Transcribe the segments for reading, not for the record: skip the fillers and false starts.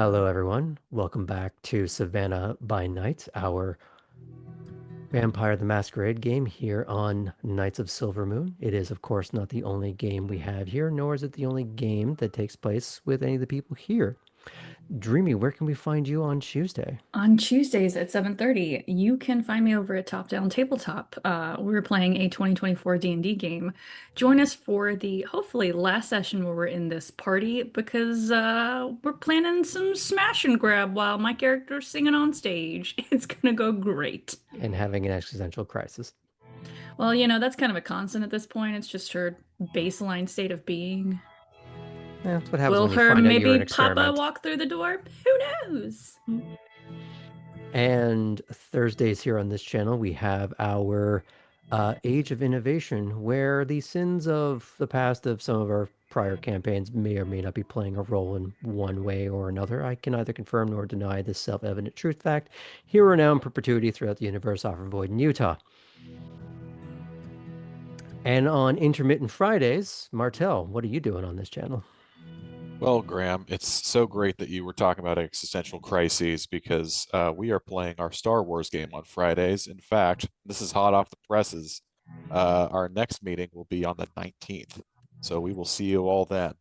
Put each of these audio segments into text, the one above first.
Hello, everyone. Welcome back to Savannah by Night, our Vampire the Masquerade game here on Knights of Silver Moon. It is, of course, not the only game we have here, nor is it the only game that takes place with any of the people here. Dreamy, where can we find you on Tuesday? On Tuesdays at 7:30, you can find me over at Top Down Tabletop. We're playing a 2024 D&D game. Join us for the hopefully last session where we're in this party because we're planning some smash and grab while my character's singing on stage. It's gonna go great. And having an existential crisis. Well, that's kind of a constant at this point. It's just her baseline state of being. That's what happens Will when you her find out you're maybe an Papa experiment. walk through the door? Who knows? And Thursdays here on this channel, we have our Age of Innovation, where the sins of the past of some of our prior campaigns may or may not be playing a role in one way or another. I can neither confirm nor deny this self-evident truth fact. Here or now in perpetuity throughout the universe, often void in Utah. And on intermittent Fridays, Martel, what are you doing on this channel? Well, Graham, it's so great that you were talking about existential crises because we are playing our Star Wars game on Fridays. In fact, this is hot off the presses. Our next meeting will be on the 19th. So we will see you all then.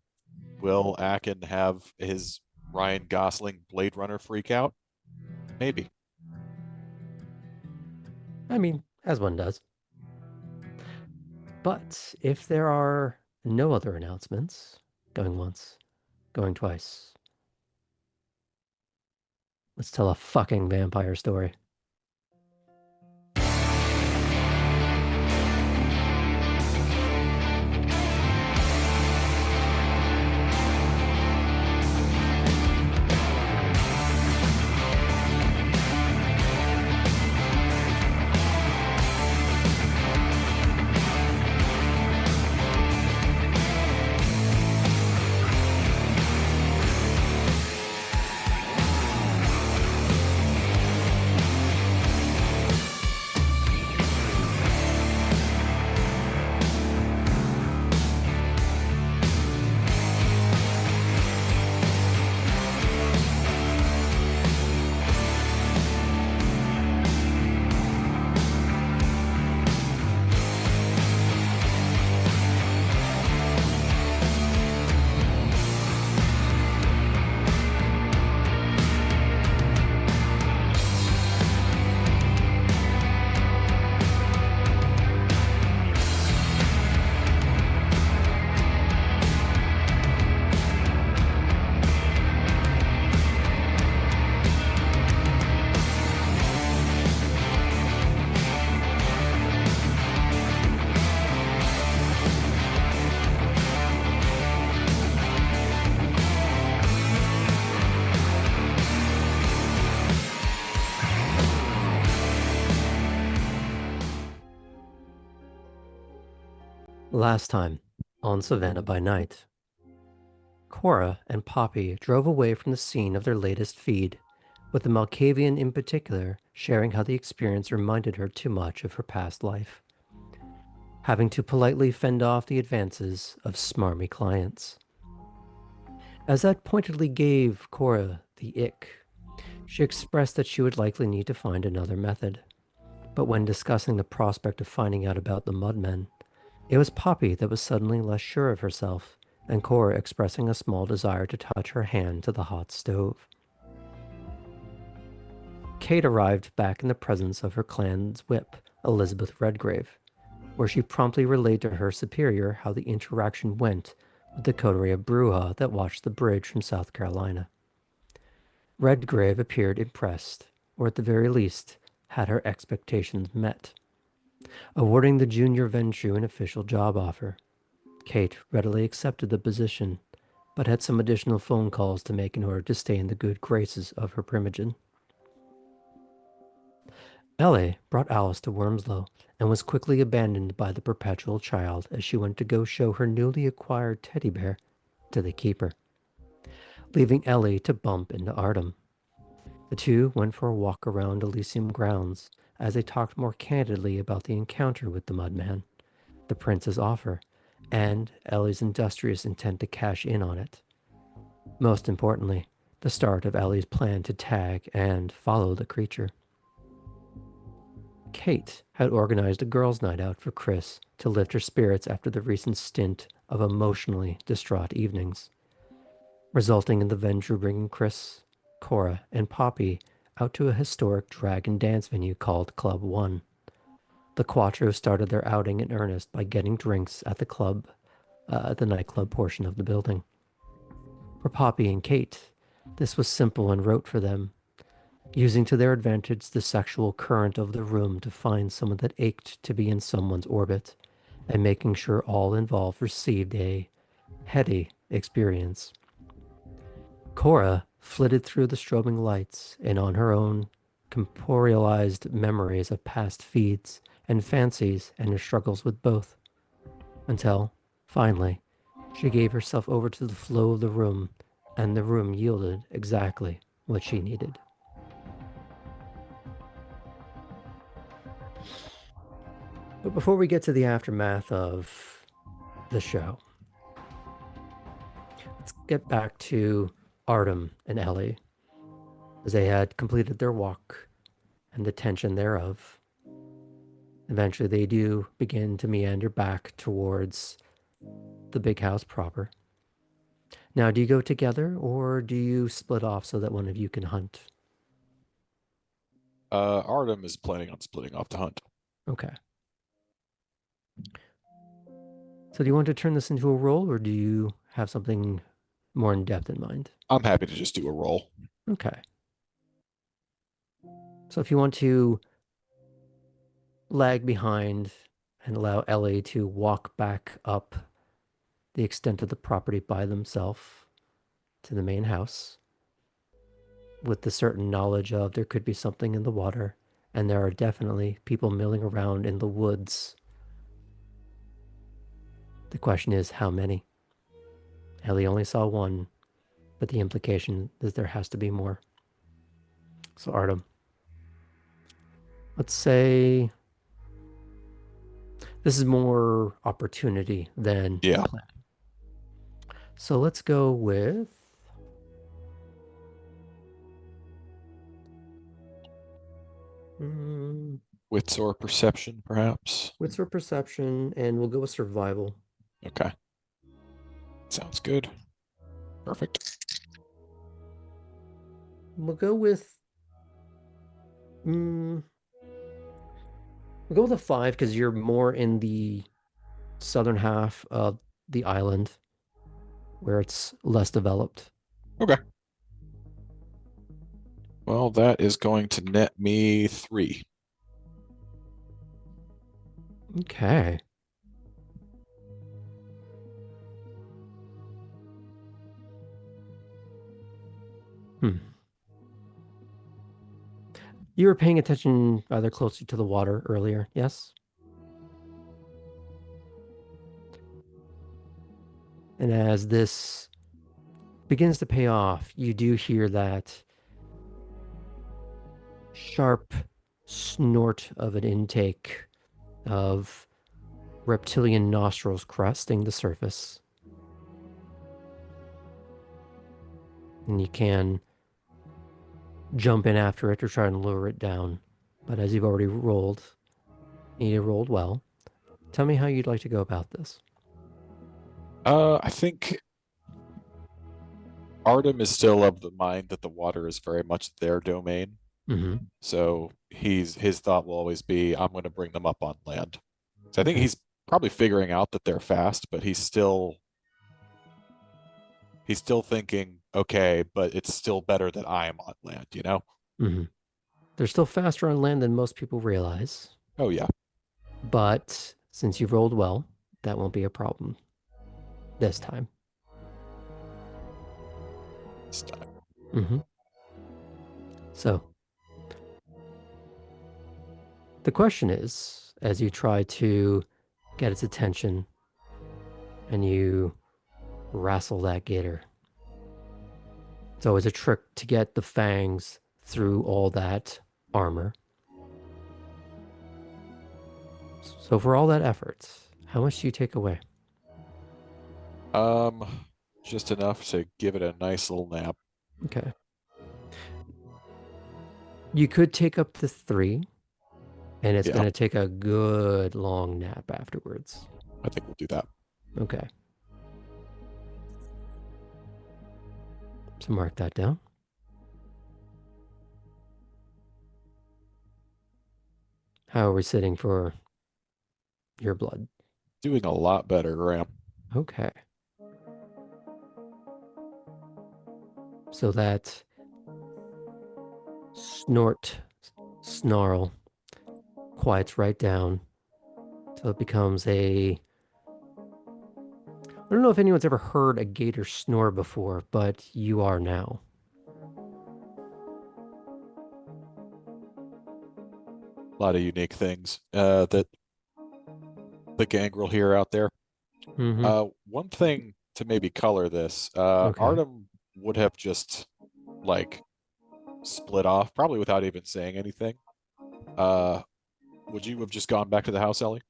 Will Akin have his Ryan Gosling Blade Runner freak out? Maybe. I mean, as one does. But if there are no other announcements, going once, going twice, let's tell a fucking vampire story. Last time on Savannah by Night, Cora and Poppy drove away from the scene of their latest feed, with the Malkavian in particular sharing how the experience reminded her too much of her past life, having to politely fend off the advances of smarmy clients. As that pointedly gave Cora the ick, she expressed that she would likely need to find another method. But when discussing the prospect of finding out about the Mudmen, it was Poppy that was suddenly less sure of herself, and Cora expressing a small desire to touch her hand to the hot stove. Kate arrived back in the presence of her clan's whip, Elizabeth Redgrave, where she promptly relayed to her superior how the interaction went with the coterie of Bruja that watched the bridge from South Carolina. Redgrave appeared impressed, or at the very least, had her expectations met, awarding the junior Ventrue an official job offer. Kate readily accepted the position, but had some additional phone calls to make in order to stay in the good graces of her primogen. Ellie brought Alice to Wormslow and was quickly abandoned by the perpetual child as she went to go show her newly acquired teddy bear to the keeper, leaving Ellie to bump into Artem. The two went for a walk around Elysium grounds as they talked more candidly about the encounter with the Mudman, the prince's offer, and Ellie's industrious intent to cash in on it. Most importantly, the start of Ellie's plan to tag and follow the creature. Kate had organized a girls' night out for Chris to lift her spirits after the recent stint of emotionally distraught evenings, resulting in the Vendrew bringing Chris, Cora, and Poppy out to a historic drag and dance venue called Club One. The Quattro started their outing in earnest by getting drinks at the nightclub portion of the building. For Poppy and Kate, this was simple and rote for them, using to their advantage the sexual current of the room to find someone that ached to be in someone's orbit, and making sure all involved received a heady experience. Cora flitted through the strobing lights and on her own corporealized memories of past feeds and fancies and her struggles with both, until, finally, she gave herself over to the flow of the room, and the room yielded exactly what she needed. But before we get to the aftermath of the show, let's get back to Artem and Ellie, as they had completed their walk and the tension thereof. Eventually, they do begin to meander back towards the big house proper. Now, do you go together or do you split off so that one of you can hunt? Artem is planning on splitting off to hunt. Okay. So, do you want to turn this into a roll or do you have something more in depth in mind? I'm happy to just do a roll. Okay. So, if you want to lag behind and allow Ellie to walk back up the extent of the property by themselves to the main house, with the certain knowledge of there could be something in the water, and there are definitely people milling around in the woods. The question is, how many? Ellie only saw one, but the implication is there has to be more. So, Artem, let's say this is more opportunity than Yeah. plan. So let's go with Wits or perception, perhaps. wits or perception, and we'll go with survival. Okay. Sounds good. Perfect. We'll go with we'll go with a 5 because you're more in the southern half of the island where it's less developed. Okay. Well, that is going to net me 3. Okay. You were paying attention rather closely to the water earlier, yes? And as this begins to pay off, you do hear that sharp snort of an intake of reptilian nostrils cresting the surface. And you can jump in after it or try and lure it down. But as you've already rolled, you rolled well. Tell me how you'd like to go about this. I think Artem is still of the mind that the water is very much their domain. Mm-hmm. So his thought will always be, I'm going to bring them up on land. So I think Okay. he's probably figuring out that they're fast, but he's still thinking, okay, but it's still better that I am on land, you know? Mm-hmm. They're still faster on land than most people realize. Oh yeah. But since you rolled well, that won't be a problem this time. This time. Mm-hmm. So, the question is, as you try to get its attention and you wrestle that gator, it's always a trick to get the fangs through all that armor. So for all that effort, how much do you take away? Just enough to give it a nice little nap. Okay. You could take up to 3, and it's Yeah, going to take a good long nap afterwards. I think we'll do that. Okay. So mark that down. How are we sitting for your blood? Doing a lot better, Graham. Okay. So that snort, snarl quiets right down till it becomes a. I don't know if anyone's ever heard a gator snore before, but you are now. A lot of unique things that the gangrel hear out there. Mm-hmm. One thing to maybe color this, Okay. Artem would have just like split off, probably without even saying anything. Uh, would you have just gone back to the house, Ellie?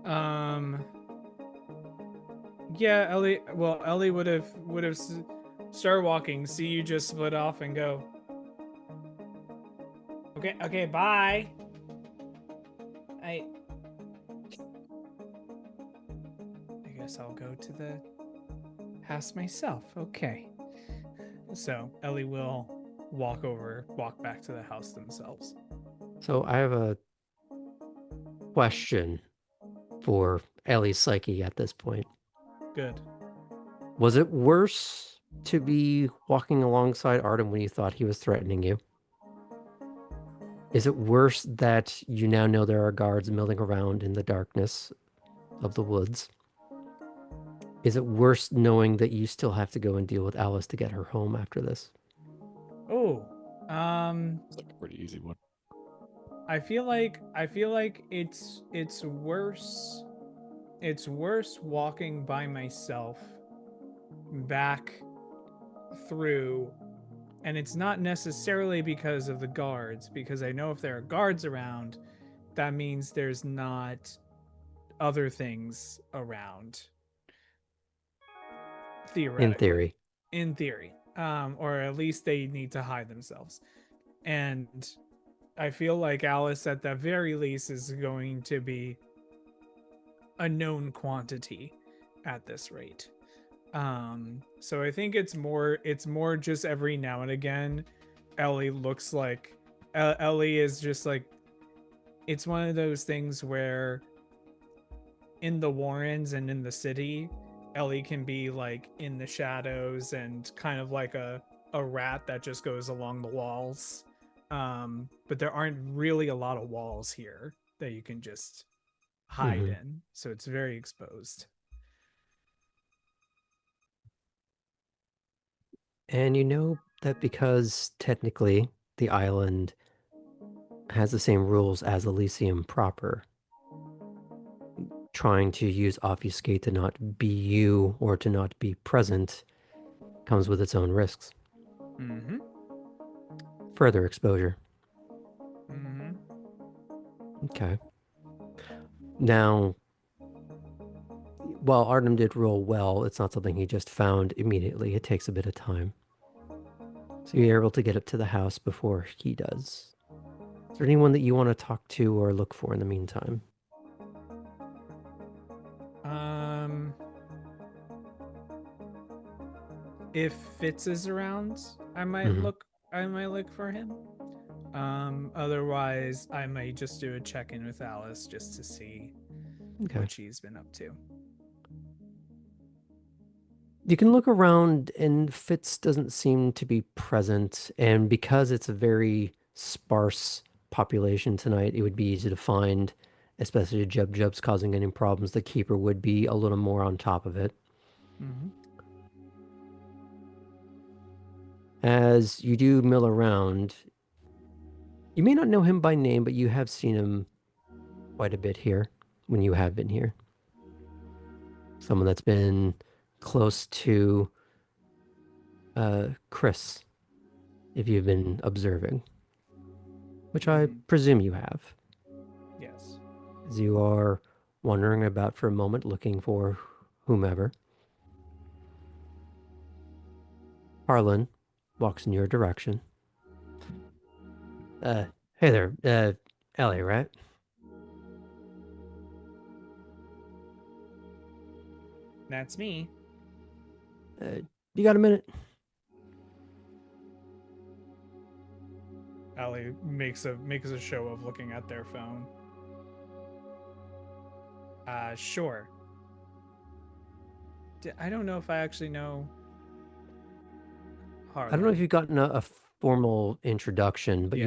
Um, yeah, Ellie. Well, Ellie would have started walking. See you just split off and go. Okay, okay, bye. I guess I'll go to the house myself. Okay. So Ellie will walk back to the house themselves. So I have a question for Ellie's psyche at this point. Good. Was it worse to be walking alongside Artem when you thought he was threatening you? Is it worse that you now know there are guards milling around in the darkness of the woods? Is it worse knowing that you still have to go and deal with Alice to get her home after this? Oh, It's like a pretty easy one. I feel like it's worse. It's worse walking by myself back through, and it's not necessarily because of the guards, because I know if there are guards around, that means there's not other things around. In Theoretically, theory. in theory, or at least they need to hide themselves, and I feel like Alice, at the very least, is going to be a known quantity at this rate. So I think it's more just every now and again, Ellie looks like Ellie is just like, it's one of those things where in the Warrens and in the city, Ellie can be like in the shadows and kind of like a rat that just goes along the walls. But there aren't really a lot of walls here that you can just hide Mhm. in, so it's very exposed. And you know that because technically the island has the same rules as Elysium proper, trying to use obfuscate to not be you or to not be present comes with its own risks. Mm-hmm. Further exposure. Mm-hmm. Okay. Now, while Artem did roll well, it's not something he just found immediately. It takes a bit of time. So you're able to get up to the house before he does. Is there anyone that you want to talk to or look for in the meantime? Um, if Fitz is around, I might Mhm. look. I might look for him. Otherwise, I might just do a check-in with Alice just to see Okay. what she's been up to. You can look around, and Fitz doesn't seem to be present. And because it's a very sparse population tonight, it would be easy to find, especially if Jub Jub's causing any problems. The keeper would be a little more on top of it. Mm-hmm. As you do mill around, you may not know him by name, but you have seen him quite a bit here when you have been here. Someone that's been close to Chris, if you've been observing, which I Mm, presume you have. yes. As you are wandering about for a moment looking for whomever. Harlan walks in your direction. Hey there, Ellie, right? That's me. You got a minute? Ellie makes a show of looking at their phone. Sure. I don't know if I actually know Harlan. I don't know if you've gotten a formal introduction, but Yeah.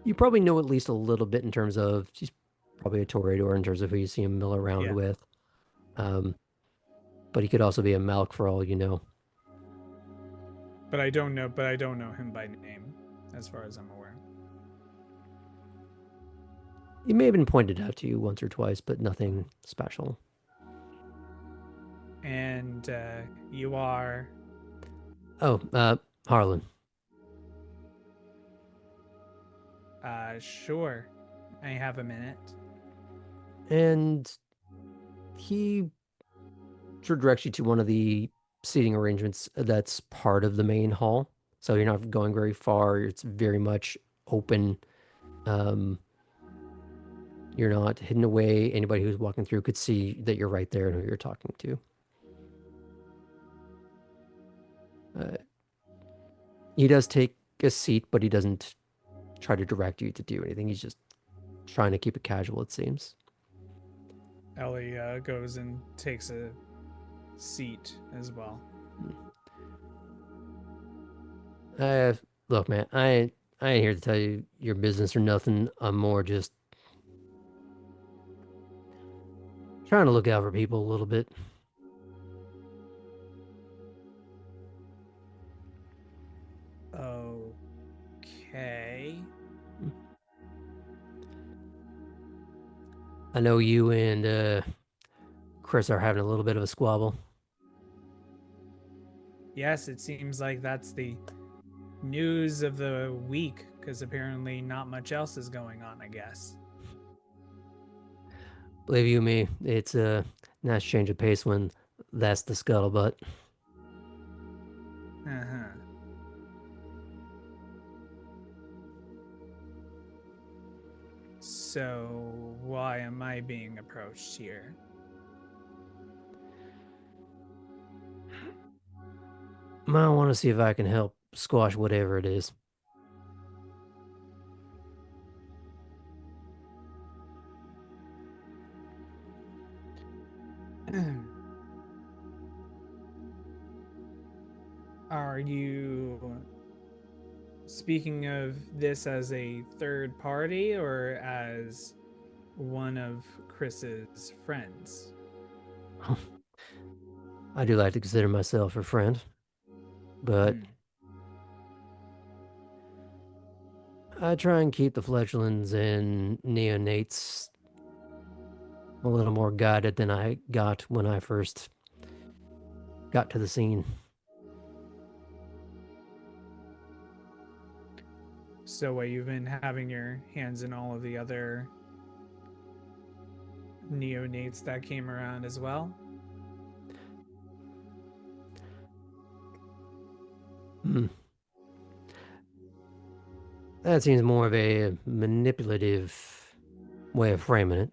you probably know at least a little bit in terms of she's probably a Toreador in terms of who you see him mill around Yeah. with. But he could also be a Malk for all you know. But I don't know him by name, as far as I'm aware. He may have been pointed out to you once or twice, but nothing special. And you are. Oh, Harlan. Sure. I have a minute. And he sort of directs you to one of the seating arrangements that's part of the main hall. So you're not going very far. It's very much open. You're not hidden away. Anybody who's walking through could see that you're right there and who you're talking to. He does take a seat, but he doesn't try to direct you to do anything. He's just trying to keep it casual, it seems. Ellie goes and takes a seat as well. Look, man, I ain't here to tell you your business or nothing. I'm more just trying to look out for people a little bit. Okay. I know you and Chris are having a little bit of a squabble. Yes, it seems like that's the news of the week, because apparently not much else is going on, I guess. Believe you me, it's a nice change of pace when that's the scuttlebutt. Uh-huh. So, why am I being approached here? I want to see if I can help squash whatever it is. Are you speaking of this as a third party or as one of Chris's friends? I do like to consider myself a friend, but I try and keep the fledglings and neonates a little more guided than I got when I first got to the scene. So, you've been having your hands in all of the other neonates that came around as well? That seems more of a manipulative way of framing it.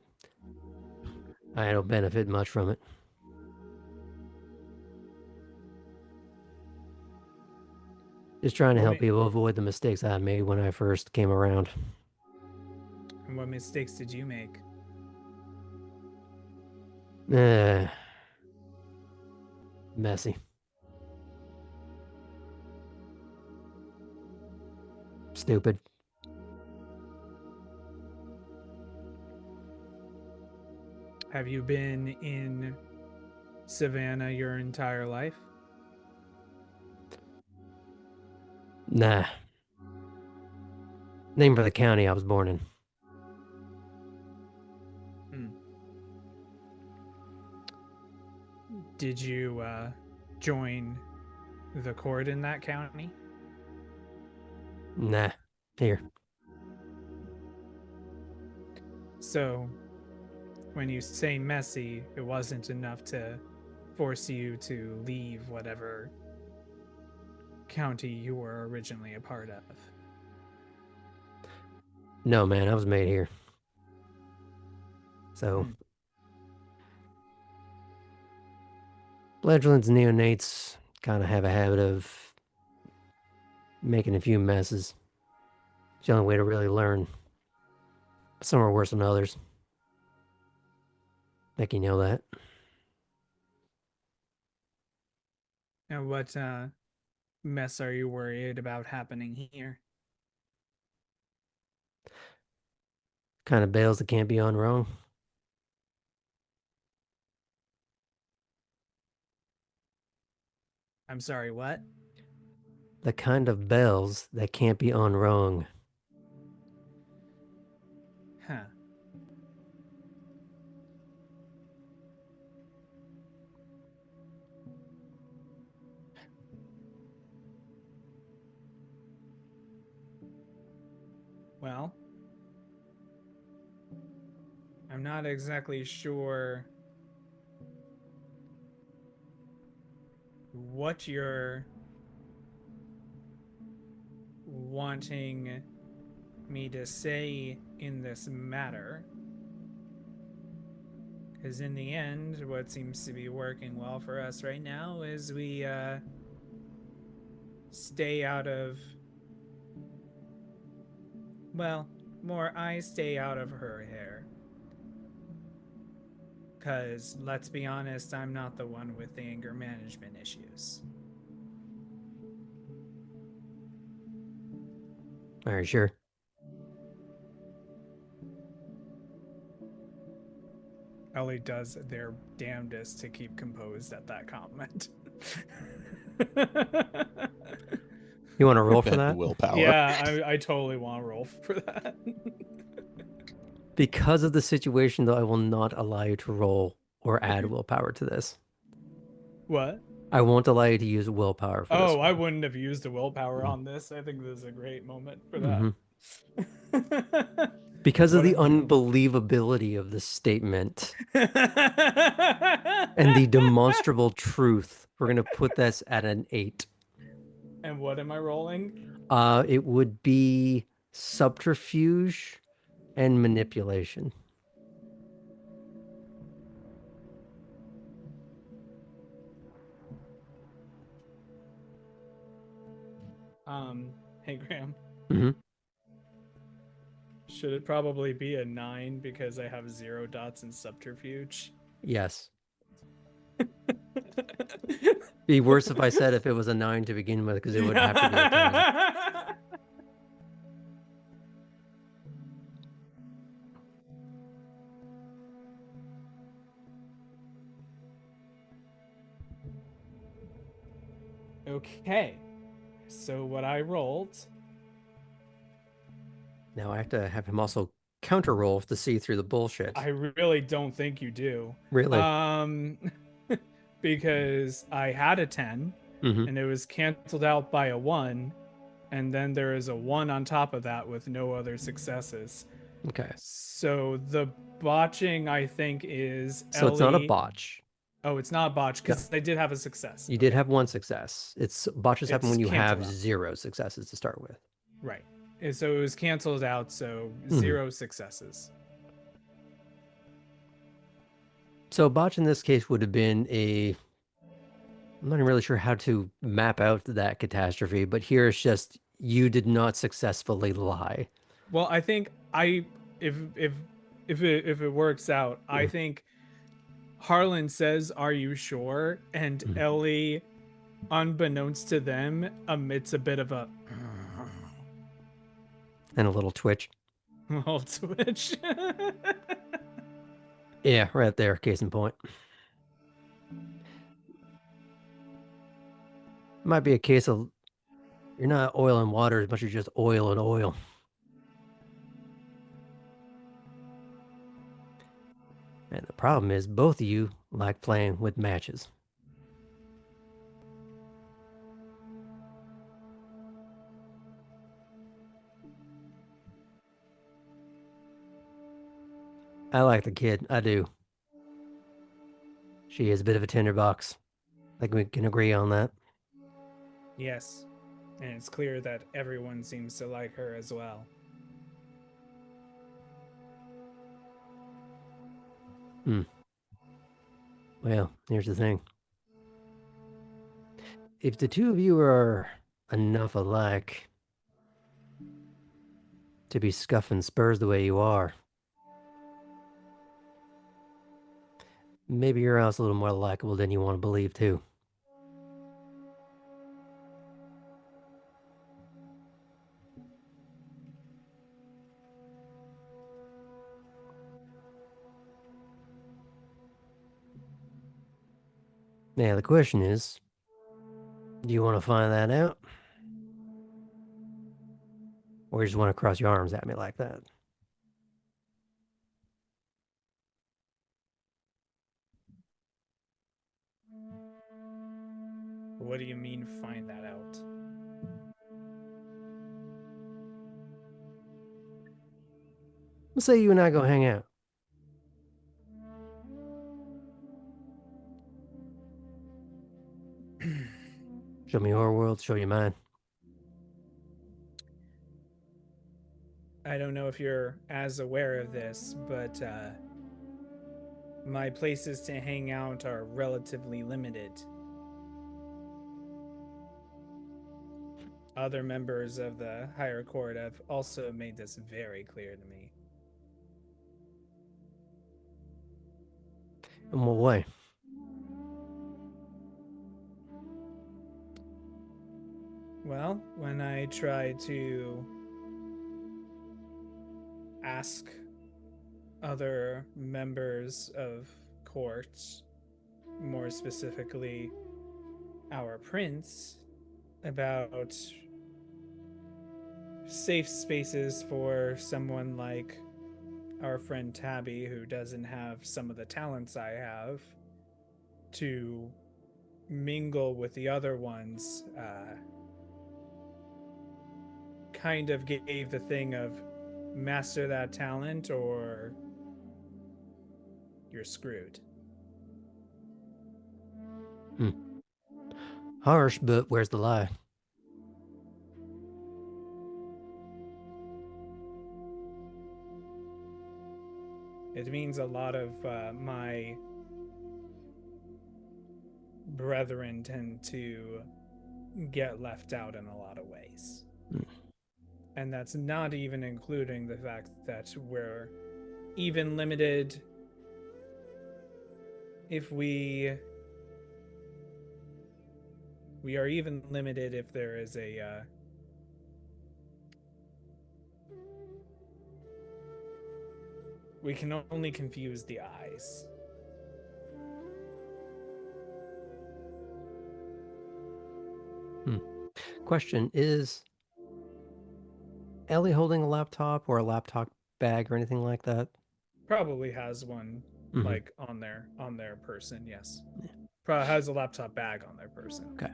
I don't benefit much from it. Just trying to help people avoid the mistakes I made when I first came around. And what mistakes did you make? Messy. Stupid. Have you been in Savannah your entire life? Nah. Name for the county I was born in. Did you join the court in that county? Nah. Here. So, when you say messy, it wasn't enough to force you to leave whatever county you were originally a part of. No, man, I was made here. So, Hmm. Fledglings and neonates kind of have a habit of making a few messes. It's the only way to really learn. Some are worse than others. I think you know that. And what mess are you worried about happening here? Kind of bails that can't be on wrong. I'm sorry, what? The kind of bells that can't be unrung. Huh. Well, I'm not exactly sure what you're wanting me to say in this matter. Because in the end, what seems to be working well for us right now is we stay out of, well, more I stay out of her hair. Because let's be honest, I'm not the one with the anger management issues. Are you sure? Ellie does their damnedest to keep composed at that comment. You want to roll for And that? willpower. Yeah, I totally want to roll for that. Because of the situation, though, I will not allow you to roll or add willpower to this. What? I won't allow you to use willpower for this Oh, I one. wouldn't have used the willpower on this. I think this is a great moment for Mhm. that. Because of What the am I rolling? unbelievability of this statement and the demonstrable truth, we're going to put this at an 8. And what am I rolling? It would be subterfuge and manipulation. Hey Graham, Mhm. should it probably be a 9 because I have 0 dots in subterfuge? Yes. Be worse if I said if it was a 9 to begin with, because it would have to be a 10. Okay, so what I rolled. Now I have to have him also counter roll to see through the bullshit. I really don't think you do. Really? Because I had a 10 Mhm. and it was canceled out by a 1, and then there is a 1 on top of that with no other successes. Okay. So the botching, I think, is So it's not a Ellie. botch. Oh, it's not a botch because I did have a success. You did have one success. Botches happen It's when you have canceled out. 0 successes to start with. Right. And so it was canceled out, so Mhm. 0 successes. So a botch in this case would have been a. I'm not even really sure how to map out that catastrophe, but here it's just you did not successfully lie. Well, I think if it works out, I think Harlan says, "Are you sure?" and Ellie, unbeknownst to them, emits a bit of a And a little twitch. little twitch. Yeah, right there, case in point. Might be a case of you're not oil and water as much as just oil and oil. And the problem is both of you like playing with matches. I like the kid. I do. She is a bit of a tinderbox. I think we can agree on that. Yes, and it's clear that everyone seems to like her as well. Well, here's the thing. If the two of you are enough alike to be scuffing spurs the way you are, maybe your house a little more likable than you want to believe, too. Now, the question is, do you want to find that out? Or you just want to cross your arms at me like that? What do you mean, find that out? Let's say you and I go hang out. Show me your world, show you mine. I don't know if you're as aware of this, but my places to hang out are relatively limited. Other members of the higher court have also made this very clear to me. In what way? Well, when I try to ask other members of court, more specifically our prince, about safe spaces for someone like our friend Tabby, who doesn't have some of the talents I have, to mingle with the other ones, kind of gave the thing of master that talent or you're screwed. Harsh, but where's the lie? It means a lot of my brethren tend to get left out in a lot of ways. And that's not even including the fact that we're even limited if we are even limited if there is a we can only confuse the eyes. Question, is Ellie holding a laptop or a laptop bag or anything like that? Probably has one like on their person, yes. Probably has a laptop bag on their person. Okay.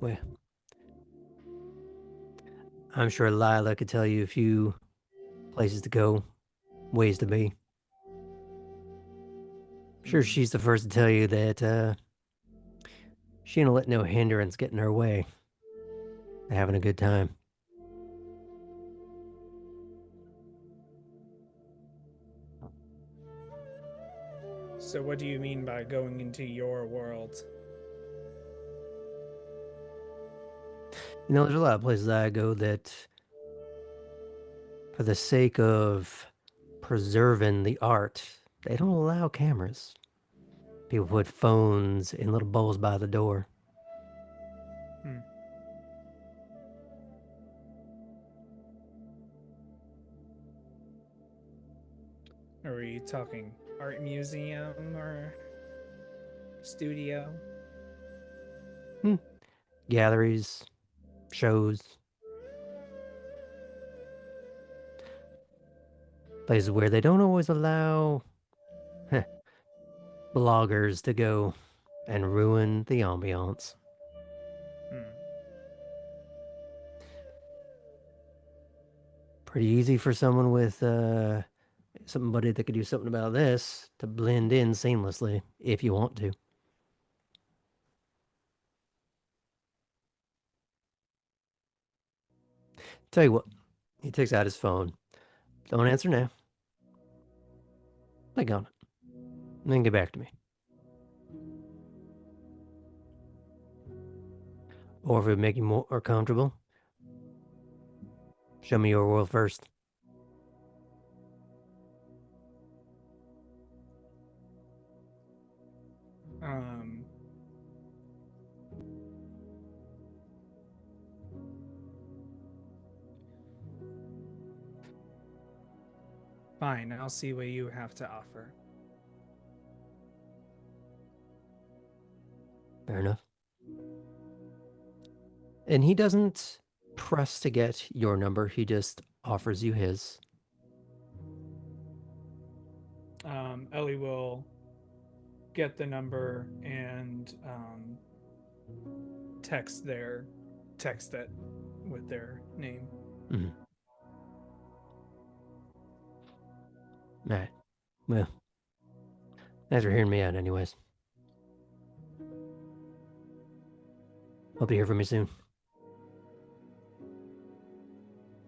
Well, I'm sure Lila could tell you a few places to go, ways to be. Sure, she's the first to tell you that she ain't let no hindrance get in her way. They're having a good time. So what do you mean by going into your world? You know, there's a lot of places I go that, for the sake of preserving the art, they don't allow cameras. People put phones in little bowls by the door. Are we talking art museum or studio? Galleries, shows, places where they don't always allow bloggers to go and ruin the ambiance. Pretty easy for someone with somebody that could do something about this to blend in seamlessly if you want to. Tell you what, he takes out his phone. Don't answer now. Think on it. And then get back to me. Or if it would make you more comfortable, show me your world first. Fine, I'll see what you have to offer. Fair enough. And he doesn't press to get your number, he just offers you his. Ellie will get the number and text it with their name. Mm-hmm. All right. Well, thanks for hearing me out anyways. Hope to hear from you soon.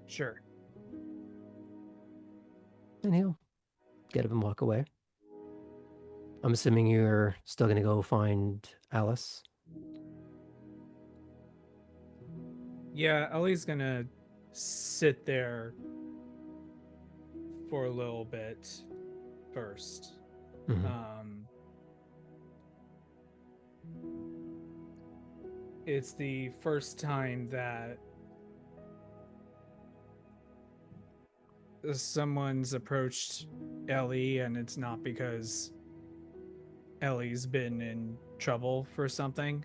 Sure. And he'll get up and walk away. I'm assuming you're still going to go find Alice. Yeah, Ellie's gonna sit there for a little bit first. Mm-hmm. It's the first time that someone's approached Ellie, and it's not because Ellie's been in trouble for something,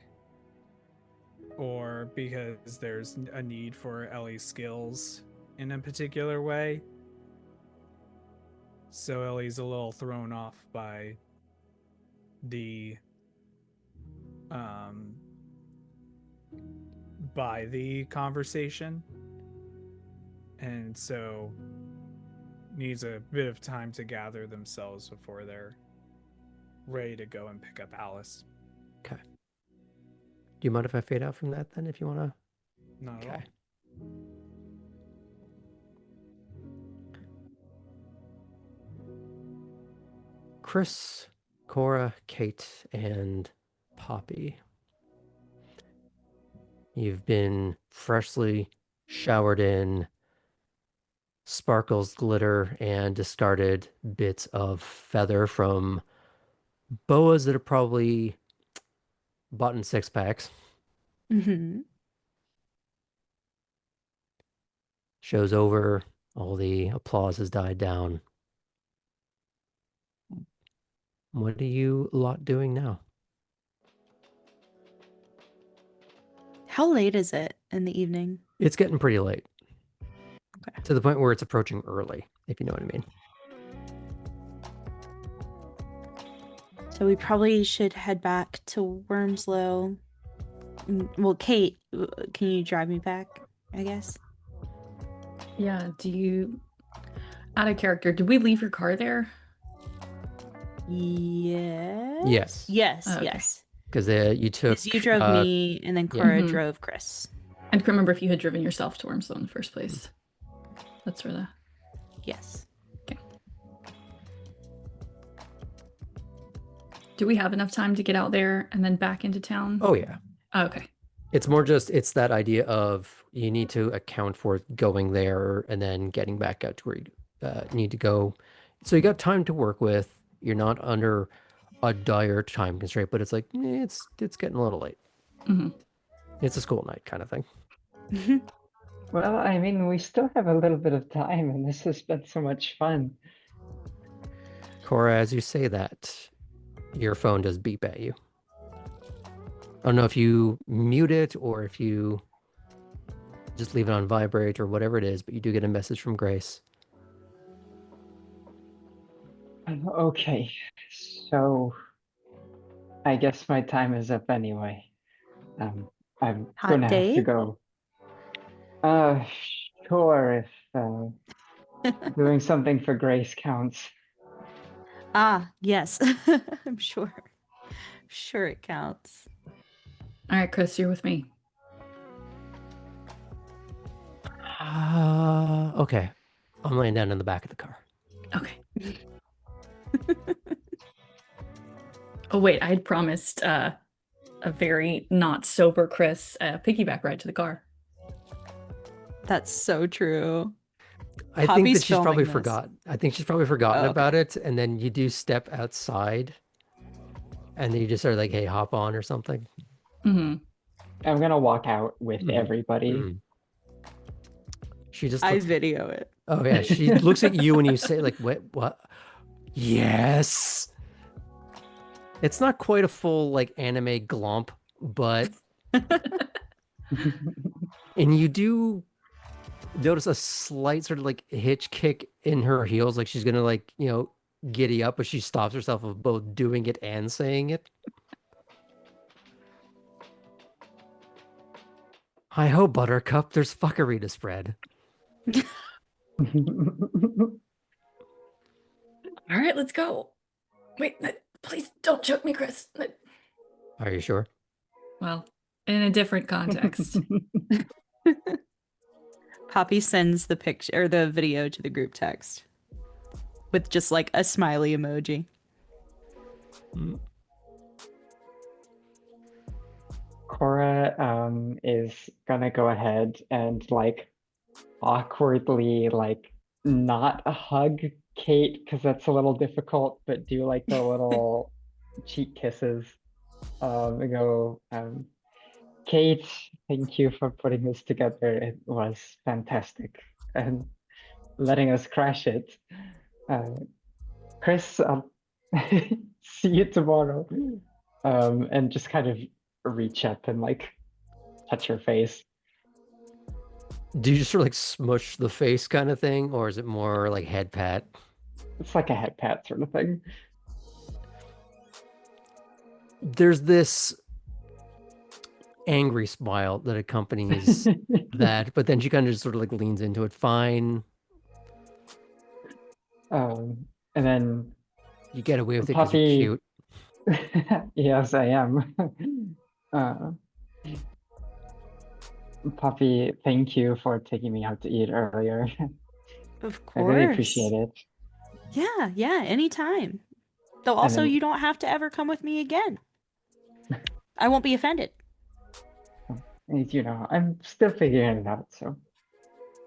or because there's a need for Ellie's skills in a particular way. So Ellie's a little thrown off by the conversation, and so needs a bit of time to gather themselves before they're ready to go and pick up Alice. Okay. Do you mind if I fade out from that then, if you want to? Not at all. Chris, Cora, Kate, and Poppy. You've been freshly showered in sparkles, glitter, and discarded bits of feather from boas that are probably bought in 6-packs. Mm-hmm. Show's over. All the applause has died down. What are you lot doing now? How late is it in the evening? It's getting pretty late. Okay. To the point where it's approaching early, if you know what I mean. So we probably should head back to Wormslow. Well, Kate, can you drive me back, I guess? Yeah, out of character, did we leave your car there? Yes. Yes. Yes, Oh, okay. yes. Because you took... 'Cause you drove me, and then Cora Mhm. drove Chris. I can't remember if you had driven yourself to Wormslow in the first place. That's where the... Yes. Okay. Do we have enough time to get out there and then back into town? Oh, yeah. Oh, okay. It's more just, it's that idea of you need to account for going there and then getting back out to where you need to go. So you got time to work with. You're not under a dire time constraint, but it's like, it's getting a little late. Mm-hmm. It's a school night kind of thing. Well, I mean, we still have a little bit of time, and this has been so much fun. Cora, as you say that, your phone does beep at you. I don't know if you mute it or if you just leave it on vibrate or whatever it is, but you do get a message from Grace. Okay, so I guess my time is up anyway. I'm Hot gonna have to date? go. Sure, if doing something for Grace counts. Ah, yes. I'm sure. Sure it counts. All right, Chris, you're with me. Okay. I'm laying down in the back of the car. Okay. Oh, wait, I had promised a very not sober Chris a piggyback ride to the car. That's so true. I think that Poppy's she's probably filming this. forgotten. I think she's probably forgotten Oh, about okay. it. And then you do step outside and then you just are like, hey, hop on or something. Mm-hmm. I'm gonna walk out with Mhm. everybody. Mhm. She just I looks. video it. Oh, yeah. She looks at you and you say, like, what? Yes. It's not quite a full, like, anime glomp, but. And you do notice a slight sort of like hitch kick in her heels, like she's gonna like, giddy up, but she stops herself of both doing it and saying it. Hi ho, Buttercup, there's fuckery to spread. All right, let's go. Wait, please don't choke me, Chris. Are you sure? Well, in a different context. Poppy sends the picture or the video to the group text with just like a smiley emoji. Mm. Cora is gonna go ahead and like awkwardly like not hug Kate because that's a little difficult, but do like the little cheek kisses. And go, Kate, thank you for putting this together. It was fantastic and letting us crash it. Chris, see you tomorrow. And just kind of reach up and like touch her face. Do you just sort of like smush the face kind of thing, or is it more like head pat? It's like a head pat sort of thing. There's this angry smile that accompanies that, but then she kind of just sort of like leans into it. Fine. And then You get away with it because you're Puppy, cute. yes, I am. uh, Puppy, thank you for taking me out to eat earlier. Of I course. really appreciate it. Yeah, anytime. Though also then- you don't have to ever come with me again. I won't be offended. You know, I'm still figuring it out, so.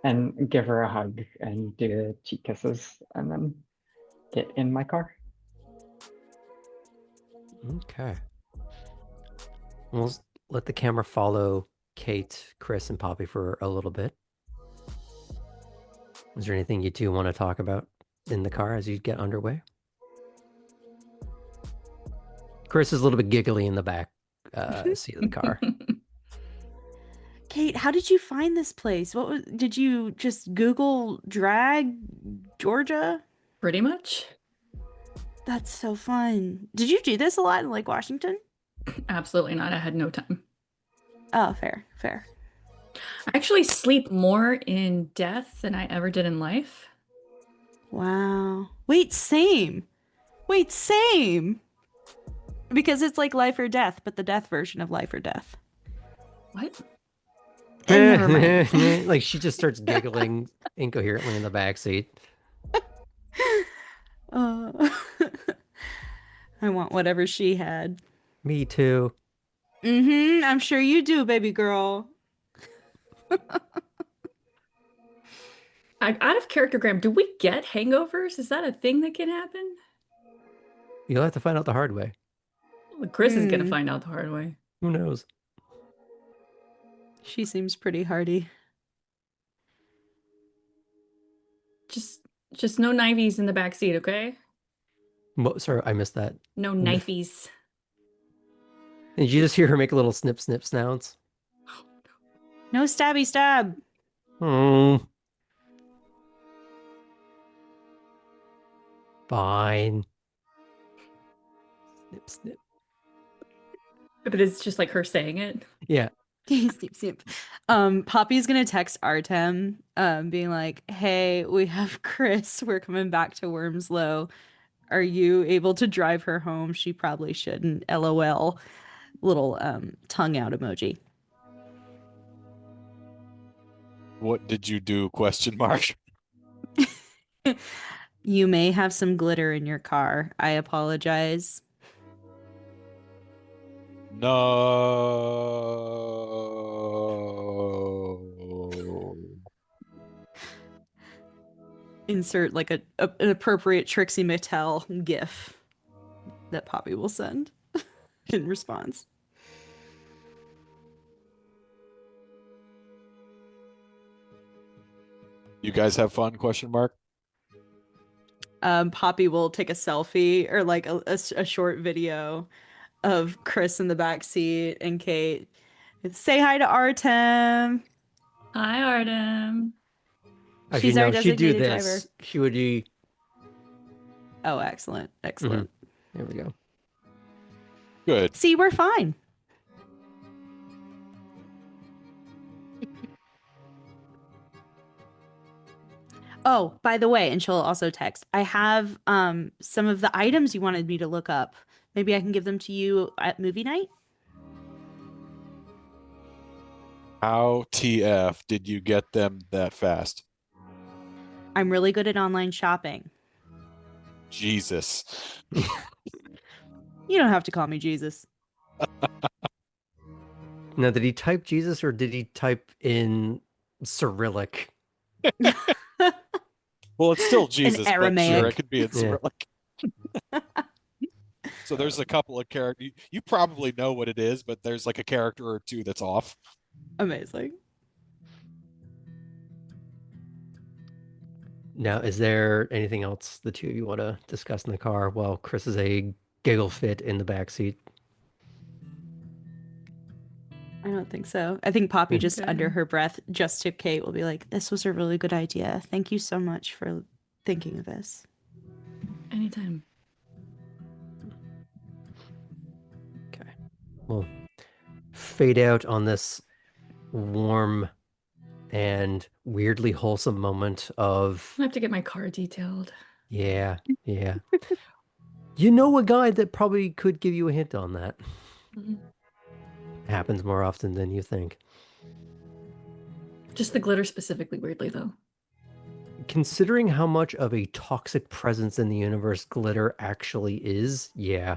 And give her a hug and do the cheek kisses and then get in my car. Okay. We'll let the camera follow Kate, Chris, and Poppy for a little bit. Is there anything you two want to talk about in the car as you get underway? Chris is a little bit giggly in the back seat of the car. Kate, how did you find this place? Did you just Google drag Georgia? Pretty much. That's so fun. Did you do this a lot in Lake Washington? Absolutely not. I had no time. Oh, fair. I actually sleep more in death than I ever did in life. Wow. Wait, same. Because it's like life or death, but the death version of life or death. What? Never mind. Like she just starts giggling incoherently in the back seat. I want whatever she had. Me too. I'm sure you do, baby girl. Out of character, Graham, do we get hangovers? Is that a thing that can happen? You'll have to find out the hard way. Well, Chris is going to find out the hard way. Who knows? She seems pretty hardy. Just no knivies in the back seat, okay? Sorry, I missed that. No knifies. Did you just hear her make a little snip sounds? No stabby stab. Oh. Fine. Snip. But it's just like her saying it. Yeah. Snip, snip. Poppy's gonna text Artem, being like, "Hey, we have Chris. We're coming back to Wormslow. Are you able to drive her home? She probably shouldn't. LOL." Little tongue out emoji. What did you do? Question mark. You may have some glitter in your car. I apologize. No. Insert like an appropriate Trixie Mattel gif that Poppy will send in response. You guys have fun? Question mark. Poppy will take a selfie or like a short video of Chris in the back seat and Kate. Say hi to Artem. Hi, Artem. Actually, She's our no, she'd do designated driver. this. She would be. Oh, excellent. Excellent. There we go. Good. See, we're fine. Oh, by the way, and she'll also text. I have some of the items you wanted me to look up. Maybe I can give them to you at movie night. How TF did you get them that fast? I'm really good at online shopping. Jesus. You don't have to call me Jesus. Now, did he type Jesus or did he type in Cyrillic? Well, it's still Jesus, but sure, Aramaic. it could be in Cyrillic. So there's a couple of characters. You probably know what it is, but there's like a character or two that's off. Amazing. Now, is there anything else the two of you want to discuss in the car while Chris is a giggle fit in the back seat? I don't think so. I think Poppy just Okay. under her breath, just to Kate, will be like, "This was a really good idea. Thank you so much for thinking of this." Anytime. Okay. We'll fade out on this warm and weirdly wholesome moment of, I have to get my car detailed. yeah. You know a guy that probably could give you a hint on that. Mhm. Happens more often than you think. Just the glitter specifically, weirdly, though. Considering how much of a toxic presence in the universe glitter actually is, yeah.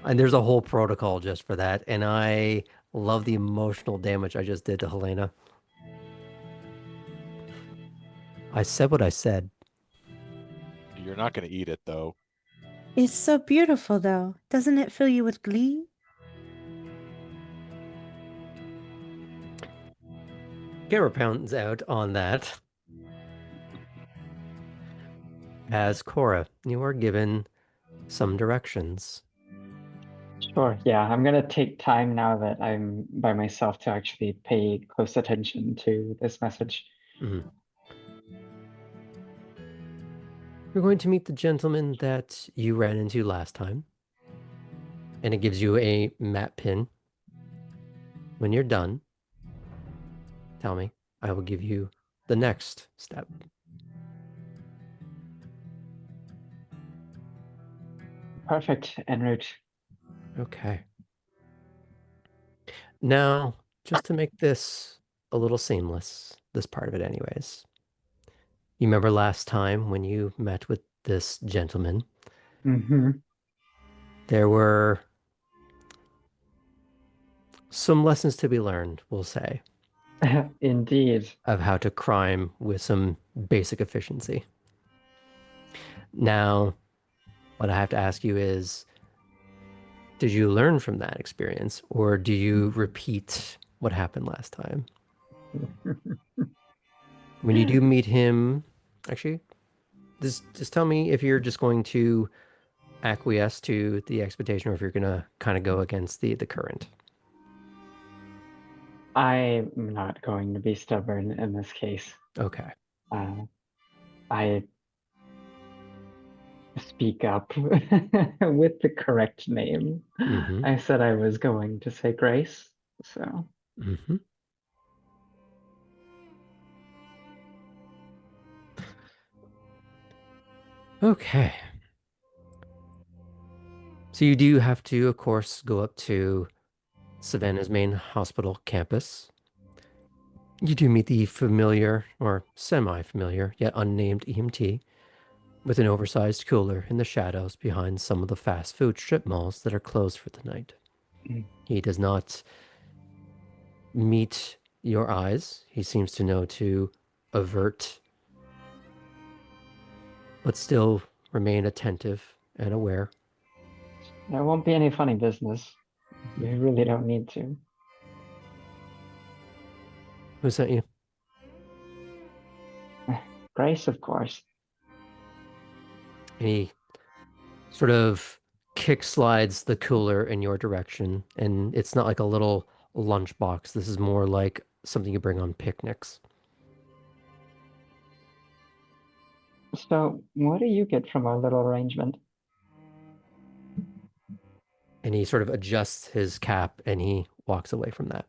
And there's a whole protocol just for that. And I love the emotional damage I just did to Helena. I said what I said. You're not going to eat it, though. It's so beautiful, though. Doesn't it fill you with glee? Camera pounds out on that. As Cora, you are given some directions. Sure, yeah, I'm gonna take time now that I'm by myself to actually pay close attention to this message. Mhm. You're going to meet the gentleman that you ran into last time. And it gives you a map pin. When you're done, tell me. I will give you the next step. Perfect, en route. Okay. Now, just to make this a little seamless, this part of it anyways. You remember last time when you met with this gentleman, Mm-hmm. there were some lessons to be learned, we'll say, Indeed. of how to crime with some basic efficiency. Now, what I have to ask you is, did you learn from that experience, or do you repeat what happened last time? When you do meet him, actually, just tell me if you're just going to acquiesce to the expectation or if you're going to kind of go against the current. I'm not going to be stubborn in this case. Okay. I speak up with the correct name. Mhm. I said I was going to say grace. So Mm-hmm. Okay. So you do have to, of course, go up to Savannah's main hospital campus. You do meet the familiar, or semi-familiar, yet unnamed EMT, with an oversized cooler in the shadows behind some of the fast food strip malls that are closed for the night. Mm. He does not meet your eyes. He seems to know to avert, but still remain attentive and aware. there won't be any funny business. We really don't need to. Who sent you? Grace, of course. And he sort of kick slides the cooler in your direction, and it's not like a little lunchbox. This is more like something you bring on picnics. So, what do you get from our little arrangement? And he sort of adjusts his cap and he walks away from that.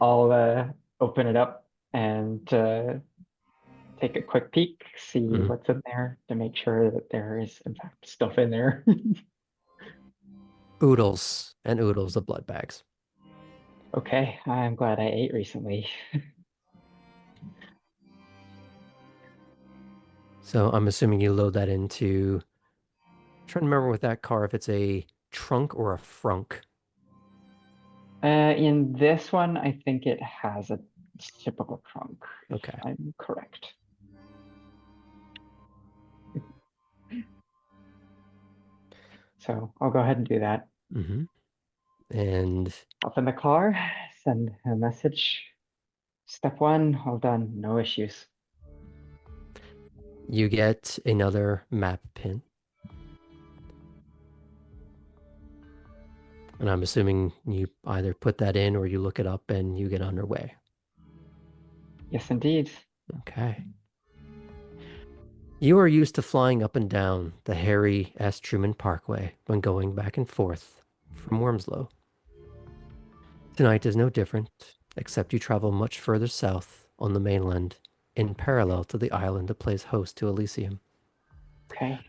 I'll open it up and take a quick peek, see Mhm. what's in there to make sure that there is, in fact, stuff in there. Oodles and oodles of blood bags. Okay, I'm glad I ate recently. So I'm assuming you load that into. Trying to remember with that car if it's a trunk or a frunk. In this one, I think it has a typical trunk, if Okay. I'm correct. So I'll go ahead and do that. Mm-hmm. And Hop in the car, send a message. Step one, all done, no issues. you get another map pin. And I'm assuming you either put that in or you look it up and you get underway. Yes, indeed. Okay. You are used to flying up and down the Harry S. Truman Parkway when going back and forth from Wormslow. Tonight is no different, except you travel much further south on the mainland, in parallel to the island that plays host to Elysium. Okay.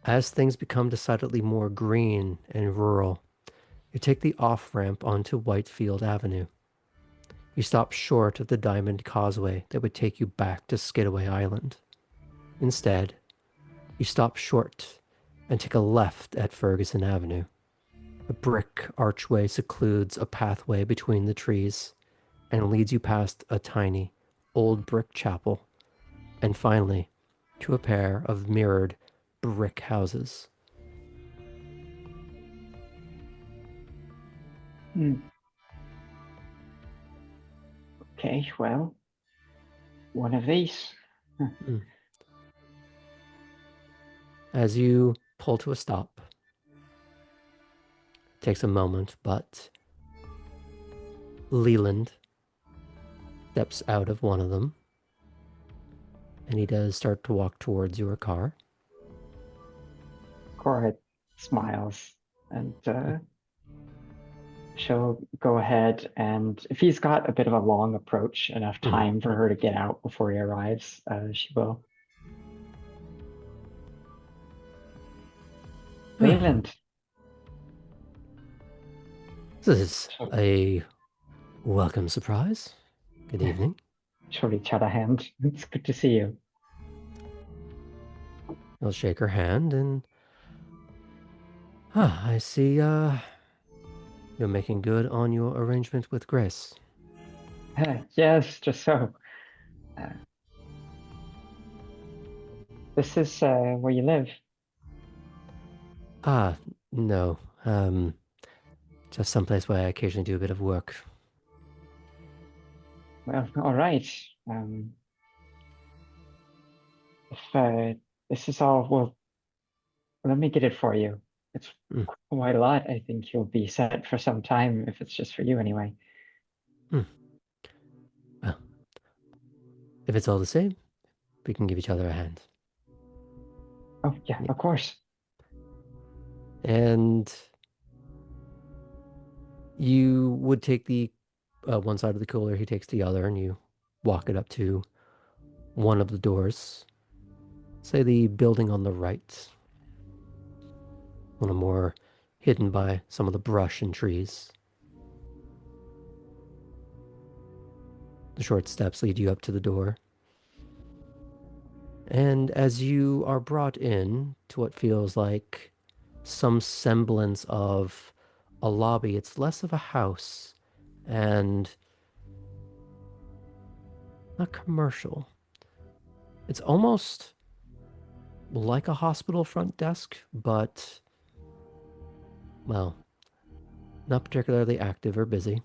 As things become decidedly more green and rural, you take the off-ramp onto Whitefield Avenue. You stop short of the diamond causeway that would take you back to Skidaway Island. Instead, you stop short and take a left at Ferguson Avenue. A brick archway secludes a pathway between the trees and leads you past a tiny, old brick chapel, and finally to a pair of mirrored brick houses. Hmm. Okay, well, one of these. As you pull to a stop, it takes a moment, but Leland steps out of one of them, and he does start to walk towards your car. Cora smiles and she'll go ahead and if he's got a bit of a long approach, enough time for her to get out before he arrives, she will. Leland. This is a welcome surprise. Good evening. She'll reach out a hand. It's good to see you. He'll shake her hand and I see you're making good on your arrangement with Grace. Yes, just so. This is where you live. Ah, no. Just someplace where I occasionally do a bit of work. Well, all right. If this is all, well, let me get it for you. It's Mm. quite a lot. I think you'll be set for some time if it's just for you anyway. Well, if it's all the same, we can give each other a hand. Oh, yeah, Yeah. of course. And You would take the one side of the cooler, he takes the other, and you walk it up to one of the doors. Say the building on the right, one more hidden by some of the brush and trees. The short steps lead you up to the door. And as you are brought in to what feels like some semblance of a lobby, it's less of a house and not commercial. It's almost like a hospital front desk, but, well, not particularly active or busy.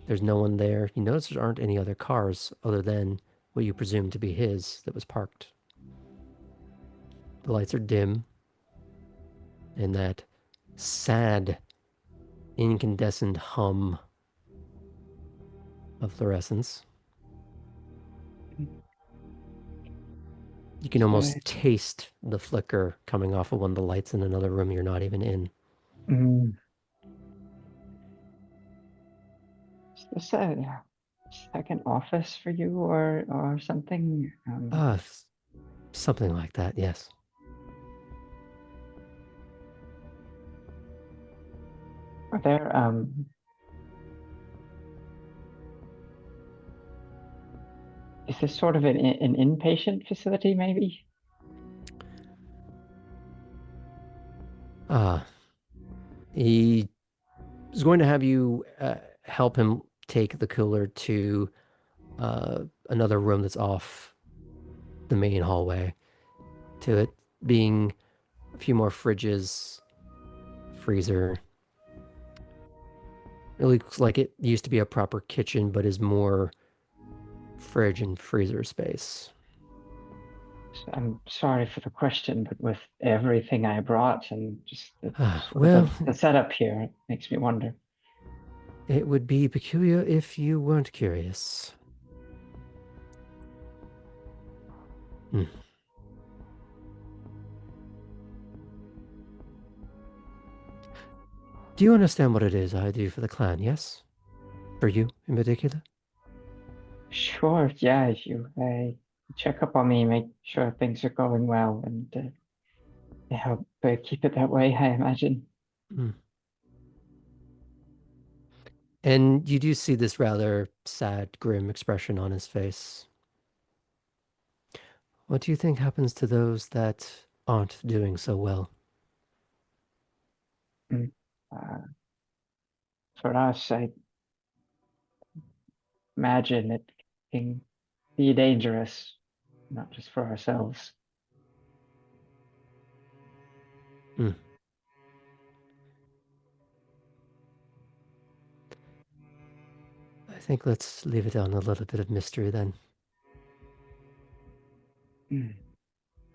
There's no one there. You notice there aren't any other cars other than what you presume to be his that was parked. The lights are dim, and that sad, incandescent hum of fluorescence. You can almost taste the flicker coming off of one of the lights in another room you're not even in. Is this a second office for you or something? Something like that, yes. Are there is this sort of an inpatient facility, maybe? He is going to have you help him take the cooler to another room that's off the main hallway, to it being a few more fridges, freezer. It looks like it used to be a proper kitchen, but is more fridge and freezer space. I'm sorry for the question, but with everything I brought and just the, Well, the setup here, it makes me wonder. it would be peculiar if you weren't curious. Do you understand what it is I do for the clan, yes? For you in particular? Sure, yeah, you check up on me, make sure things are going well, and help keep it that way, I imagine. And you do see this rather sad, grim expression on his face. What do you think happens to those that aren't doing so well? Uh, for us, I imagine it can be dangerous, not just for ourselves. I think let's leave it on a little bit of mystery then.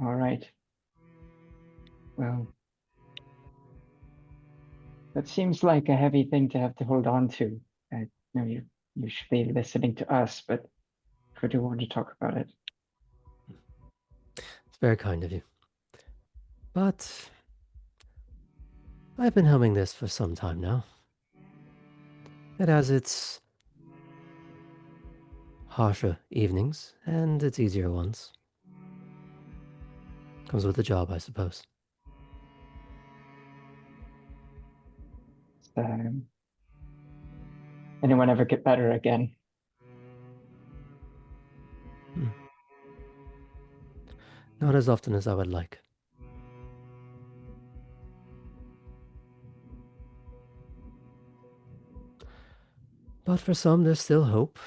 All right. Well, that seems like a heavy thing to have to hold on to. I know you're usually listening to us, but if we do want to talk about it. It's very kind of you. But I've been humming this for some time now. It has its harsher evenings and its easier ones. Comes with the job, I suppose. Anyone ever get better again? Not as often as I would like. But for some, there's still hope.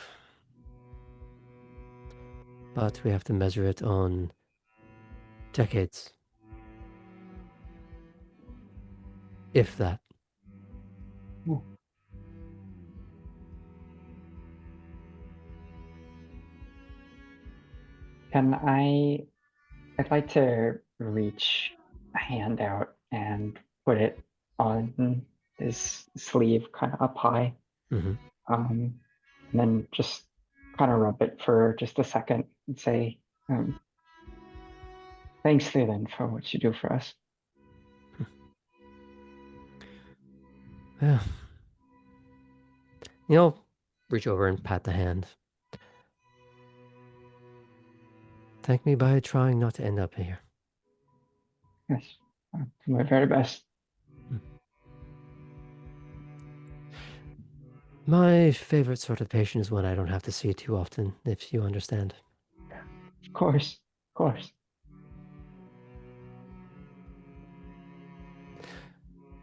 But we have to measure it on decades. If that. I'd like to reach a hand out and put it on his sleeve kind of up high. And then just kind of rub it for just a second and say, thanks, Leland, for what you do for us. Yeah. Reach over and pat the hand. Thank me by trying not to end up here. Yes, I'll do my very best. My favorite sort of patient is one I don't have to see too often, if you understand. Of course, of course.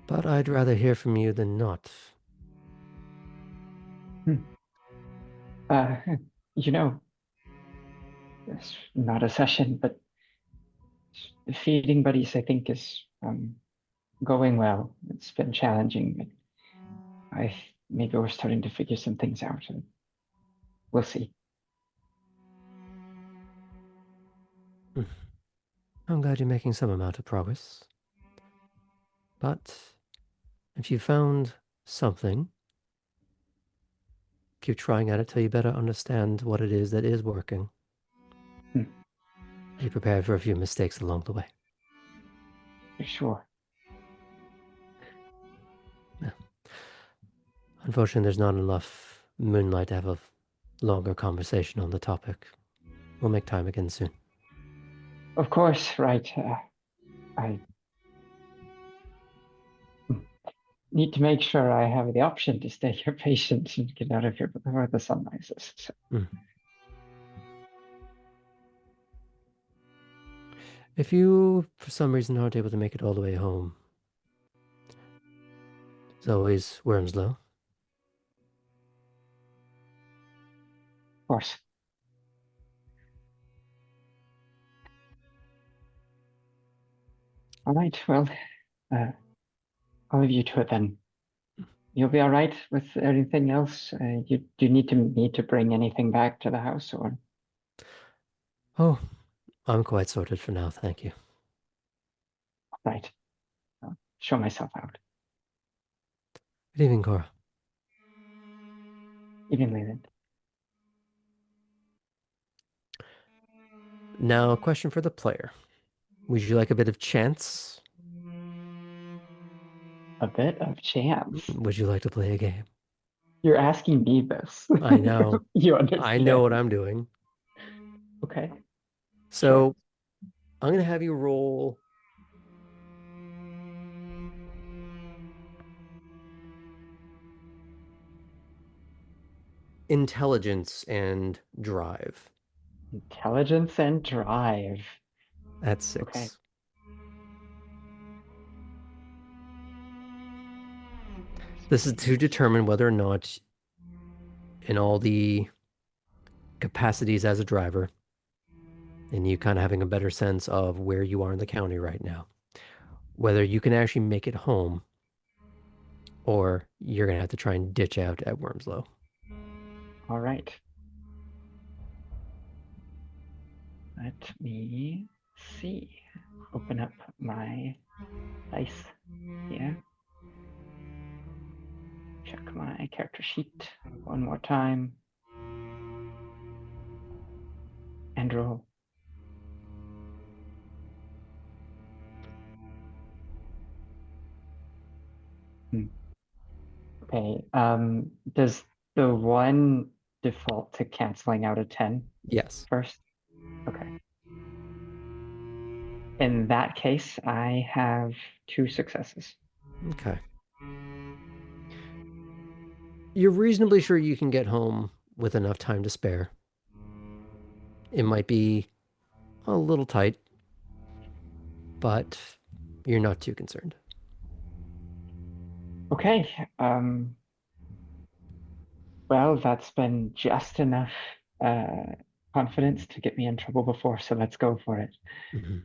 But I'd rather hear from you than not. Uh, you know, it's not a session, but feeding buddies, I think, is going well. It's been challenging, but maybe we're starting to figure some things out, and we'll see. I'm glad you're making some amount of progress. But if you found something, keep trying at it till you better understand what it is that is working. Be prepared for a few mistakes along the way. For sure. Yeah. Unfortunately, there's not enough moonlight to have a longer conversation on the topic. We'll make time again soon. Of course, right. I need to make sure I have the option to stay here patient and get out of here before the sun rises. So. If you, for some reason, aren't able to make it all the way home, as always, Wormslow. Of course. All right, well, I'll leave you to it then. You'll be all right with everything else? Do you need me to bring anything back to the house, or? Oh, I'm quite sorted for now, thank you. Right. I'll show myself out. Good evening, Cora. Even Leland. Now, a question for the player. Would you like a bit of chance? A bit of chance. Would you like to play a game? You're asking me this. I know. You understand. I know what I'm doing. Okay. So, Sure. I'm going to have you roll intelligence and drive. Intelligence and drive. That's 6. Okay. This is to determine whether or not, in all the capacities as a driver, and you kind of having a better sense of where you are in the county right now, whether you can actually make it home, or you're going to have to try and ditch out at Wormslow. All right. Let me see. Open up my dice here. Check my character sheet one more time. And roll. Okay. Does the 1 default to canceling out a 10 Yes. first? Okay. In that case, I have 2 successes. Okay. You're reasonably sure you can get home with enough time to spare. It might be a little tight, but you're not too concerned. Okay. Well, that's been just enough confidence to get me in trouble before, so let's go for it. Mm-hmm.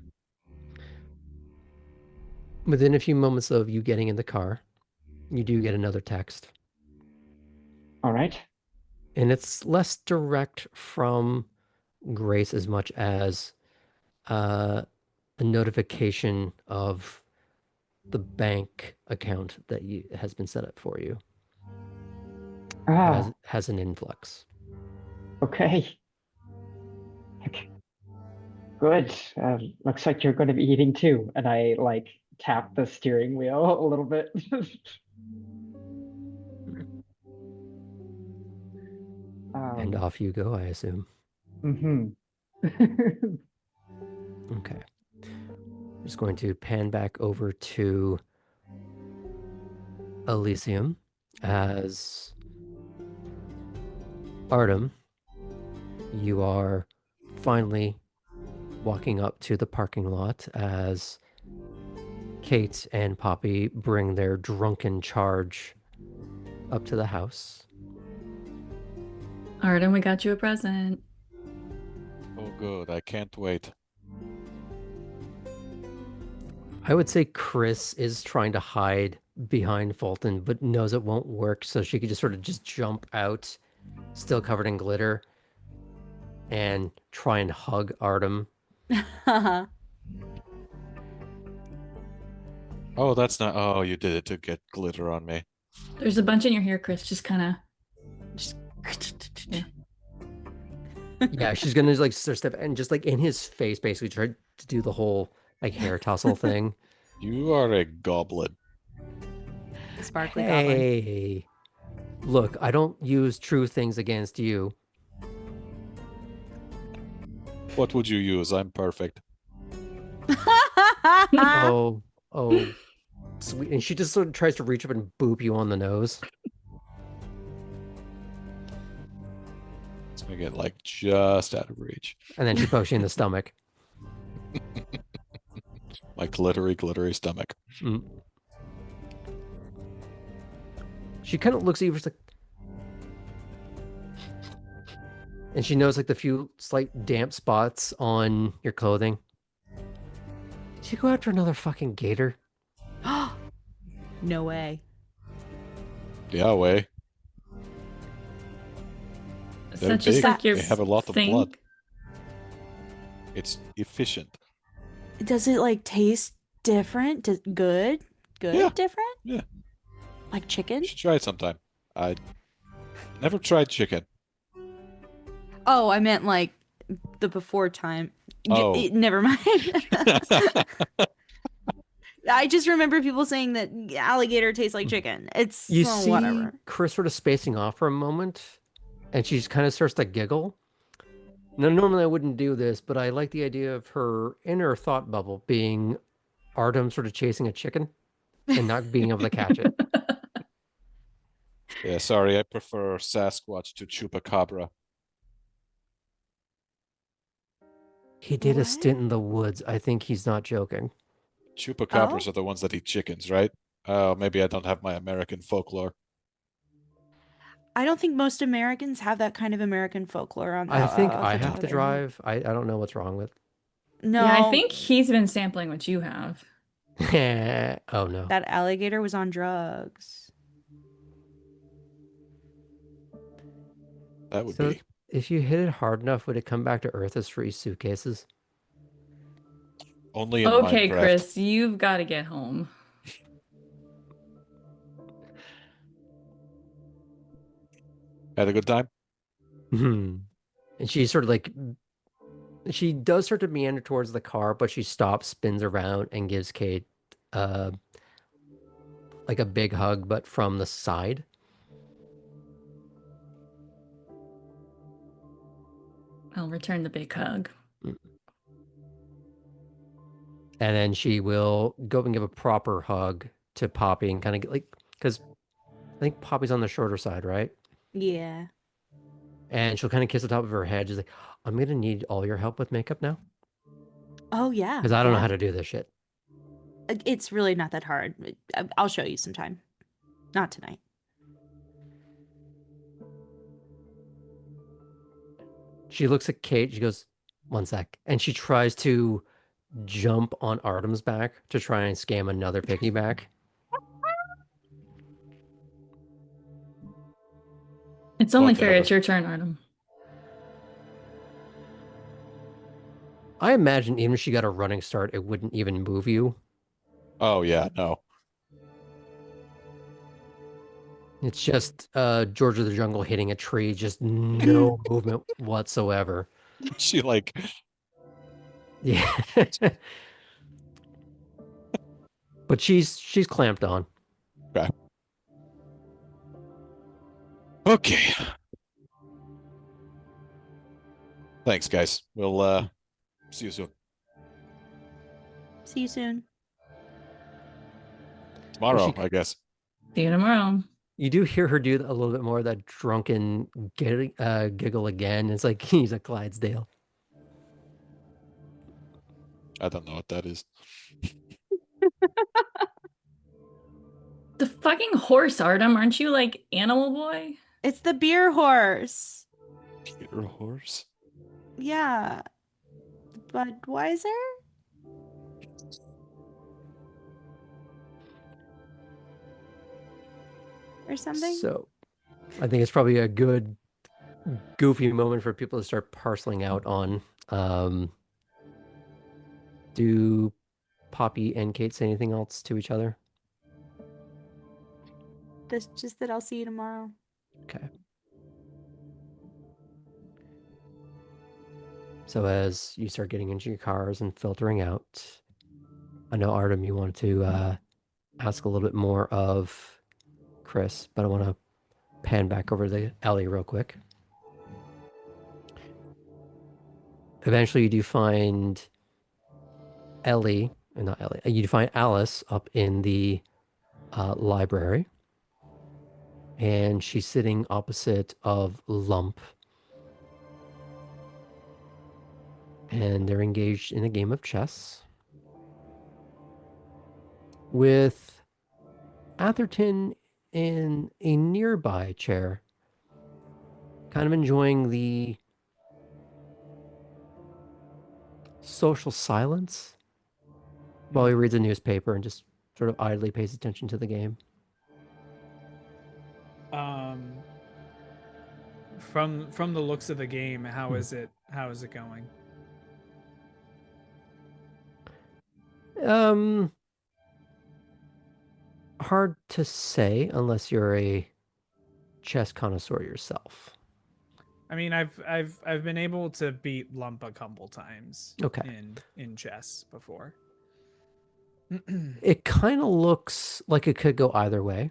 Within a few moments of you getting in the car, you do get another text. All right. And it's less direct from Grace as much as a notification of the bank account that has been set up for you. Has an influx. Okay. Good. Looks like you're going to be eating too. And I like tap the steering wheel a little bit. And off you go, I assume. Mm-hmm. Okay. Just going to pan back over to Elysium as Artem. You are finally walking up to the parking lot as Kate and Poppy bring their drunken charge up to the house. Arden, we got you a present. Oh, good. I can't wait. I would say Chris is trying to hide behind Fulton, but knows it won't work, so she could just sort of just jump out, still covered in glitter, and try and hug Artem. Oh, that's not. Oh, you did it to get glitter on me. There's a bunch in your hair, Chris. Just kind of. Just Yeah. Yeah, she's gonna like step and just like in his face, basically try to do the whole like hair tussle thing. You are a goblin. sparkly goblin. Hey, look, I don't use true things against you. What would you use? I'm perfect. Oh, sweet. And she just sort of tries to reach up and boop you on the nose. It's gonna get like just out of reach. And then she pokes you in the stomach. My glittery, glittery stomach. Mm. She kind of looks at you just like, and she knows like the few slight damp spots on your clothing. Did you go after another fucking gator? No way. Yeah, way. Is They're that just big. like your They have a lot of thing? blood. It's efficient. Does it like taste different? Good? Good? Yeah. Different? Yeah. Like chicken? You should try it sometime. I never tried chicken. Oh, I meant like the before time. Oh. Never mind. I just remember people saying that alligator tastes like chicken. It's You see whatever. Chris sort of spacing off for a moment, and she kind of starts to giggle. Now, normally I wouldn't do this, but I like the idea of her inner thought bubble being Artem sort of chasing a chicken and not being able to catch it. Yeah, sorry. I prefer Sasquatch to Chupacabra. He did a What? stint in the woods. I think he's not joking. Chupacabras Oh? are the ones that eat chickens, right? Oh, maybe I don't have my American folklore. I don't think most Americans have that kind of American folklore on I think off I the top have of to their head. drive. I don't know what's wrong with. No, Yeah, I think he's been sampling what you have. Oh no. that alligator was on drugs. That would So be. if you hit it hard enough, would it come back to Earth as free suitcases? Only in Okay, Minecraft. Chris, you've got to get home. Had a good time? Hmm. And she sort of like, she does start to meander towards the car, but she stops, spins around, and gives Kate like a big hug, but from the side. I'll return the big hug. And then she will go and give a proper hug to Poppy and kind of get like, because I think Poppy's on the shorter side, right? Yeah. And she'll kind of kiss the top of her head. She's like, I'm going to need all your help with makeup now. Oh yeah. Because I don't know yeah. how to do this shit. It's really not that hard. I'll show you sometime. Not tonight. She looks at Kate. She goes, 1 sec. And she tries to jump on Artem's back to try and scam another piggyback. It's only fair Whatever. it's your turn, Artem. I imagine even if she got a running start, it wouldn't even move you. Oh, yeah, no. It's just George of the Jungle hitting a tree, just no movement whatsoever. She like, Yeah. But she's clamped on. okay. Thanks, guys. We'll see you soon. See you soon. Tomorrow, I guess. See you tomorrow. You do hear her do a little bit more of that drunken giggle again. It's like he's a Clydesdale. I don't know what that is. The fucking horse, Artem. Aren't you like Animal Boy? It's the beer horse. Peter Horse? Yeah. Budweiser? Or something? So I think it's probably a good goofy moment for people to start parceling out on. Do Poppy and Kate say anything else to each other? That's just that I'll see you tomorrow. Okay. So as you start getting into your cars and filtering out, I know Artem, you wanted to ask a little bit more of Chris, but I want to pan back over to Ellie real quick. Eventually, you do find not Ellie. You find Alice up in the library, and she's sitting opposite of Lump, and they're engaged in a game of chess with Atherton in a nearby chair, kind of enjoying the social silence while he reads a newspaper and just sort of idly pays attention to the game. From the looks of the game, how is it going? Hard to say unless you're a chess connoisseur yourself. I mean, I've been able to beat Lump a couple times. Okay. In chess before. It kind of looks like it could go either way.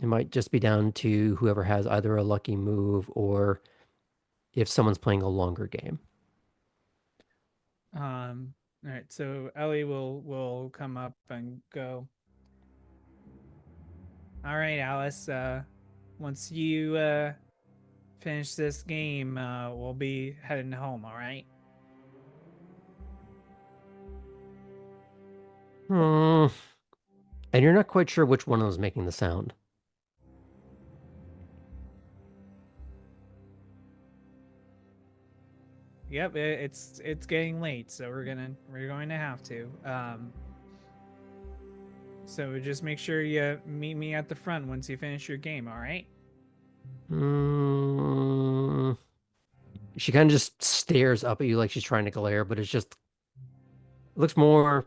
It might just be down to whoever has either a lucky move or if someone's playing a longer game. All right, so Ellie will come up and go. All right, Alice. Once you finish this game, we'll be heading home. All right. And you're not quite sure which one was making the sound. Yep, it's getting late, so we're going to have to. So just make sure you meet me at the front once you finish your game. All right. She kind of just stares up at you like she's trying to glare, but it looks more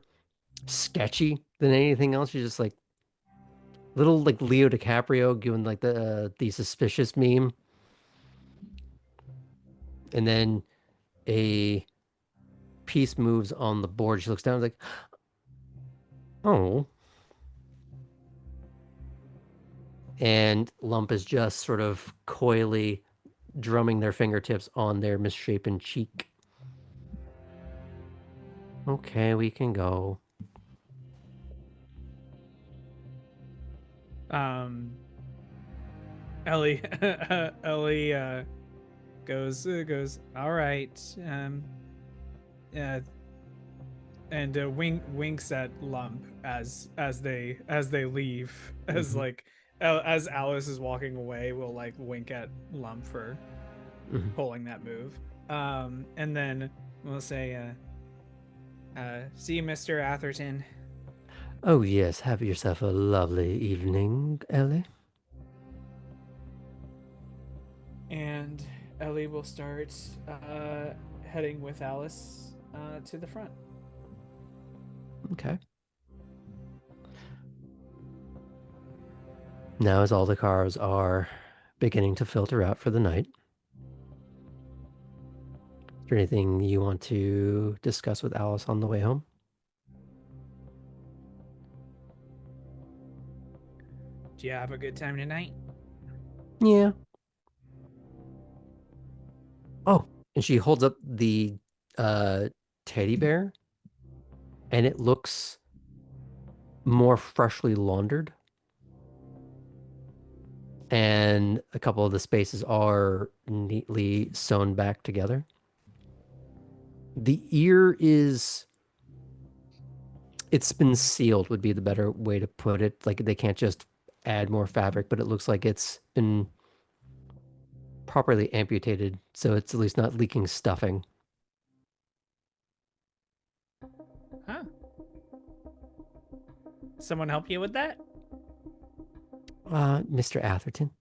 sketchy than anything else. She's just like little like Leo DiCaprio giving like the suspicious meme, and then a piece moves on the board. She looks down like, oh, and Lump is just sort of coyly drumming their fingertips on their misshapen cheek. Okay, we can go. Ellie Ellie goes all right. And winks at Lump as they leave. As like as Alice is walking away, we'll like wink at Lump for pulling that move. And then we'll say, see you, Mr. Atherton. Oh yes, have yourself a lovely evening, Ellie. And Ellie will start heading with Alice to the front. Okay. Now, as all the cars are beginning to filter out for the night, is there anything you want to discuss with Alice on the way home? Do you have a good time tonight? Yeah. and she holds up the teddy bear, and it looks more freshly laundered. And a couple of the spaces are neatly sewn back together. The ear is, it's been sealed would be the better way to put it. Like they can't just add more fabric, but it looks like it's been properly amputated, so it's at least not leaking stuffing. Huh. Someone help you with that? Mr. Atherton.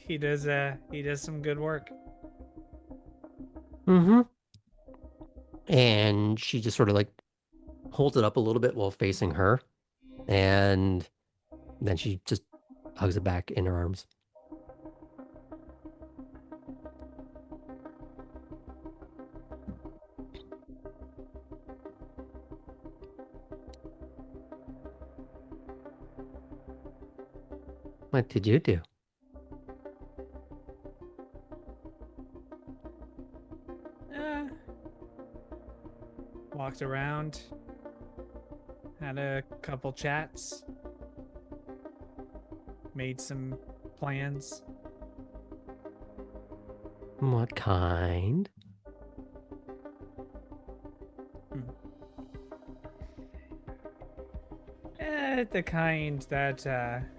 He does some good work. Mm-hmm. And she just sort of like holds it up a little bit while facing her, and then she just hugs it back in her arms. What did you do? Walked around, had a couple chats, made some plans. What kind? The kind that are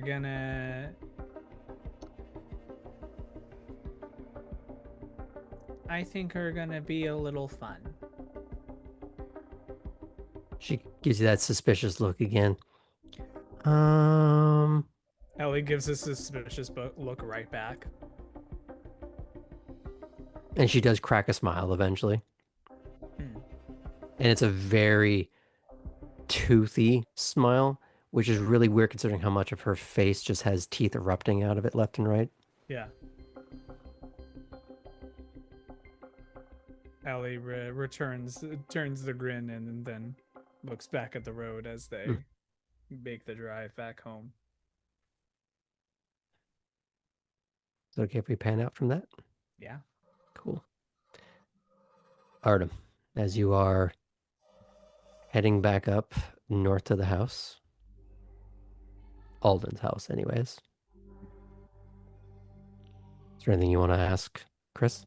gonna, I think, are gonna be a little fun. She gives you that suspicious look again. Ellie gives a suspicious look right back. And she does crack a smile eventually. And it's a very toothy smile, which is really weird considering how much of her face just has teeth erupting out of it left and right. Yeah. Ellie turns the grin and then looks back at the road as they make the drive back home. Is it okay if we pan out from that? Yeah. Cool. Artem, as you are heading back up north to the house, Alden's house anyways, is there anything you want to ask Chris?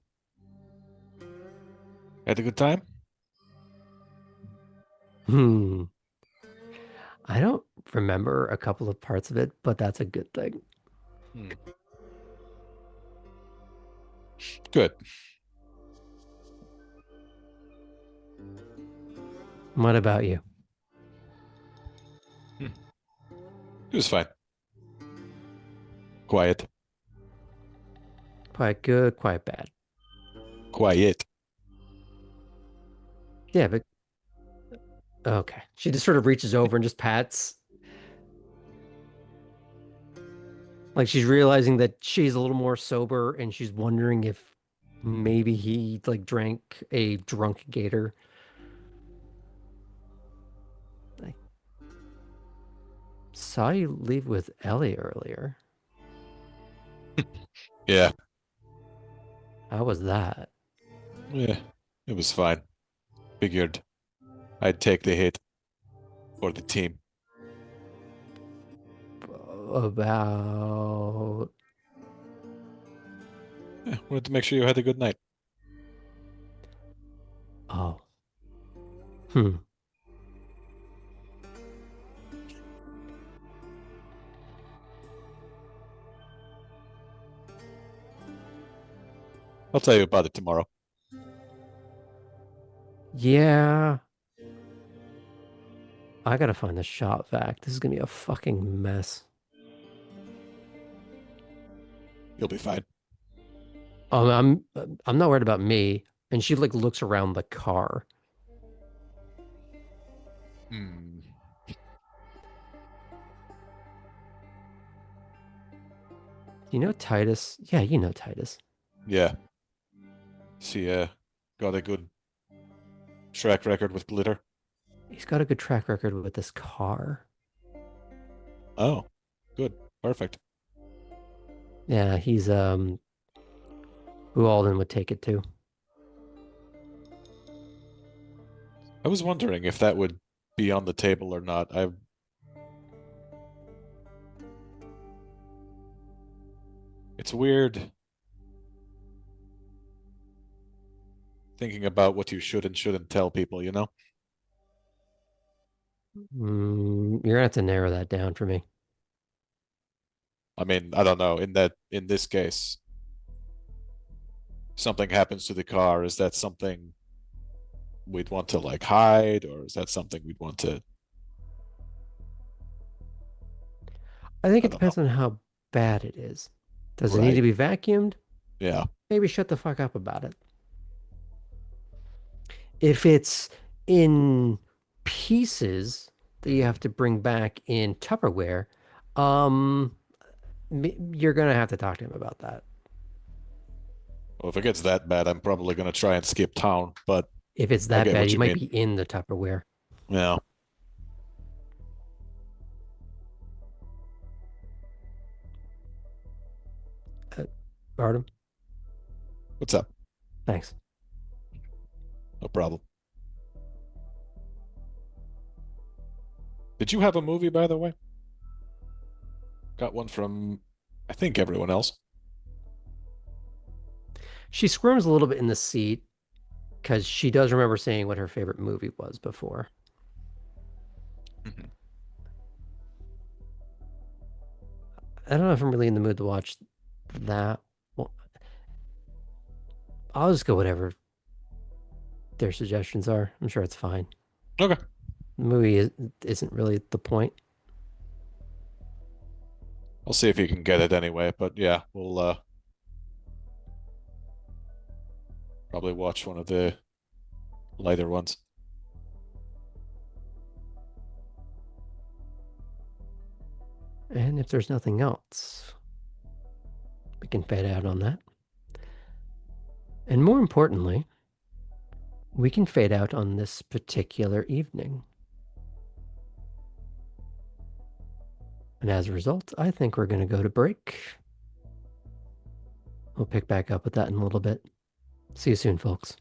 Had a good time? I don't remember a couple of parts of it, but that's a good thing. Good. What about you? It was fine. Quiet. Quite good, quite bad. Quiet. Yeah, but okay. She just sort of reaches over and just pats. Like she's realizing that she's a little more sober and she's wondering if maybe he like drank a drunk gator. I saw you leave with Ellie earlier. Yeah. How was that? Yeah. It was fine. Figured I'd take the hit for the team. About Yeah, wanted to make sure you had a good night. oh. I'll tell you about it tomorrow. Yeah. I gotta find the shop vac. This is gonna be a fucking mess. You'll be fine. I'm not worried about me. And she like looks around the car. You know Titus? Yeah, you know Titus. Yeah. She got a good track record with glitter. He's got a good track record with this car. Oh, good. Perfect. Yeah, he's who Alden would take it to. I was wondering if that would be on the table or not. It's weird thinking about what you should and shouldn't tell people, you know? You're gonna have to narrow that down for me. I mean, I don't know. In this case, something happens to the car. Is that something we'd want to like hide, or is that something we'd want to? I think I it don't know. depends on how bad it is. Does it need Right. to be vacuumed? Yeah. Maybe shut the fuck up about it. If it's in pieces that you have to bring back in Tupperware, um, you're gonna have to talk to him about that. Well, if it gets that bad, I'm probably gonna try and skip town. But If it's I that get bad, what you you might mean. be in the Tupperware. Yeah. Artem, What's up? thanks. No problem. Did you have a movie, by the way? Got one from, I think, everyone else. She squirms a little bit in the seat because she does remember saying what her favorite movie was before. Mhm. I don't know if I'm really in the mood to watch that. Well, I'll just go whatever their suggestions are. I'm sure it's fine. Okay. The movie isn't really the point. I'll see if you can get it anyway. But yeah, we'll probably watch one of the lighter ones. And if there's nothing else, we can fade out on that. And more importantly, we can fade out on this particular evening. And as a result, I think we're going to go to break. We'll pick back up with that in a little bit. See you soon, folks.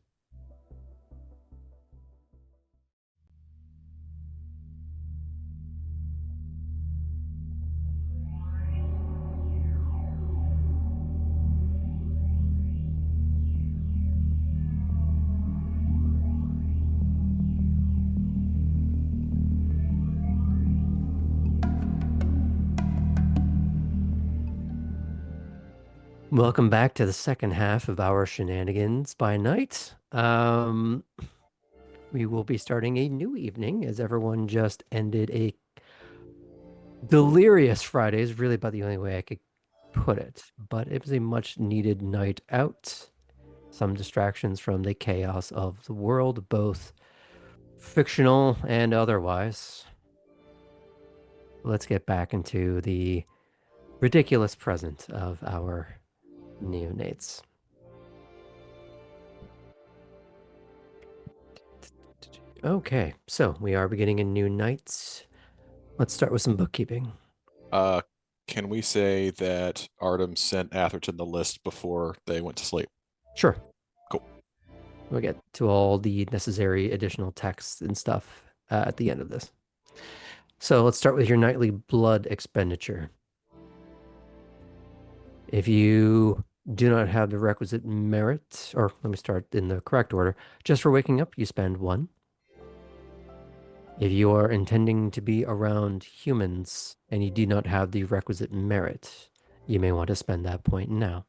Welcome back to the second half of our shenanigans by night. We will be starting a new evening as everyone just ended a delirious Friday is really about the only way I could put it, but it was a much needed night out. Some distractions from the chaos of the world, both fictional and otherwise. Let's get back into the ridiculous present of our neonates. Okay, so we are beginning a new night. Let's start with some bookkeeping. Uh, can we say that Artem sent Atherton the list before they went to sleep? Sure. Cool. We'll get to all the necessary additional texts and stuff at the end of this. So let's start with your nightly blood expenditure. If you do not have the requisite merit, or let me start in the correct order, just for waking up, you spend 1. If you are intending to be around humans and you do not have the requisite merit, you may want to spend that point now.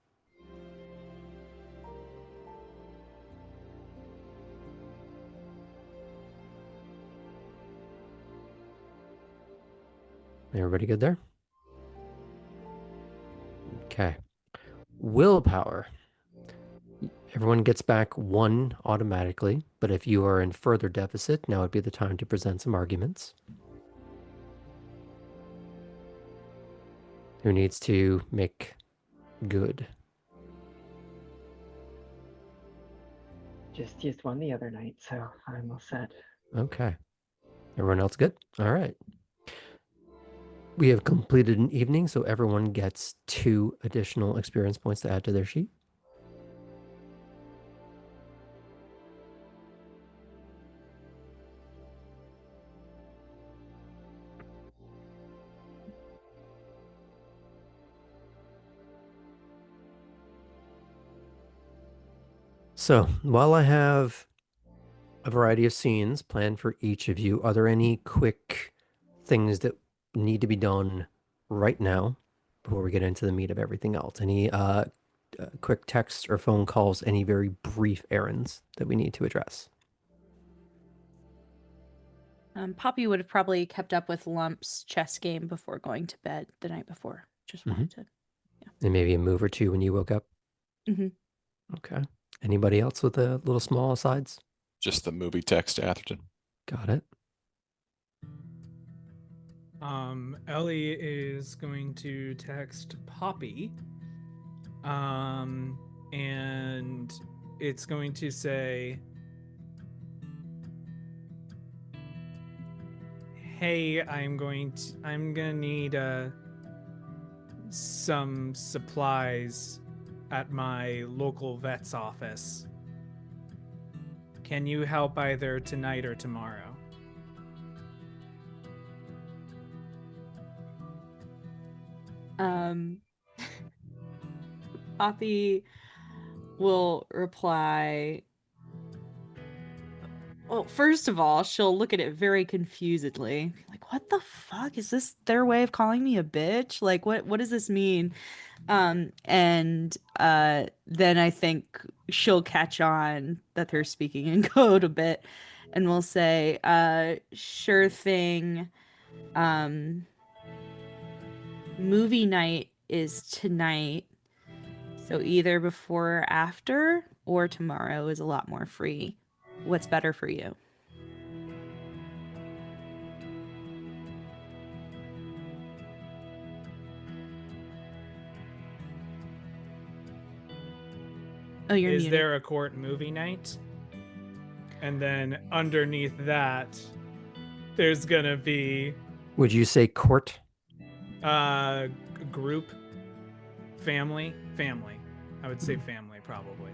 Everybody good there? Okay. Willpower. Everyone gets back 1 automatically, but if you are in further deficit, now would be the time to present some arguments. Who needs to make good? Just used one the other night, so I'm all set. Okay. Everyone else good? All right. We have completed an evening, so everyone gets 2 additional experience points to add to their sheet. So, while I have a variety of scenes planned for each of you, are there any quick things that need to be done right now before we get into the meat of everything else? Any quick texts or phone calls, any very brief errands that we need to address? Poppy would have probably kept up with Lump's chess game before going to bed the night before. Just wanted to. And maybe a move or two when you woke up? Mhm. Okay. Anybody else with the little small asides? Just the movie text to Atherton. Got it. Ellie is going to text Poppy. And it's going to say, hey, I'm gonna need some supplies at my local vet's office. Can you help either tonight or tomorrow? Poppy will reply. Well, first of all, she'll look at it very confusedly. Like, what the fuck? Is this their way of calling me a bitch? Like, what does this mean? And then I think she'll catch on that they're speaking in code a bit and will say, sure thing. Movie night is tonight. So either before or after, or tomorrow is a lot more free. What's better for you? Oh, you're Is muted. there a court movie night? And then underneath that, there's gonna be Would you say court? group, family. I would say family probably.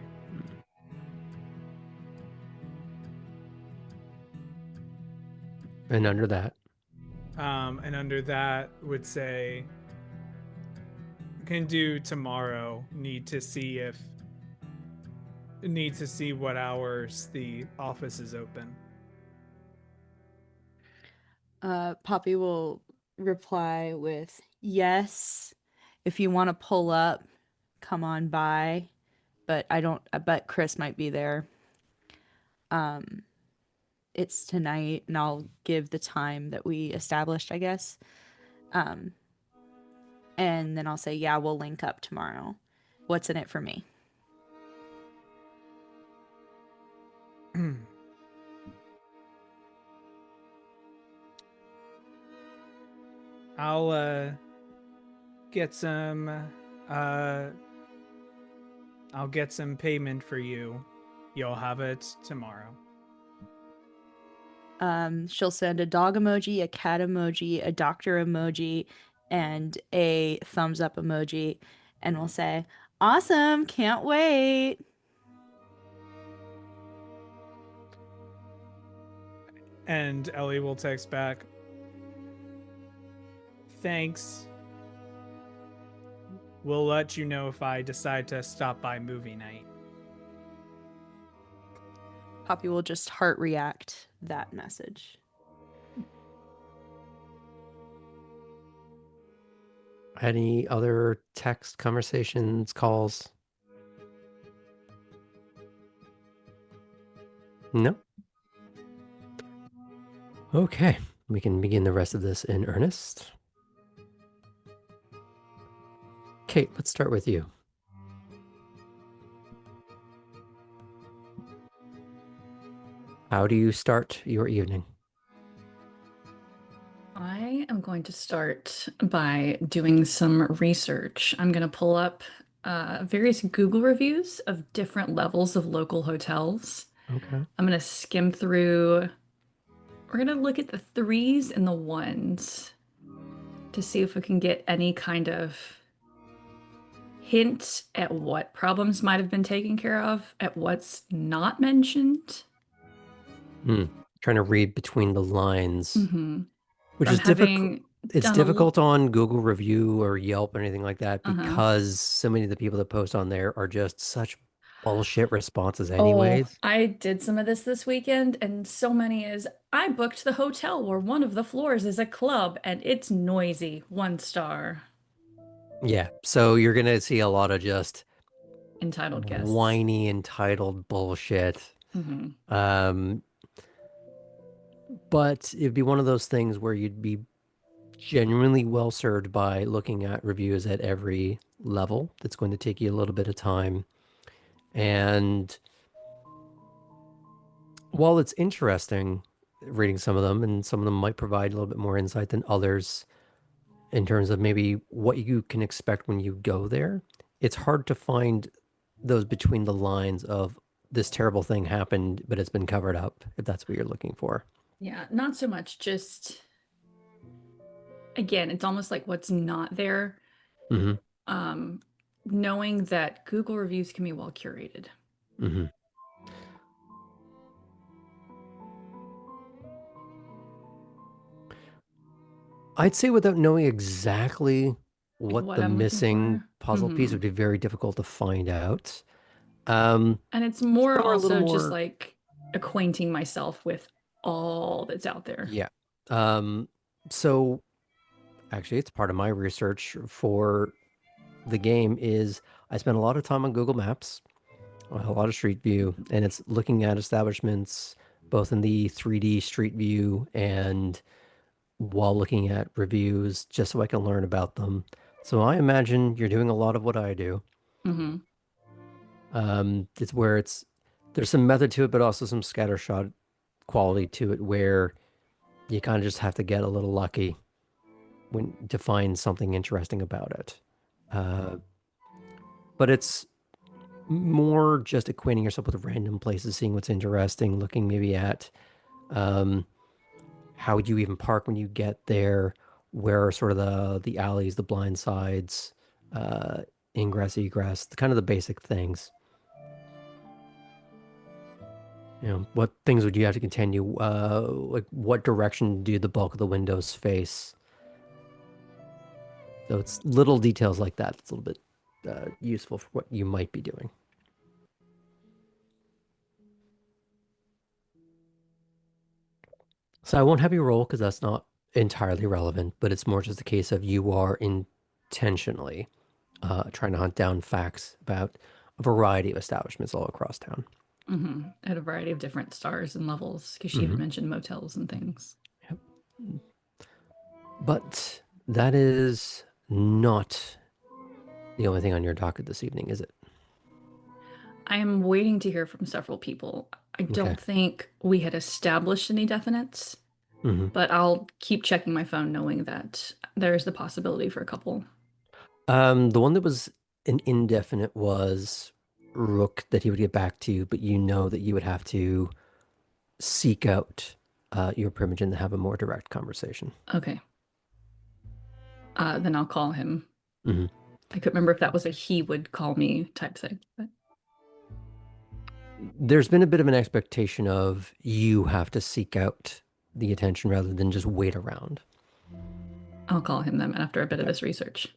And under that? And under that would say, can do tomorrow. Need to see what hours the office is open. Poppy will reply with, yes, if you want to pull up, come on by. But I bet Chris might be there. It's tonight, and I'll give the time that we established, I guess. And then I'll say, yeah, we'll link up tomorrow. What's in it for me? I'll get some payment for you. You'll have it tomorrow. She'll send a dog emoji, a cat emoji, a doctor emoji, and a thumbs up emoji, and we'll say, awesome, can't wait. And Ellie will text back, thanks. We'll let you know if I decide to stop by movie night. Poppy will just heart react that message. Any other text conversations, calls? No? Okay, we can begin the rest of this in earnest. Kate, let's start with you. How do you start your evening? I am going to start by doing some research. I'm going to pull up various Google reviews of different levels of local hotels. Okay. I'm going to skim through We're gonna look at the 3s and the 1s to see if we can get any kind of hint at what problems might have been taken care of, at what's not mentioned. Trying to read between the lines, which From is difficult. having It's done difficult on Google Review or Yelp or anything like that Uh-huh. because so many of the people that post on there are just such bullshit responses Oh, anyways. I did some of this weekend, and so many is I booked the hotel where one of the floors is a club and it's noisy. 1 star. Yeah, so you're gonna see a lot of just Entitled guests. whiny, entitled bullshit. But it'd be one of those things where you'd be genuinely well served by looking at reviews at every level. That's going to take you a little bit of time. And while it's interesting reading some of them, and some of them might provide a little bit more insight than others in terms of maybe what you can expect when you go there, it's hard to find those between the lines of this terrible thing happened, but it's been covered up, if that's what you're looking for. Yeah, not so much. Just again, it's almost like what's not there. Knowing that Google reviews can be well curated. I'd say without knowing exactly what what the I'm looking missing for. puzzle piece would be very difficult to find out. And it's more some are a little also just more- like acquainting myself with all that's out there. Yeah. So actually, it's part of my research for the game is I spent a lot of time on Google Maps, a lot of Street View, and it's looking at establishments both in the 3D Street View and while looking at reviews just so I can learn about them. So I imagine you're doing a lot of what I do. It's where there's some method to it, but also some scattershot quality to it where you kind of just have to get a little lucky to find something interesting about it. But it's more just acquainting yourself with random places, seeing what's interesting, looking maybe at how would you even park when you get there, where are sort of the alleys, the blind sides, ingress, egress, kind of the basic things. What things would you have to continue? Like what direction do the bulk of the windows face? So it's little details like that. It's a little bit useful for what you might be doing. So I won't have you roll because that's not entirely relevant, but it's more just a case of you are intentionally trying to hunt down facts about a variety of establishments all across town. At a variety of different stars and levels, because she even mentioned motels and things. Yep. But that is not the only thing on your docket this evening, is it? I am waiting to hear from several people. I don't think we had established any definites, but I'll keep checking my phone knowing that there's the possibility for a couple. The one that was an indefinite was Rook that he would get back to, but you know that you would have to seek out your Primogen and have a more direct conversation. Okay. Then I'll call him. I couldn't remember if that was a he would call me type thing. But there's been a bit of an expectation of you have to seek out the attention rather than just wait around. I'll call him then after a bit of this research.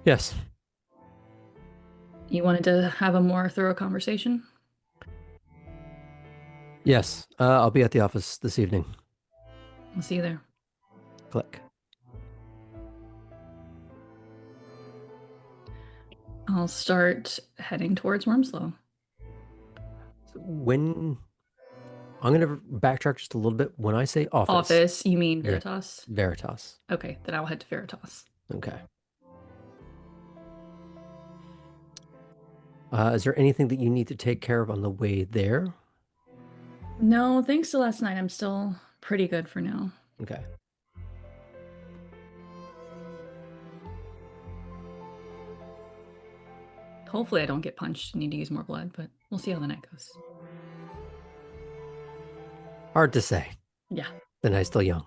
Yes. You wanted to have a more thorough conversation? Yes. I'll be at the office this evening. I'll see you there. Click. I'll start heading towards Wormslow. When I'm going to backtrack just a little bit. When I say office. Office, you mean Veritas? Veritas. Okay, then I'll head to Veritas. Okay. Is there anything that you need to take care of on the way there? No, thanks to last night, I'm still pretty good for now. Okay. Hopefully I don't get punched and need to use more blood, but we'll see how the night goes. Hard to say. Yeah. The night's still young.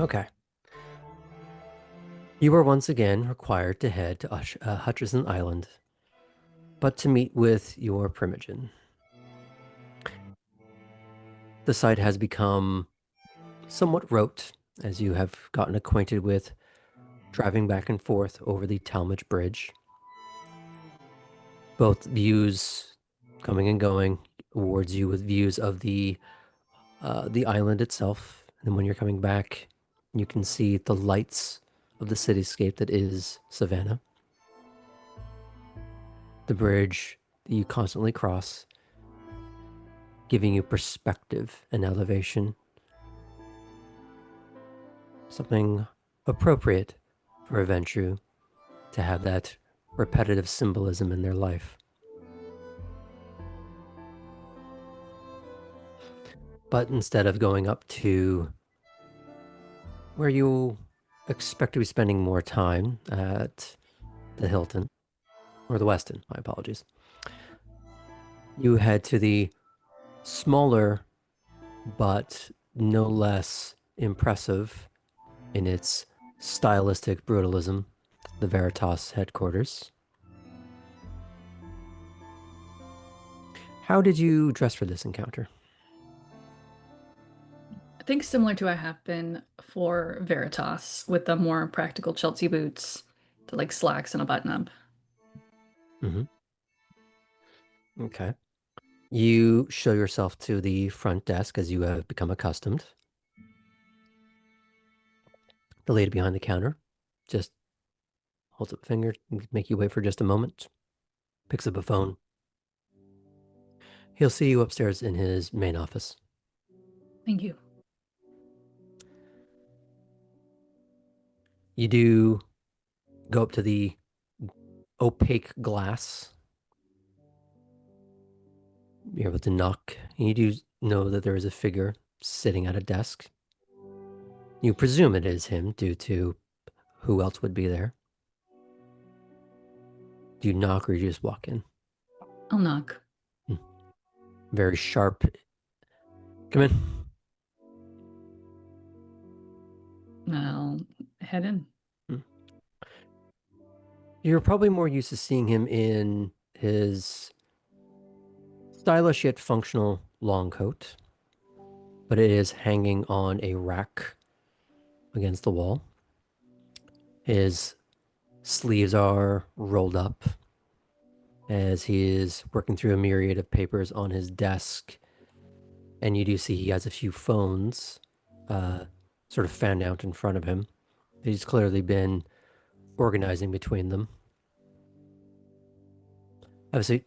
Okay. You are once again required to head to Hutchison Island, but to meet with your primogen. The site has become somewhat rote as you have gotten acquainted with driving back and forth over the Talmadge Bridge. Both views coming and going towards you with views of the island itself. And when you're coming back, you can see the lights of the cityscape that is Savannah. The bridge that you constantly cross, giving you perspective and elevation. Something appropriate for a Ventrue to have that repetitive symbolism in their life. But instead of going up to where you expect to be spending more time at the Hilton, or the Westin, my apologies, you head to the smaller but no less impressive in its stylistic brutalism, the Veritas headquarters. How did you dress for this encounter? I think similar to what happened for Veritas with the more practical Chelsea boots, the like slacks and a button up. Mm-hmm. Okay. You show yourself to the front desk as you have become accustomed. The lady behind the counter just holds up a finger, make you wait for just a moment, picks up a phone. He'll see you upstairs in his main office. Thank you. You do go up to the opaque glass. You're able to knock, and you do know that there is a figure sitting at a desk. You presume it is him due to who else would be there. Do you knock or you just walk in? I'll knock. Very sharp. Come in. I'll head in. You're probably more used to seeing him in his stylish yet functional long coat, but it is hanging on a rack against the wall. His sleeves are rolled up as he is working through a myriad of papers on his desk. And you do see he has a few phones sort of fanned out in front of him. He's clearly been organizing between them. Have a seat.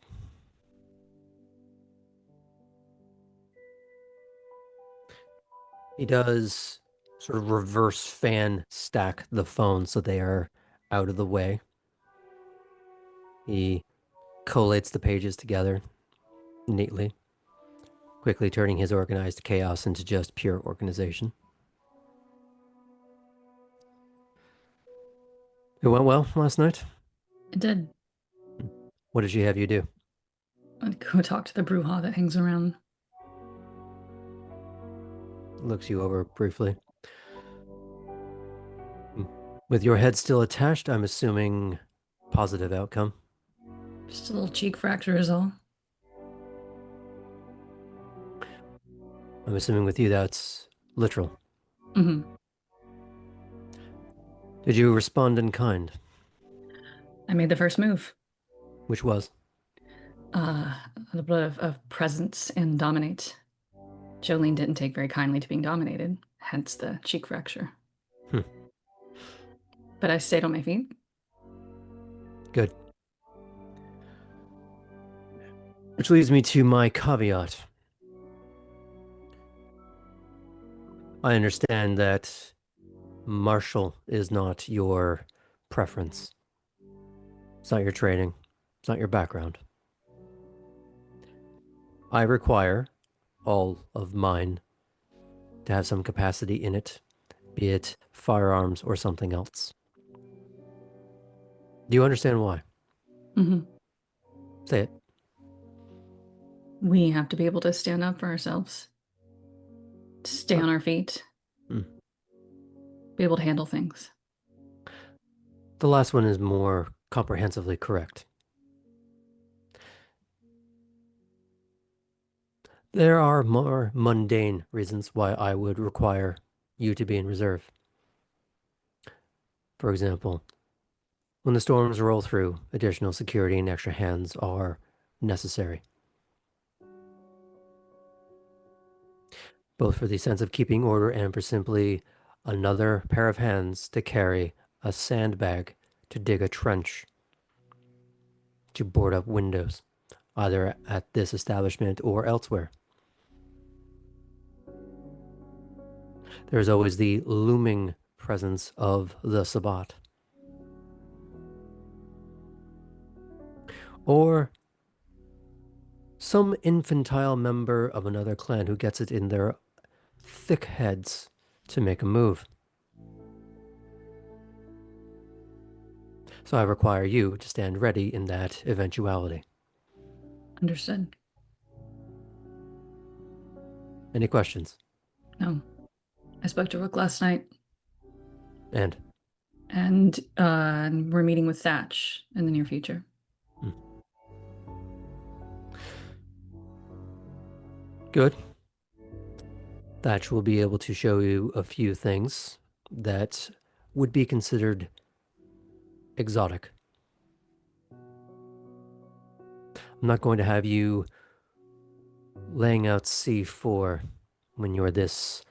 He does sort of reverse fan stack the phones so they are out of the way. He collates the pages together neatly, quickly turning his organized chaos into just pure organization. It went well last night? It did. What did she have you do? I'd go talk to the brouhaha that hangs around. Looks you over briefly. With your head still attached, I'm assuming positive outcome. Just a little cheek fracture is all. I'm assuming with you that's literal. Mm-hmm. Did you respond in kind? I made the first move. Which was? A little bit of presence and dominate. Jolene didn't take very kindly to being dominated, hence the cheek fracture. But I stayed on my feet. Good. Which leads me to my caveat. I understand that martial is not your preference. It's not your training. It's not your background. I require all of mine to have some capacity in it, be it firearms or something else. Do you understand why? Mm-hmm. Say it. We have to be able to stand up for ourselves, to stay on our feet, be able to handle things. The last one is more comprehensively correct. There are more mundane reasons why I would require you to be in reserve. For example, when the storms roll through, additional security and extra hands are necessary. Both for the sense of keeping order and for simply another pair of hands to carry a sandbag to dig a trench, to board up windows, either at this establishment or elsewhere. There is always the looming presence of the Sabbat. Or some infantile member of another clan who gets it in their thick heads to make a move. So I require you to stand ready in that eventuality. Understood. Any questions? No. I spoke to Rook last night, And and we're meeting with Thatch in the near future. good. Thatch will be able to show you a few things that would be considered exotic. I'm not going to have you laying out C4 when you're this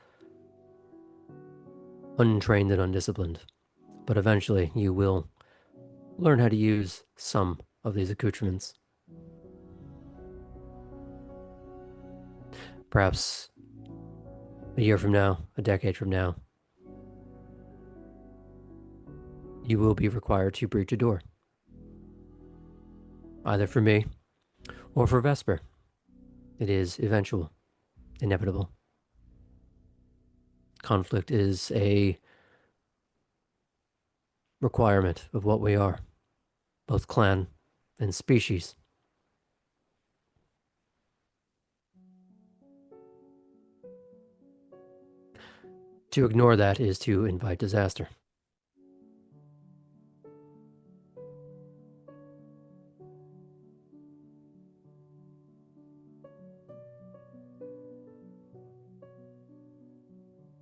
untrained and undisciplined, but eventually you will learn how to use some of these accoutrements. Perhaps a year from now, a decade from now, you will be required to breach a door. Either for me or for Vesper. It is eventual, inevitable. Conflict is a requirement of what we are, both clan and species. To ignore that is to invite disaster.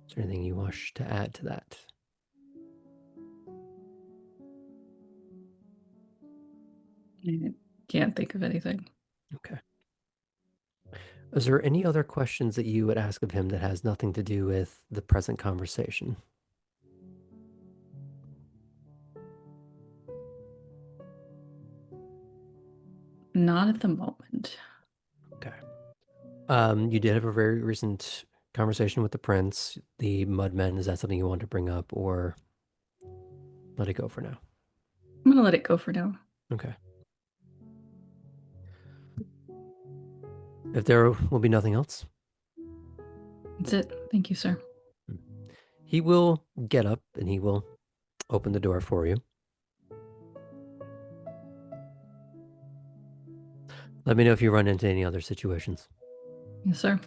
Is there anything you wish to add to that? I can't think of anything. Okay. Is there any other questions that you would ask of him that has nothing to do with the present conversation? Not at the moment. Okay. You did have a very recent conversation with the prince, the mudmen. Is that something you want to bring up or let it go for now? I'm gonna let it go for now. Okay. If there will be nothing else, That's it. Thank you, sir. he will get up and he will open the door for you. Let me know if you run into any other situations. Yes, sir.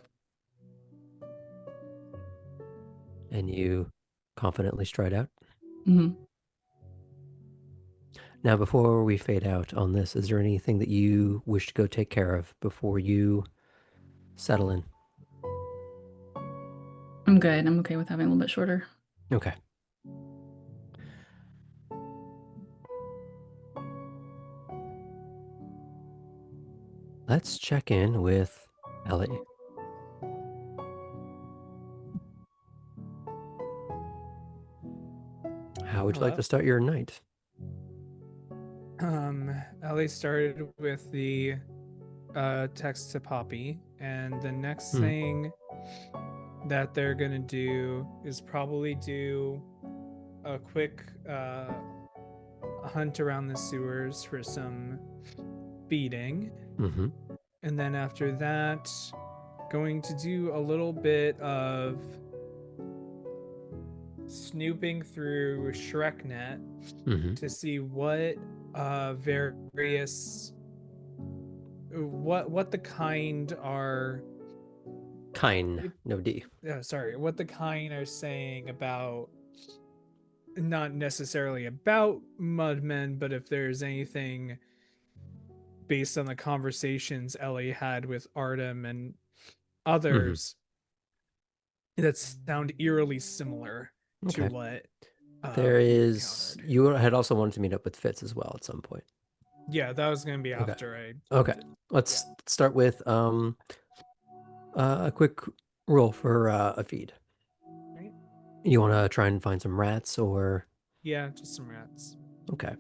And you confidently stride out. Hmm. Now, before we fade out on this, is there anything that you wish to go take care of before you settle in? I'm good. I'm okay with having a little bit shorter. Okay. Let's check in with Ellie. How would you like Hello. to start your night? Ellie started with the text to Poppy, and the next Hmm. thing that they're gonna do is probably do a quick hunt around the sewers for some feeding, Mm-hmm. and then after that, going to do a little bit of snooping through ShrekNet Mm-hmm. to see what various what the kind are Kine, no D. sorry, what the kind are saying about, not necessarily about mudmen, but if there's anything based on the conversations Ellie had with Artem and others that sound eerily similar to Okay. what There we is. encountered. You had also wanted to meet up with Fitz as well at some point. Yeah, that was gonna be Okay. after I. Okay. Let's start with a quick roll for a feed. Right? You want to try and find some rats or Yeah, just some rats. okay.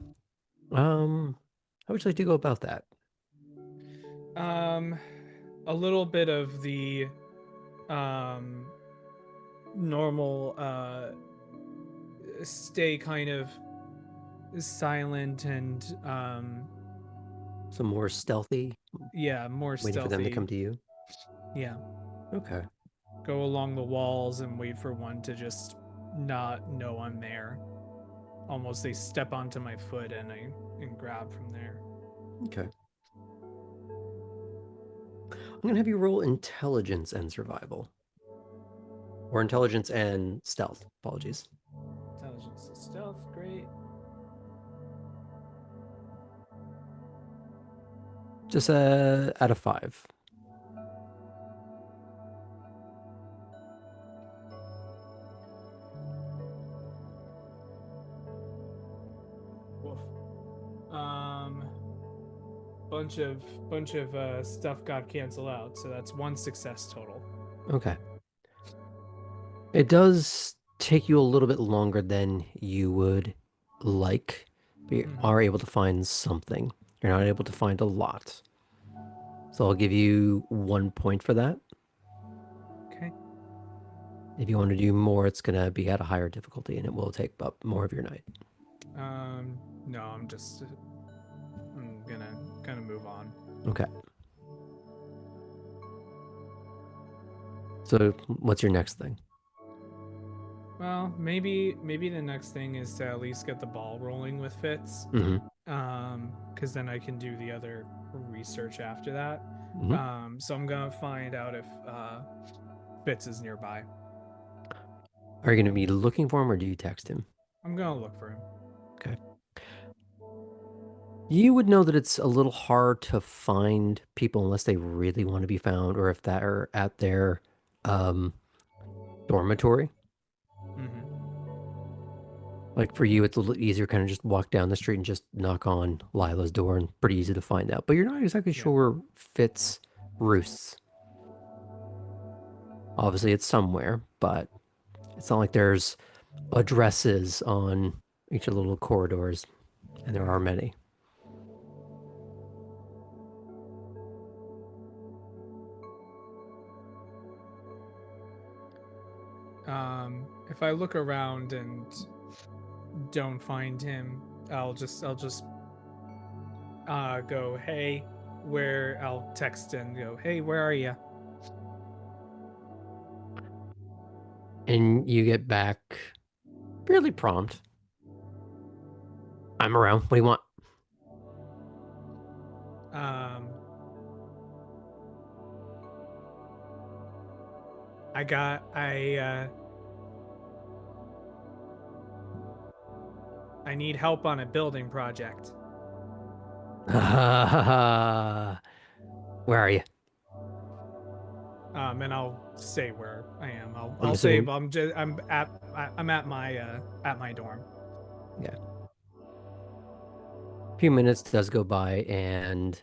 How would you like to go about that? A little bit of the um normal stay kind of silent and Some more stealthy, yeah, more waiting for them to stealthy. come to you. Yeah, Okay. go along the walls and wait for one to just not know I'm there. Almost they step onto my foot and grab from there. Okay. I'm gonna have you roll intelligence and survival. Or intelligence and stealth. Apologies. Intelligence and stealth, great. Just out of 5. Woof. Bunch of stuff got canceled out, so that's 1 success total. Okay. It does take you a little bit longer than you would like, but you are able to find something. You're not able to find a lot. So I'll give you 1 point for that. Okay. If you want to do more, it's going to be at a higher difficulty and it will take up more of your night. No, I'm gonna move on. Okay. So what's your next thing? Well, maybe the next thing is to at least get the ball rolling with Fitz. Because then I can do the other research after that. So I'm gonna find out if Fitz is nearby. Are you going to be looking for him or do you text him? I'm gonna look for him. Okay. You would know that it's a little hard to find people unless they really want to be found or if they're at their dormitory. Like for you, it's a little easier, kind of just walk down the street and just knock on Lila's door and pretty easy to find out. But you're not exactly sure where Fitz roosts. Obviously, it's somewhere, but it's not like there's addresses on each of the little corridors, and there are many. If I look around and don't find him, I'll just go, hey, where? I'll text and go, hey, where are you? And you get back fairly prompt. I'm around. What do you want? I need help on a building project. Where are you? And I'll say where I am. I'm I'll say assuming- I'm at my dorm. Yeah. A few minutes does go by, and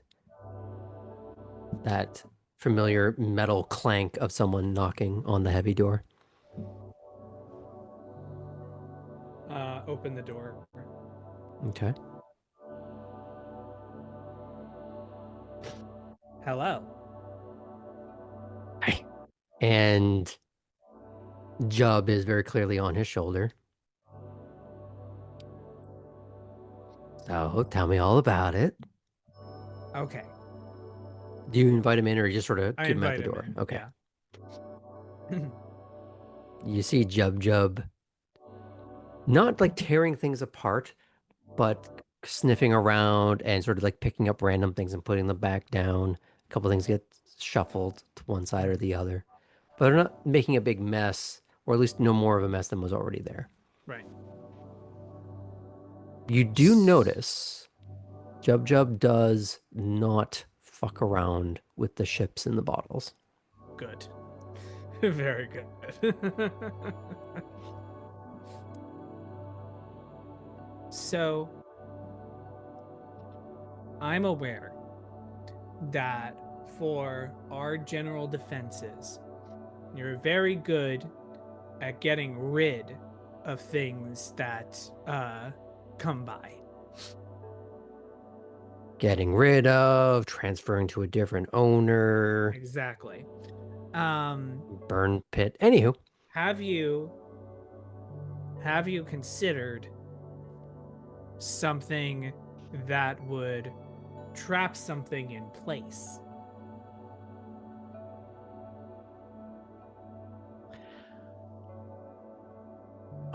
that familiar metal clank of someone knocking on the heavy door. Open the door. Okay. Hello. Hey. And Jub is very clearly on his shoulder. So tell me all about it. Okay. Do you invite him in or you just sort of I keep him at invite the him door? in. Okay. Yeah. You see Jub not like tearing things apart, but sniffing around and sort of like picking up random things and putting them back down. A couple things get shuffled to one side or the other, but they're not making a big mess, or at least no more of a mess than was already there. Right. You do notice Jub Jub does not fuck around with the ships and the bottles. Good. Very good. So, I'm aware that for our general defenses, you're very good at getting rid of things that come by. Getting rid of, transferring to a different owner, Exactly. burn pit. Anywho, Have you considered something that would trap something in place?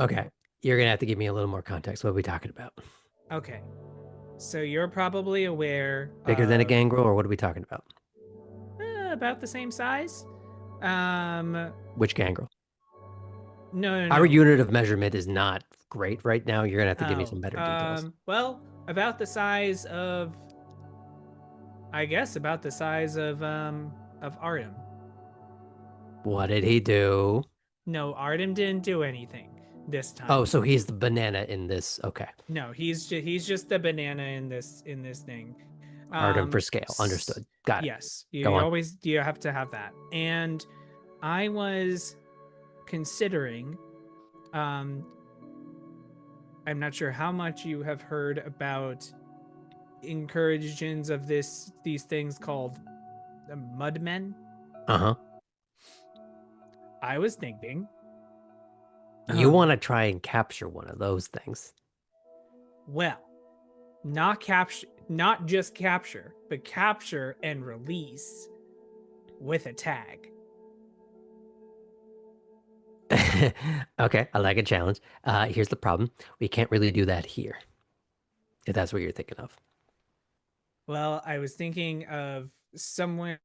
okay, you're gonna have to give me a little more context. What are we talking about? Okay. So you're probably aware Bigger than a of, gangrel, or what are we talking about? about the same size. Which gangrel? No, Our unit of measurement is not great right now. You're gonna have to give me some better details. Well, about the size of, I guess, about the size of Artem. What did he do? No, Artem didn't do anything this time. Oh, so he's the banana in this. Okay. No, he's just the banana in this thing. Artem for scale. Understood. Got it. Yes, Go on. you have to have that. And I was considering, I'm not sure how much you have heard about incursions of these things called the Mudmen. Uh-huh. I was thinking, You want to try and capture one of those things. well, not just capture, but capture and release with a tag. Okay, I like a challenge. Here's the problem. We can't really do that here. If that's what you're thinking of. Well, I was thinking of somewhere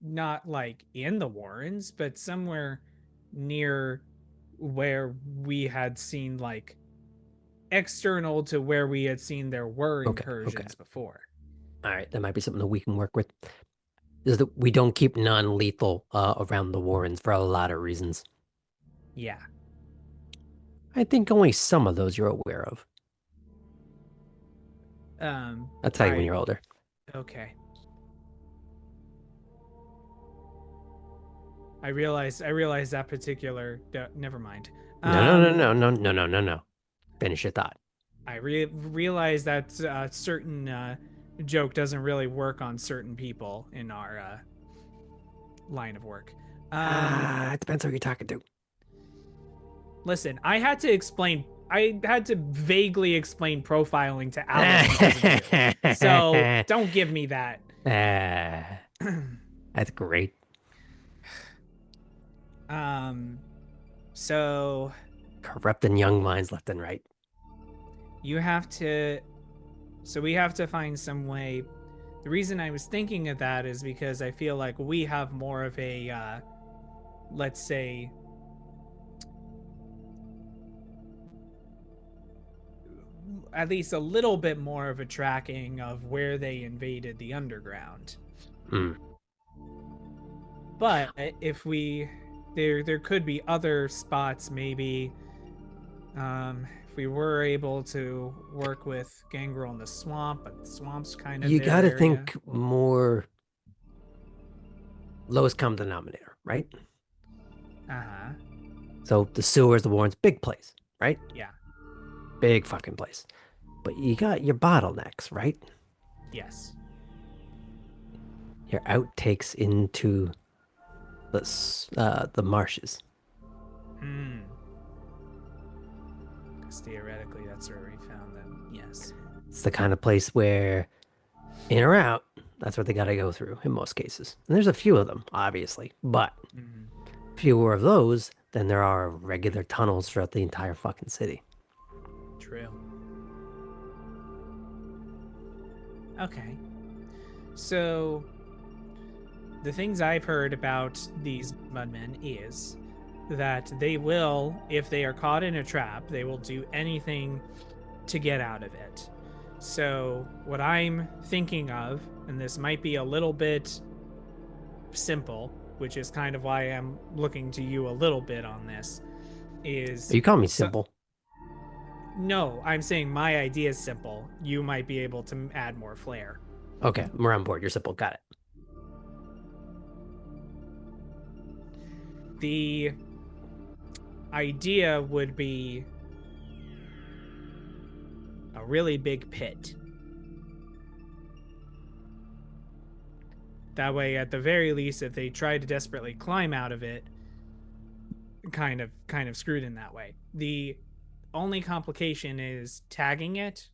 not like in the Warrens, but somewhere near where we had seen, like, external to where we had seen there were Okay, incursions before. All right, that might be something that we can work with. Is that we don't keep non-lethal around the Warrens for a lot of reasons. Yeah. I think only some of those you're aware of. I'll tell you when you're older. Okay. I realized that particular. Never mind. No. Finish your thought. I realized that certain joke doesn't really work on certain people in our line of work. It depends who you're talking to. Listen, I had to vaguely explain profiling to Alice because of you. So don't give me that. That's great. So Corrupting young minds left and right. we have to find some way. The reason I was thinking of that is because I feel like we have more of a, let's say, at least a little bit more of a tracking of where they invaded the underground. But if there could be other spots, maybe, if we were able to work with Gangrel in the swamp, but the swamp's kind of You their gotta area. think more lowest common denominator, right? Uh-huh. So the sewers, the Warrens, big place, right? Yeah. Big fucking place. But you got your bottlenecks, right? Yes. Your outtakes into the marshes. Because theoretically, that's where we found them. Yes. It's the kind of place where, in or out, that's what they gotta go through in most cases. And there's a few of them, obviously, but fewer of those than there are regular tunnels throughout the entire fucking city. True. Okay. So, the things I've heard about these mudmen is that they will, if they are caught in a trap, they will do anything to get out of it. So, what I'm thinking of, and this might be a little bit simple, which is kind of why I'm looking to you a little bit on this, is You call me simple. no, I'm saying my idea is simple. You might be able to add more flair. Okay, we're on board. You're simple. Got it. The idea would be a really big pit. That way, at the very least, if they try to desperately climb out of it, kind of screwed in that way. The only complication is tagging it,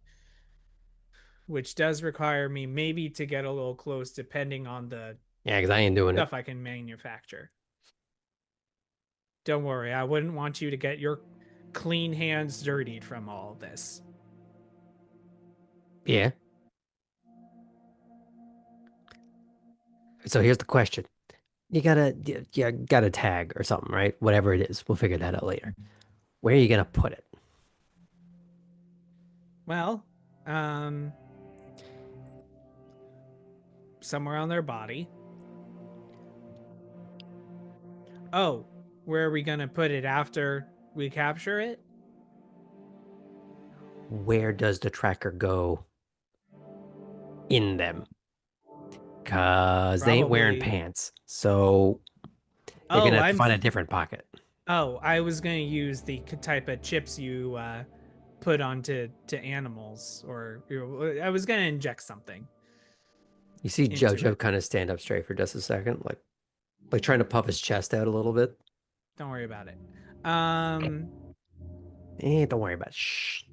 which does require me maybe to get a little close depending on the Yeah, because I ain't doing it. stuff I can manufacture. Don't worry, I wouldn't want you to get your clean hands dirtied from all of this. Yeah. So here's the question. You gotta tag or something, right? Whatever it is. We'll figure that out later. Where are you gonna put it? Well, somewhere on their body. Oh, where are we gonna put it after we capture it? Where does the tracker go in them? Cause they ain't wearing Probably. pants. So you're gonna Oh, have to find a different pocket. Oh, I was gonna use the type of chips you put onto animals, or I was gonna inject something. You see Into Jojo it. kind of stand up straight for just a second, like trying to puff his chest out a little bit. Don't worry about it. Don't worry about it. Shh.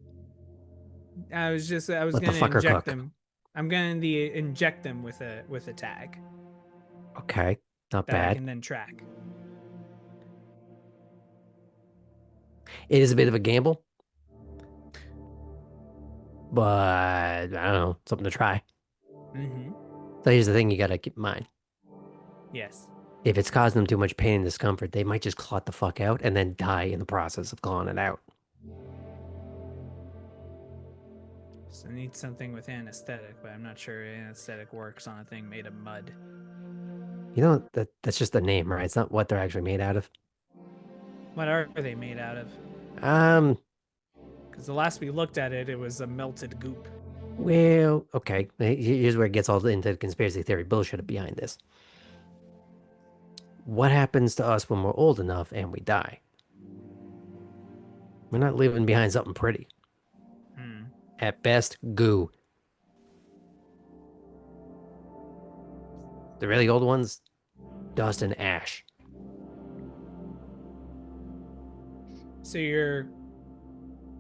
I was Let the gonna fucker inject cook. them. I'm gonna inject them with a tag Okay, not that I bad. can then track. It is a bit of a gamble, but I don't know, something to try. Mm-hmm. So here's the thing you gotta keep in mind. Yes. If it's causing them too much pain and discomfort, they might just clot the fuck out and then die in the process of clawing it out. So I need something with anesthetic, but I'm not sure anesthetic works on a thing made of mud. You know, that's just the name, right? It's not what they're actually made out of. What are they made out of? Um, Because the last we looked at it, it was a melted goop. well, okay. Here's where it gets all into the conspiracy theory bullshit behind this. What happens to us when we're old enough and we die? We're not leaving behind something pretty. Hmm. At best, goo. The really old ones, dust and ash. So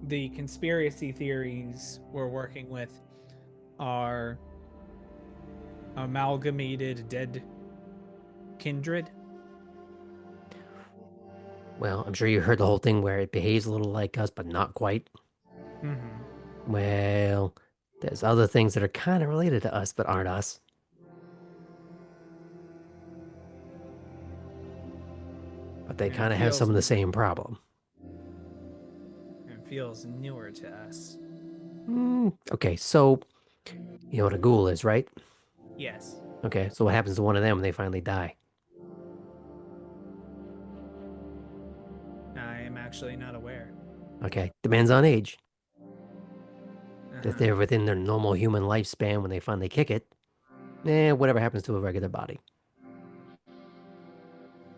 the conspiracy theories we're working with are amalgamated dead kindred. Well, I'm sure you heard the whole thing where it behaves a little like us, but not quite. Mm-hmm. Well, there's other things that are kind of related to us, but aren't us. But they And it kind of have some of the feels same problem. it feels newer to us. Okay, so you know what a ghoul is, right? Yes. Okay, so what happens to one of them when they finally die? I am actually not aware. Okay, depends on age. If Uh-huh. they're within their normal human lifespan when they finally kick it, whatever happens to a regular body.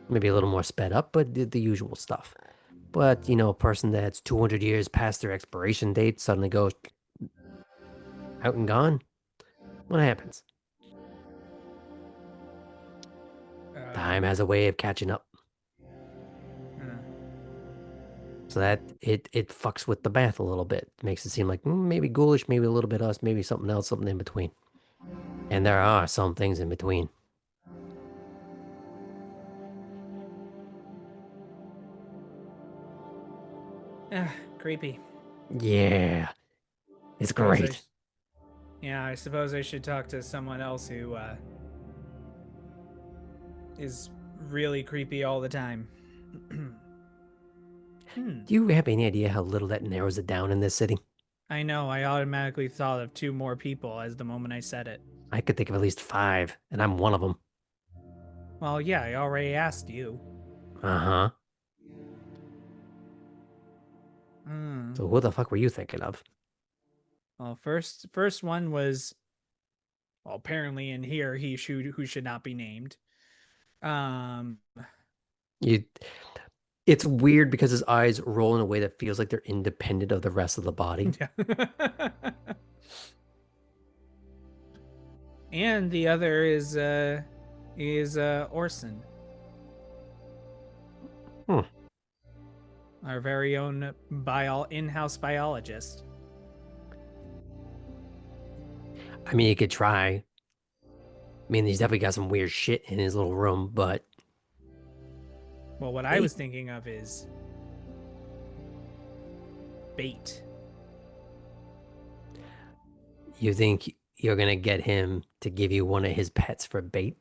Maybe a little more sped up, but the usual stuff. But, you know, a person that's 200 years past their expiration date suddenly goes out and gone. What happens? Time has a way of catching up. So that it fucks with the math a little bit. Makes it seem like maybe ghoulish, maybe a little bit us, maybe something else, something in between. And there are some things in between. Creepy. Yeah, it's Suppose great. Yeah, I suppose I should talk to someone else who is really creepy all the time. Do you have any idea how little that narrows it down in this city? I know, I automatically thought of 2 more people as the moment I said it. I could think of at least 5, and I'm one of them. Well, yeah, I already asked you. Uh-huh. Hmm. So who the fuck were you thinking of? Well, first one was, well, apparently in here who should not be named. Um, You. It's weird because his eyes roll in a way that feels like they're independent of the rest of the body. yeah. And the other is Orson. Hmm. Our very own in-house biologist. I mean, you could try. I mean, he's definitely got some weird shit in his little room, but Well, what I was thinking of is bait. you think you're gonna get him to give you one of his pets for bait?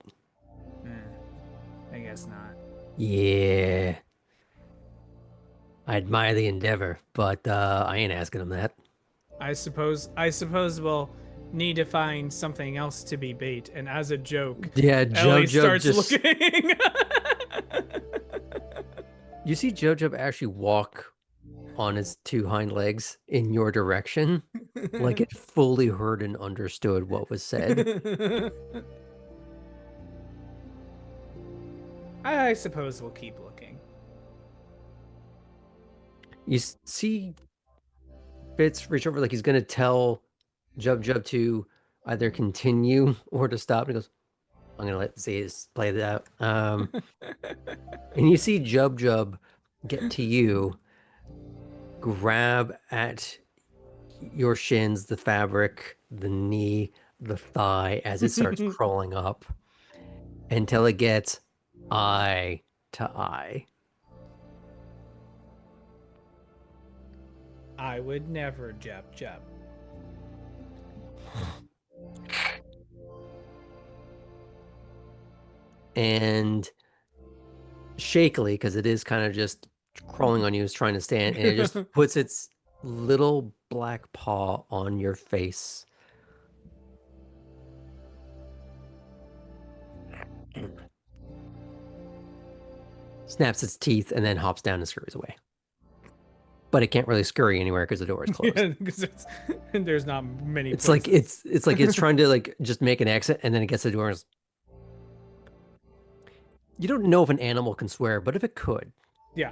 I guess not. Yeah. I admire the endeavor, but I ain't asking him that. I suppose we'll need to find something else to be bait. And as a joke, Yeah, Ellie Jojo starts just. looking. You see Jojo actually walk on his 2 hind legs in your direction, like it fully heard and understood what was said. I suppose we'll keep looking. You see Fitz reach over like he's gonna tell Jub to either continue or to stop, and he goes, "I'm gonna let Zayas play that." And you see Jub get to you, grab at your shins, the fabric, the knee, the thigh as it starts crawling up until it gets eye to eye. I would never, Jub. And shakily, because it is kind of just crawling on you, is trying to stand, and it just puts its little black paw on your face. Snaps its teeth and then hops down and scurries away. But it can't really scurry anywhere because the door is closed. Yeah, because there's not many. It's places. like it's trying to like just make an exit, and then it gets to the door. And you don't know if an animal can swear, but if it could, Yeah.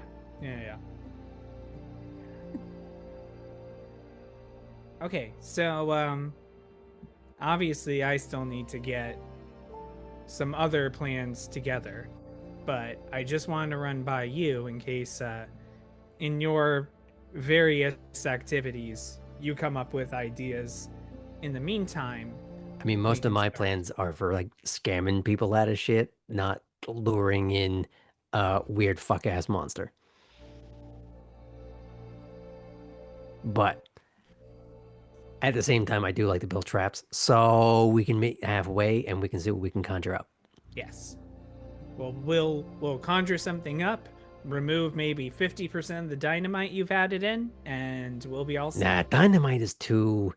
Okay, so obviously I still need to get some other plans together, but I just wanted to run by you in case in your various activities you come up with ideas. In the meantime, I mean, most of my plans are for like scamming people out of shit, not luring in a weird fuck ass monster. But at the same time, I do like to build traps, so we can meet halfway and we can see what we can conjure up. Yes. Well, we'll conjure something up, remove maybe 50% of the dynamite you've added in, and we'll be all set. Nah, dynamite is too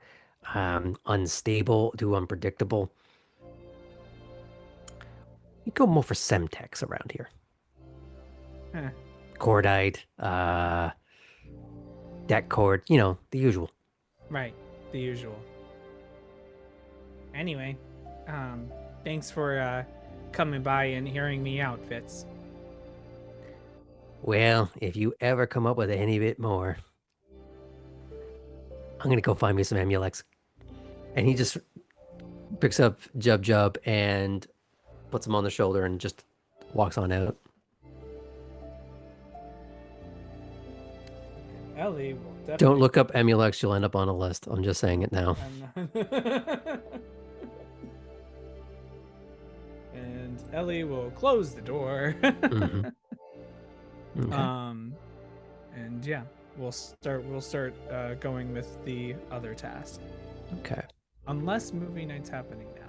unstable, too unpredictable. You go more for Semtex around here. Huh. Cordite, deck cord, you know, the usual. Right, the usual. Anyway, thanks for coming by and hearing me out, Fitz. Well, if you ever come up with any bit more, I'm gonna go find me some Amulex. And he just picks up Jub and puts him on the shoulder and just walks on out. Ellie will definitely... Don't look up Amulex, you'll end up on a list. I'm just saying it now. And Ellie will close the door. Mm-hmm. Okay. And yeah, we'll start going with the other task. Okay. Unless movie night's happening now.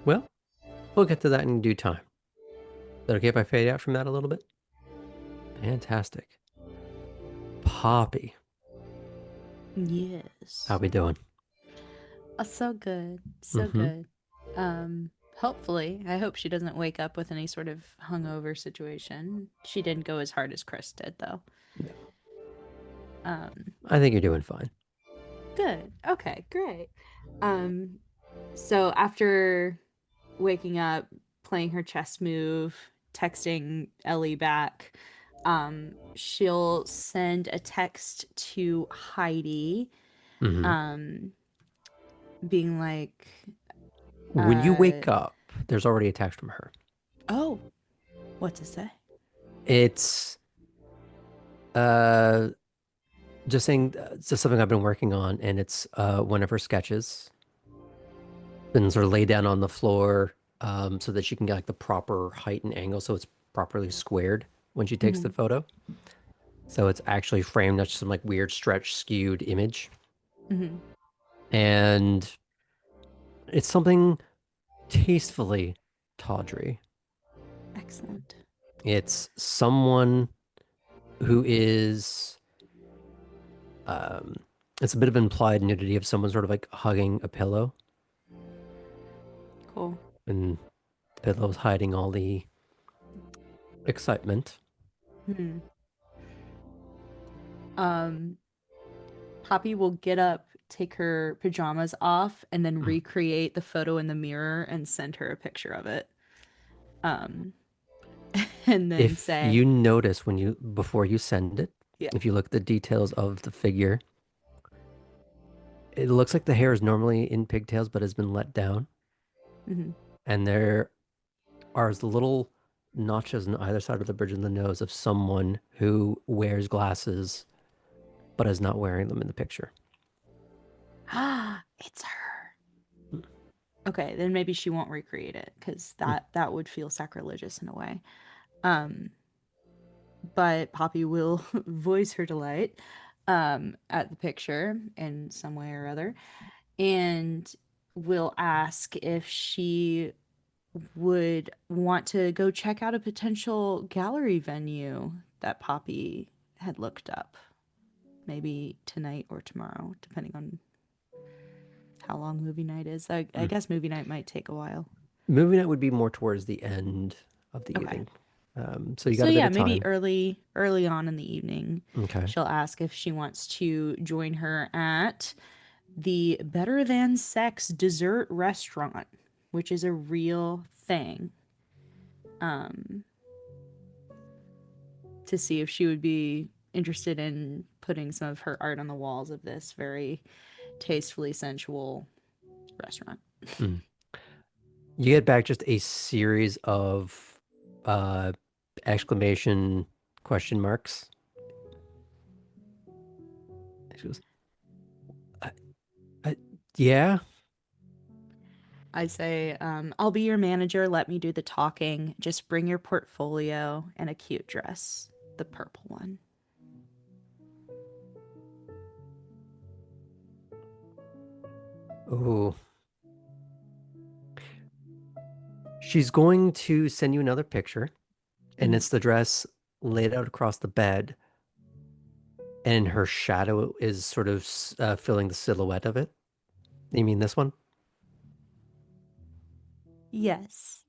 Well, we'll get to that in due time. Is that okay if I fade out from that a little bit? Fantastic. Poppy, Yes. how we doing? So good. So good. Hopefully, I hope she doesn't wake up with any sort of hungover situation. She didn't go as hard as Chris did, though. No. Um, I think you're doing fine. Good. Okay, great. So after waking up, playing her chess move, texting Ellie back, she'll send a text to Heidi, Mhm. being like, When you wake up, there's already a text from her. oh, what to say? It's just saying it's just something I've been working on, and it's one of her sketches. Been sort of laid down on the floor so that she can get like the proper height and angle, so it's properly squared when she takes the photo. So it's actually framed, not just some like weird stretch skewed image. And it's something tastefully tawdry. Excellent. It's someone who is it's a bit of implied nudity of someone sort of like hugging a pillow, Cool. and the pillow's hiding all the excitement. Poppy will get up, take her pajamas off, and then recreate the photo in the mirror and send her a picture of it. And then If say, you notice before you send it, yeah. if you look at the details of the figure, it looks like the hair is normally in pigtails but has been let down. And there are the little notches on either side of the bridge of the nose of someone who wears glasses but is not wearing them in the picture. It's her. Okay, then maybe she won't recreate it because that would feel sacrilegious in a way. But Poppy will voice her delight at the picture in some way or other, and will ask if she would want to go check out a potential gallery venue that Poppy had looked up. Maybe tonight or tomorrow, depending on how long movie night is. I guess movie night might take a while. Movie night would be more towards the end of the evening. So you got a bit of time. Maybe early on in the evening. Okay. She'll ask if she wants to join her at the Better Than Sex dessert restaurant, which is a real thing. To see if she would be interested in putting some of her art on the walls of this very tastefully sensual restaurant. You get back just a series of exclamation question marks. She goes, yeah. I say, I'll be your manager. Let me do the talking. Just bring your portfolio and a cute dress. The purple one. Oh. She's going to send you another picture, and it's the dress laid out across the bed, and her shadow is sort of filling the silhouette of it. You mean this one? Yes.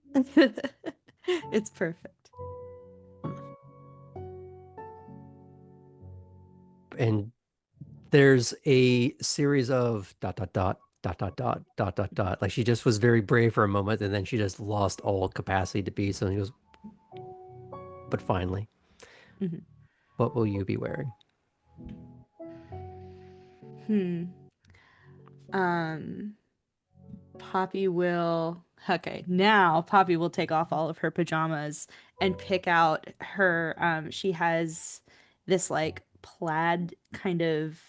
It's perfect. And there's a series of ... Like she just was very brave for a moment, and then she just lost all capacity to be. So he goes, but finally, what will you be wearing? Poppy will... Okay, now Poppy will take off all of her pajamas and pick out her... she has this, like, plaid kind of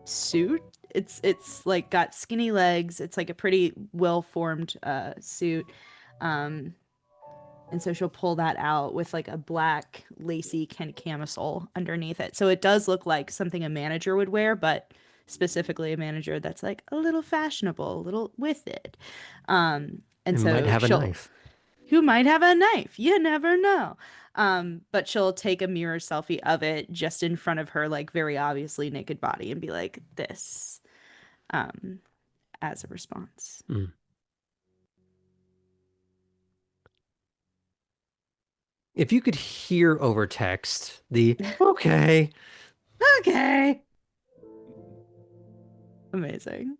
suit. It's like got skinny legs. It's like a pretty well-formed suit. And so she'll pull that out with like a black lacy kind of camisole underneath it. So it does look like something a manager would wear, but specifically a manager that's like a little fashionable, a little with it. And It so might have a knife. who might have a knife, you never know. But she'll take a mirror selfie of it just in front of her, like very obviously naked body, and be like, this, as a response. Mm. If you could hear over text the okay, Okay. Amazing.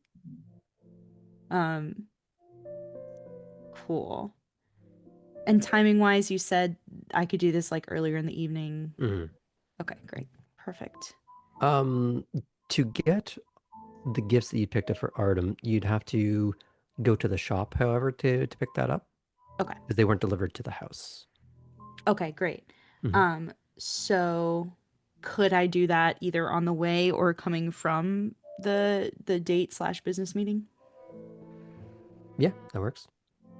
Cool. And timing wise, you said I could do this like earlier in the evening. Mhm. Okay, great. Perfect. To get the gifts that you picked up for Artem, you'd have to go to the shop, however, to pick that up. Okay. Because they weren't delivered to the house. Okay, great. Mhm. So could I do that either on the way or coming from the date/business meeting? Yeah, that works.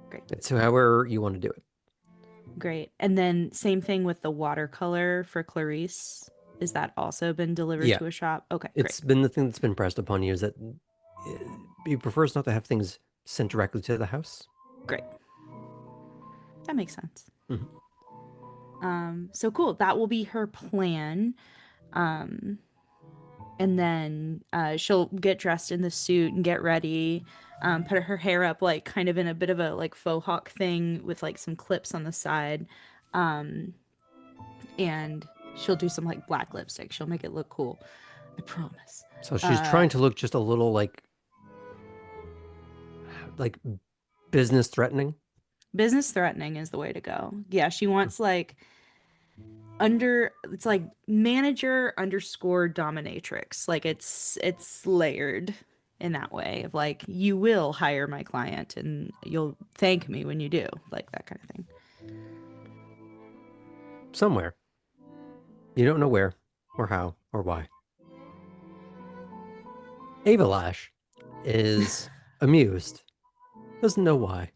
Great. It's however you want to do it. Great. And then same thing with the watercolor for Clarice. Is that also been delivered Yeah. to a shop? Okay, It's great. been the thing that's been pressed upon you is that he prefers not to have things sent directly to the house. Great. That makes sense. Mhm. So cool. That will be her plan. And then she'll get dressed in the suit and get ready, put her hair up like kind of in a bit of a like faux hawk thing with like some clips on the side, and she'll do some like black lipstick. She'll make it look cool, I promise. So she's trying to look just a little like business threatening. Business threatening is the way to go. Yeah, she wants like it's like manager underscore dominatrix. Like it's layered in that way of like, you will hire my client and you'll thank me when you do, like that kind of thing. Somewhere. You don't know where, or how, or why. Avalash is amused. Doesn't know why.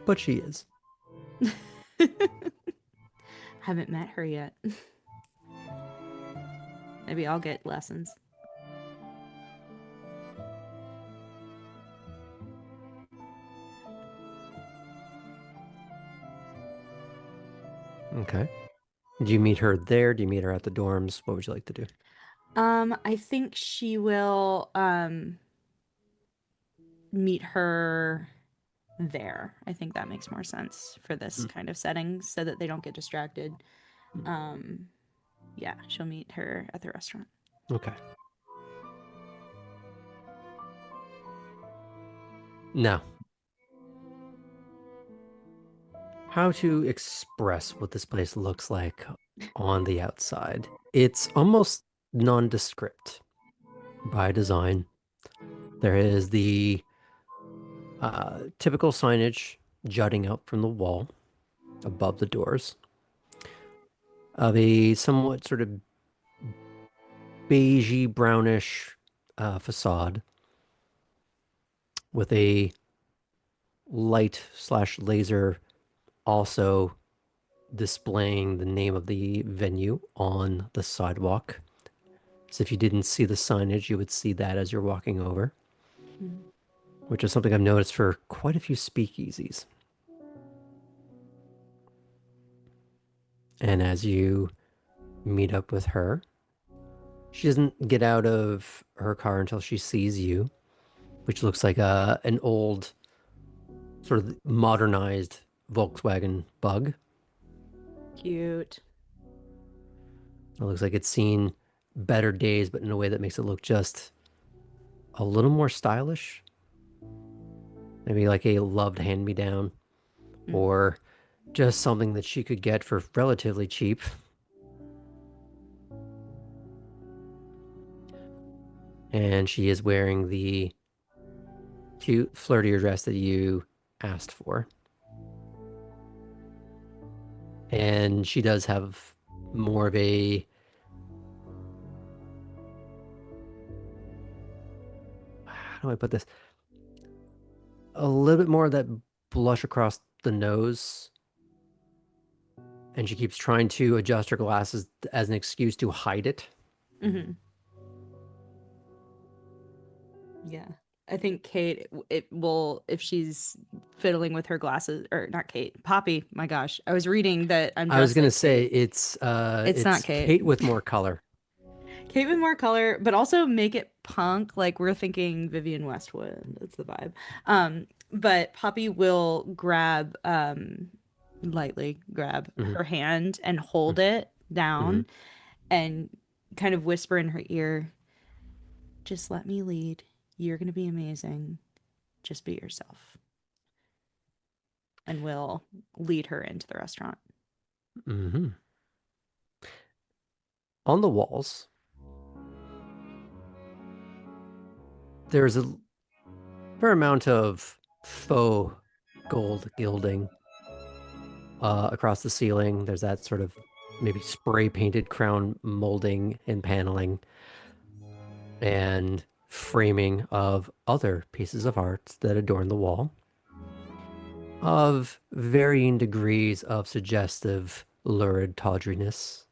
But she is. Haven't met her yet. Maybe I'll get lessons. Okay. Do you meet her there? Do you meet her at the dorms? What would you like to do? I think she will meet her there. I think that makes more sense for this kind of setting so that they don't get distracted. Yeah, she'll meet her at the restaurant. Okay. Now, how to express what this place looks like on the outside? It's almost nondescript by design. There is the typical signage jutting out from the wall above the doors of a somewhat sort of beigey brownish facade with a light/laser also displaying the name of the venue on the sidewalk. So if you didn't see the signage, you would see that as you're walking over, which is something I've noticed for quite a few speakeasies. And as you meet up with her, she doesn't get out of her car until she sees you, which looks like an old, sort of modernized Volkswagen Bug. Cute. It looks like it's seen better days, but in a way that makes it look just a little more stylish. Maybe like a loved hand-me-down, or just something that she could get for relatively cheap. And she is wearing the cute, flirtier dress that you asked for. And she does have more of a... How do I put this? A little bit more of that blush across the nose. And she keeps trying to adjust her glasses as an excuse to hide it. Yeah. I think Kate, it will, if she's fiddling with her glasses, or not Kate, Poppy. My gosh. I was reading that I'm I was dressed gonna like say Kate. it's Not Kate. Kate with more color. Kate with more color, but also make it punk. Like we're thinking Vivian Westwood. That's the vibe. But Poppy will lightly grab Mhm. her hand and hold it down and kind of whisper in her ear, just let me lead. You're going to be amazing. Just be yourself. And we'll lead her into the restaurant. Mm-hmm. On the walls, there's a fair amount of faux gold gilding across the ceiling. There's that sort of maybe spray painted crown molding and paneling and framing of other pieces of art that adorn the wall of varying degrees of suggestive, lurid tawdriness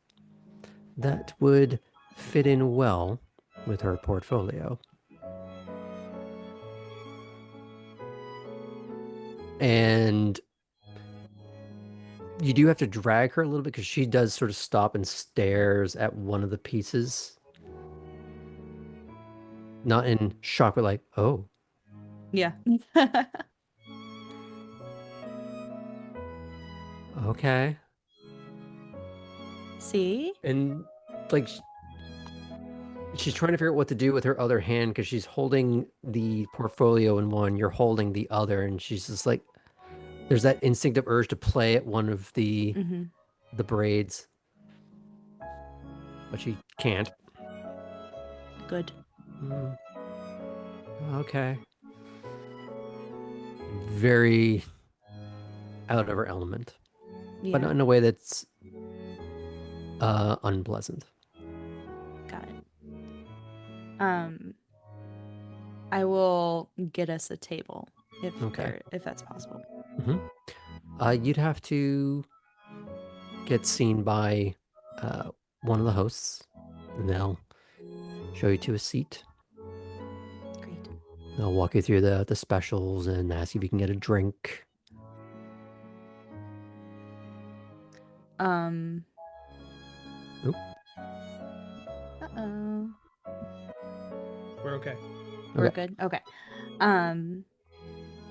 that would fit in well with her portfolio. And you do have to drag her a little bit because she does sort of stop and stares at one of the pieces. Not in shock, but like, oh, Yeah. okay. See? And like she's trying to figure out what to do with her other hand because she's holding the portfolio in one, you're holding the other, and she's just like, there's that instinctive urge to play at one of the braids, but she can't. Good. Okay. Very out of her element, Yeah. but not in a way that's unpleasant. Got it. I will get us a table if that's possible. You'd have to get seen by one of the hosts, and they'll show you to a seat. Great. They'll walk you through the specials and ask if you can get a drink. Oop. Uh-oh. We're okay. We're Okay. good. Okay.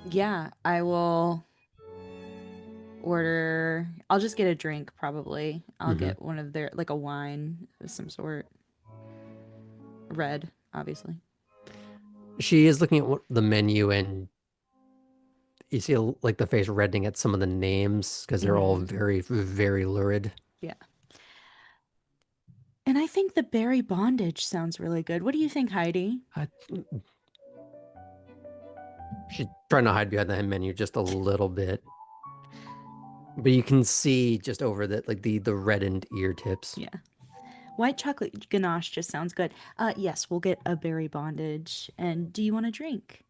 Yeah, I will order. I'll just get a drink probably. I'll get one of their like a wine of some sort. Red, obviously. She is looking at the menu, and you see like the face reddening at some of the names because they're all very, very lurid. Yeah. And I think the berry bondage sounds really good. What do you think, Heidi? She's trying to hide behind the menu just a little bit. But you can see just over that, like the reddened ear tips. Yeah. White chocolate ganache just sounds good. Yes, we'll get a berry bondage. And do you want a drink?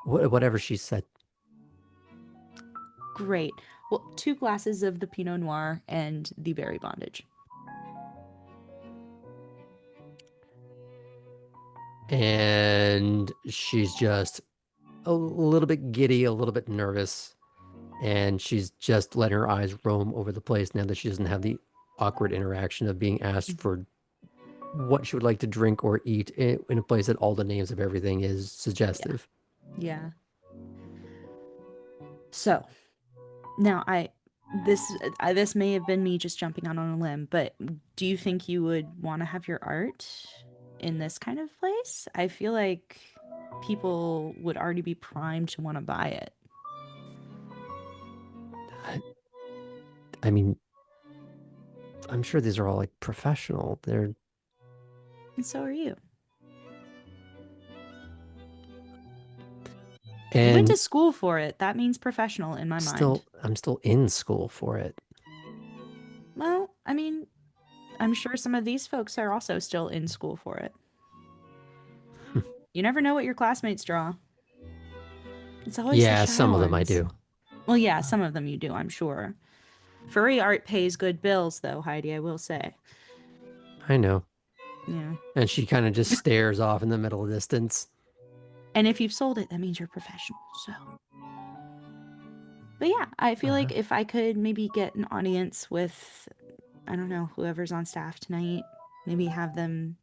Whatever she said. Great. Well, 2 glasses of the Pinot Noir and the berry bondage. And she's just a little bit giddy, a little bit nervous. And she's just letting her eyes roam over the place now that she doesn't have the awkward interaction of being asked for what she would like to drink or eat in a place that all the names of everything is suggestive. Yeah. So, now this may have been me just jumping out on a limb, but do you think you would want to have your art in this kind of place? I feel like people would already be primed to want to buy it. I mean, I'm sure these are all like professional. And so are you. You went to school for it. That means professional in my mind. I'm still in school for it. Well, I mean, I'm sure some of these folks are also still in school for it. You never know what your classmates draw. It's always the shy some of them I ones. do. Well, yeah, some of them you do, I'm sure. Furry art pays good bills, though, Heidi, I will say. I know. Yeah. And she kind of just stares off in the middle distance. And if you've sold it, that means you're professional. So. But yeah, I feel like if I could maybe get an audience with, I don't know, whoever's on staff tonight, maybe have them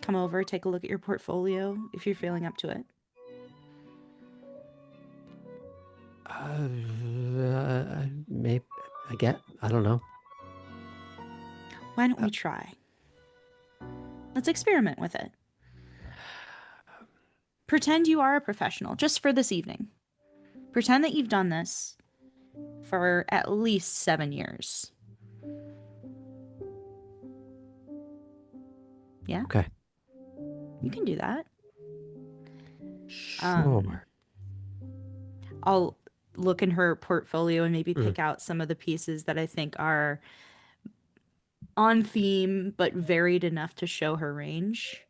come over, take a look at your portfolio if you're feeling up to it. Maybe, I don't know. Why don't we try? Let's experiment with it. Pretend you are a professional just for this evening. Pretend that you've done this for at least 7 years. Yeah? Okay. You can do that. Sure. I'll look in her portfolio and maybe pick out some of the pieces that I think are on theme but varied enough to show her range.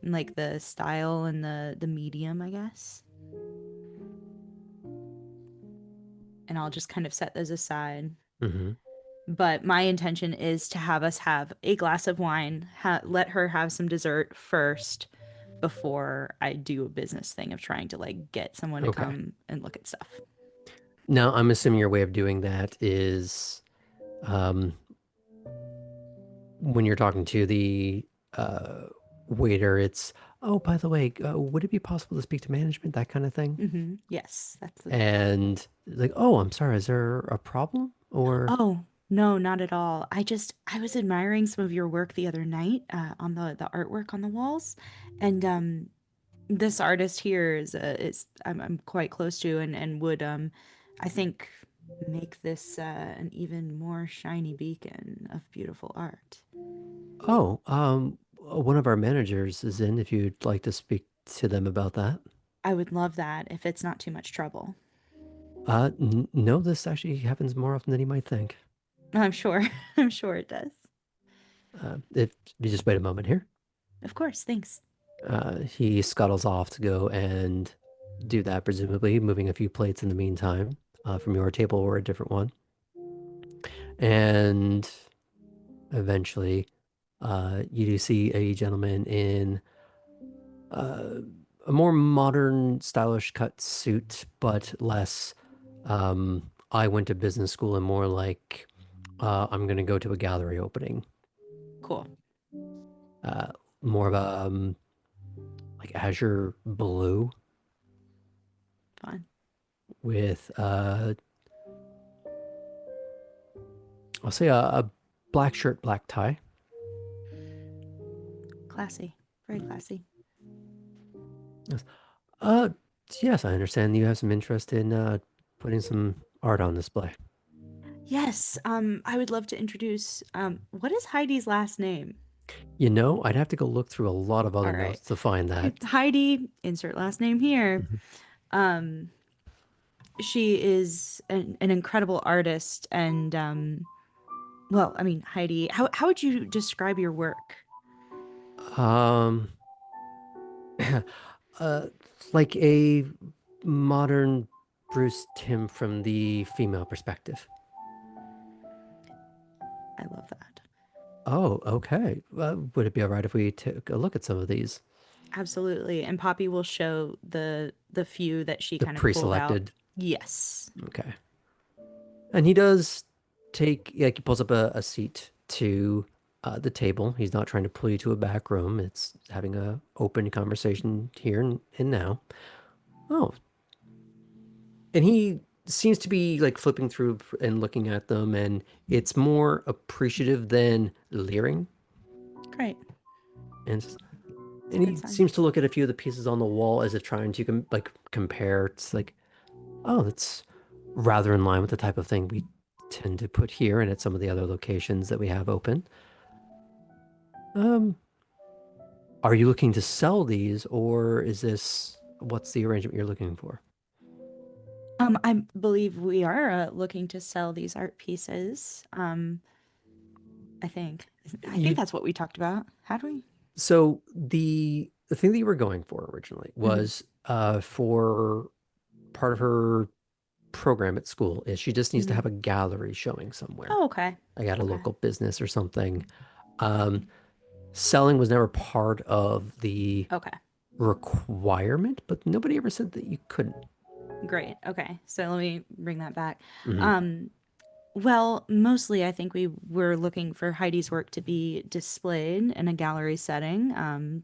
Like the style and the medium, I guess. And I'll just kind of set those aside. But my intention is to have us have a glass of wine, let her have some dessert first before I do a business thing of trying to like get someone to come and look at stuff. Now, I'm assuming your way of doing that is when you're talking to the waiter, it's, oh, by the way, would it be possible to speak to management, that kind of thing? Yes, that's the... And like, oh, I'm sorry, is there a problem? Or Oh, no, not at all. I was admiring some of your work the other night on the artwork on the walls, and this artist here is I'm quite close to and would I think make this an even more shiny beacon of beautiful art. oh, one of our managers is in if you'd like to speak to them about that. I would love that if it's not too much trouble. No, this actually happens more often than you might think. I'm sure. I'm sure it does. If you just wait a moment here. Of course, thanks. He scuttles off to go and do that, presumably moving a few plates in the meantime from your table or a different one. And eventually, you do see a gentleman in a more modern, stylish cut suit, but less, I went to business school and more like, I'm going to go to a gallery opening. Cool. More of a, like azure blue. Fun. With, I'll say a black shirt, black tie. Classy. Very classy. Yes. Yes, I understand you have some interest in putting some art on display. Yes, I would love to introduce, what is Heidi's last name? You know, I'd have to go look through a lot of other All right. notes to find that. It's Heidi, insert last name here. She is an incredible artist and, well, I mean, Heidi, how would you describe your work? Like a modern Bruce Timm from the female perspective. I love that. Oh, okay. Would it be all right if we took a look at some of these? Absolutely. And Poppy will show the few that she The kind of pulled out. pre-selected. Yes. Okay. And he does take, like, he pulls up a seat to the table. He's not trying to pull you to a back room. It's having a open conversation here and now. Oh. And he seems to be like flipping through and looking at them, and it's more appreciative than leering. Great. And he seems to look at a few of the pieces on the wall as if trying to compare. It's like, oh, that's rather in line with the type of thing we tend to put here and at some of the other locations that we have open. Are you looking to sell these, or is this, what's the arrangement you're looking for? I believe we are looking to sell these art pieces. I think that's what we talked about. How do we? So the thing that you were going for originally was for part of her program at school is she just needs to Mhm. have a gallery showing somewhere, Oh, okay. like at a Okay. local business or something. Selling was never part of the Okay. requirement, but nobody ever said that you couldn't. Great. Okay. So let me bring that back. Mhm. Well, mostly I think we were looking for Heidi's work to be displayed in a gallery setting,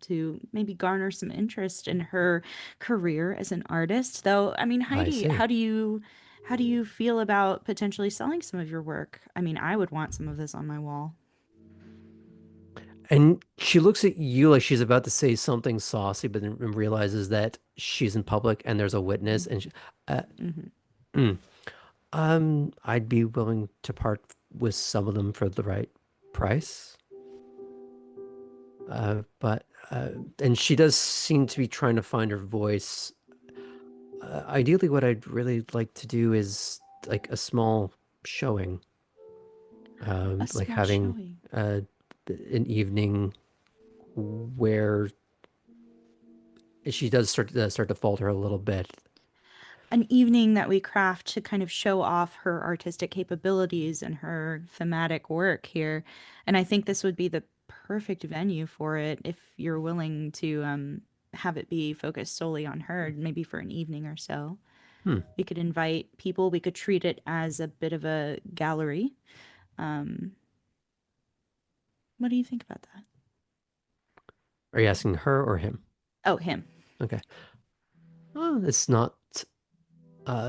to maybe garner some interest in her career as an artist. Though, I mean, I Heidi, see. how do you feel about potentially selling some of your work? I mean, I would want some of this on my wall. And she looks at you like she's about to say something saucy, but then realizes that she's in public and there's a witness. And uh, Mm-hmm. I'd be willing to part with some of them for the right price. But and she does seem to be trying to find her voice. Ideally, what I'd really like to do is like a small showing, A like small having showing. an evening where she does start to falter a little bit. An evening that we craft to kind of show off her artistic capabilities and her thematic work here. And I think this would be the perfect venue for it if you're willing to have it be focused solely on her, maybe for an evening or so. Hmm. We could invite people, we could treat it as a bit of a gallery. Um, what do you think about that? Are you asking her or him? Oh, him. Okay. Well, it's not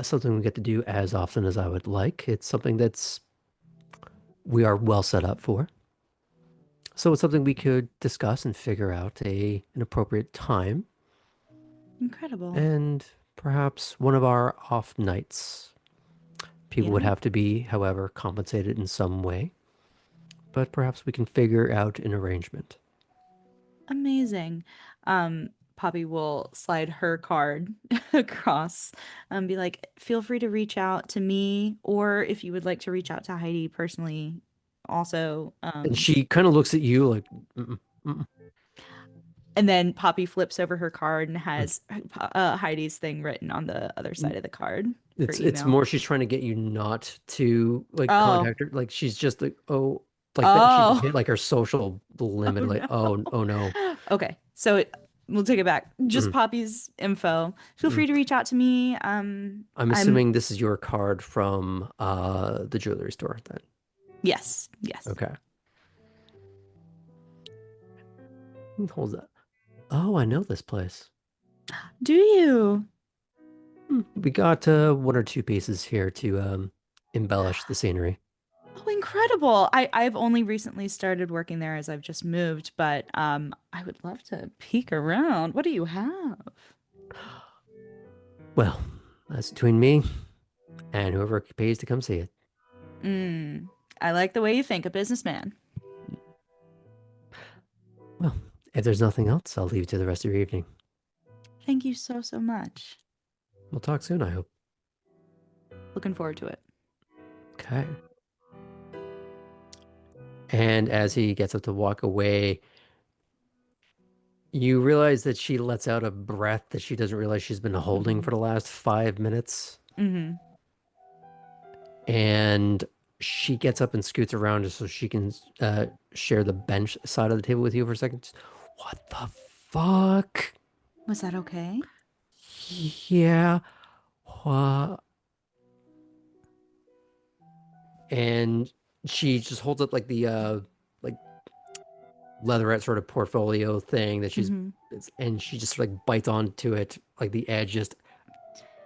something we get to do as often as I would like. It's something that's we are well set up for. So it's something we could discuss and figure out an appropriate time Incredible. and perhaps one of our off nights. People would Yeah. have to be, however, compensated in some way, but perhaps we can figure out an arrangement. Amazing. Poppy will slide her card across and be like, feel free to reach out to me, or if you would like to reach out to Heidi personally, also. And she kind of looks at you like, mm-mm, mm-mm, And then Poppy flips over her card and mm. has Heidi's thing written on the other side of the card for It's email. more she's trying to get you not to like Oh, contact her. Like she's just like, oh, like that. She just oh, hit like her social limit. oh Like, no. oh no. Okay, so we'll take it back. Just Mm, Poppy's info. Feel mm. free to reach out to me. I'm I'm assuming this is your card from the jewelry store then. yes, yes. Okay. Hold that. Oh, I know this place. Do you? We got one or two pieces here to embellish the scenery. Oh, incredible. I've only recently started working there as I've just moved, but I would love to peek around. What do you have? Well, that's between me and whoever pays to come see it. I like the way you think, a businessman. Well, if there's nothing else, I'll leave you to the rest of your evening. Thank you so, so much. We'll talk soon, I hope. Looking forward to it. Okay. And as he gets up to walk away, you realize that she lets out a breath that she doesn't realize she's been holding for the last 5 minutes. Mm-hmm. And she gets up and scoots around just so she can share the bench side of the table with you for a second. Just, what the fuck? Was that okay? Yeah. What? And she just holds up like the like leatherette sort of portfolio thing that she's Mm-hmm. and she just like bites onto it like the edge just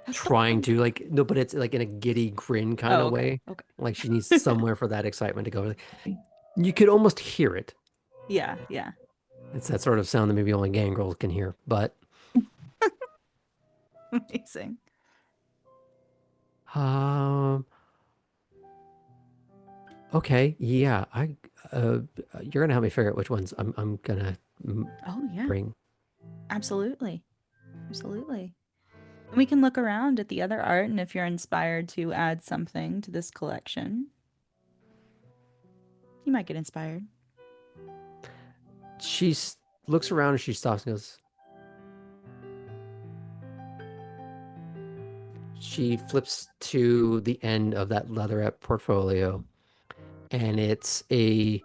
That's the trying point. to like no but it's like in a giddy grin kind Oh, of okay. way Okay. like she needs somewhere for that excitement to go. Like, you could almost hear it. Yeah, yeah. It's that sort of sound that maybe only gangrels can hear, but Amazing. um okay, yeah, you're gonna help me figure out which ones I'm gonna Oh, yeah. bring. Absolutely. Absolutely. And we can look around at the other art, and if you're inspired to add something to this collection, you might get inspired. She looks around and she stops and goes, She flips to the end of that leatherette portfolio, and it's a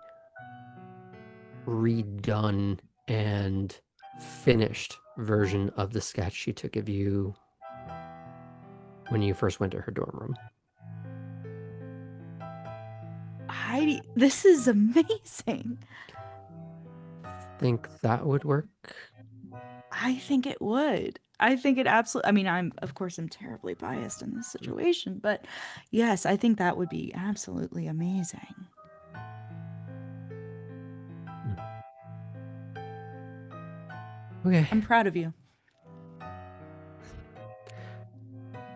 redone and finished version of the sketch she took of you when you first went to her dorm room. Heidi, this is amazing. Think that would work? I think it would. I think it absolutely. I mean, of course, I'm terribly biased in this situation, but yes, I think that would be absolutely amazing. Okay. I'm proud of you.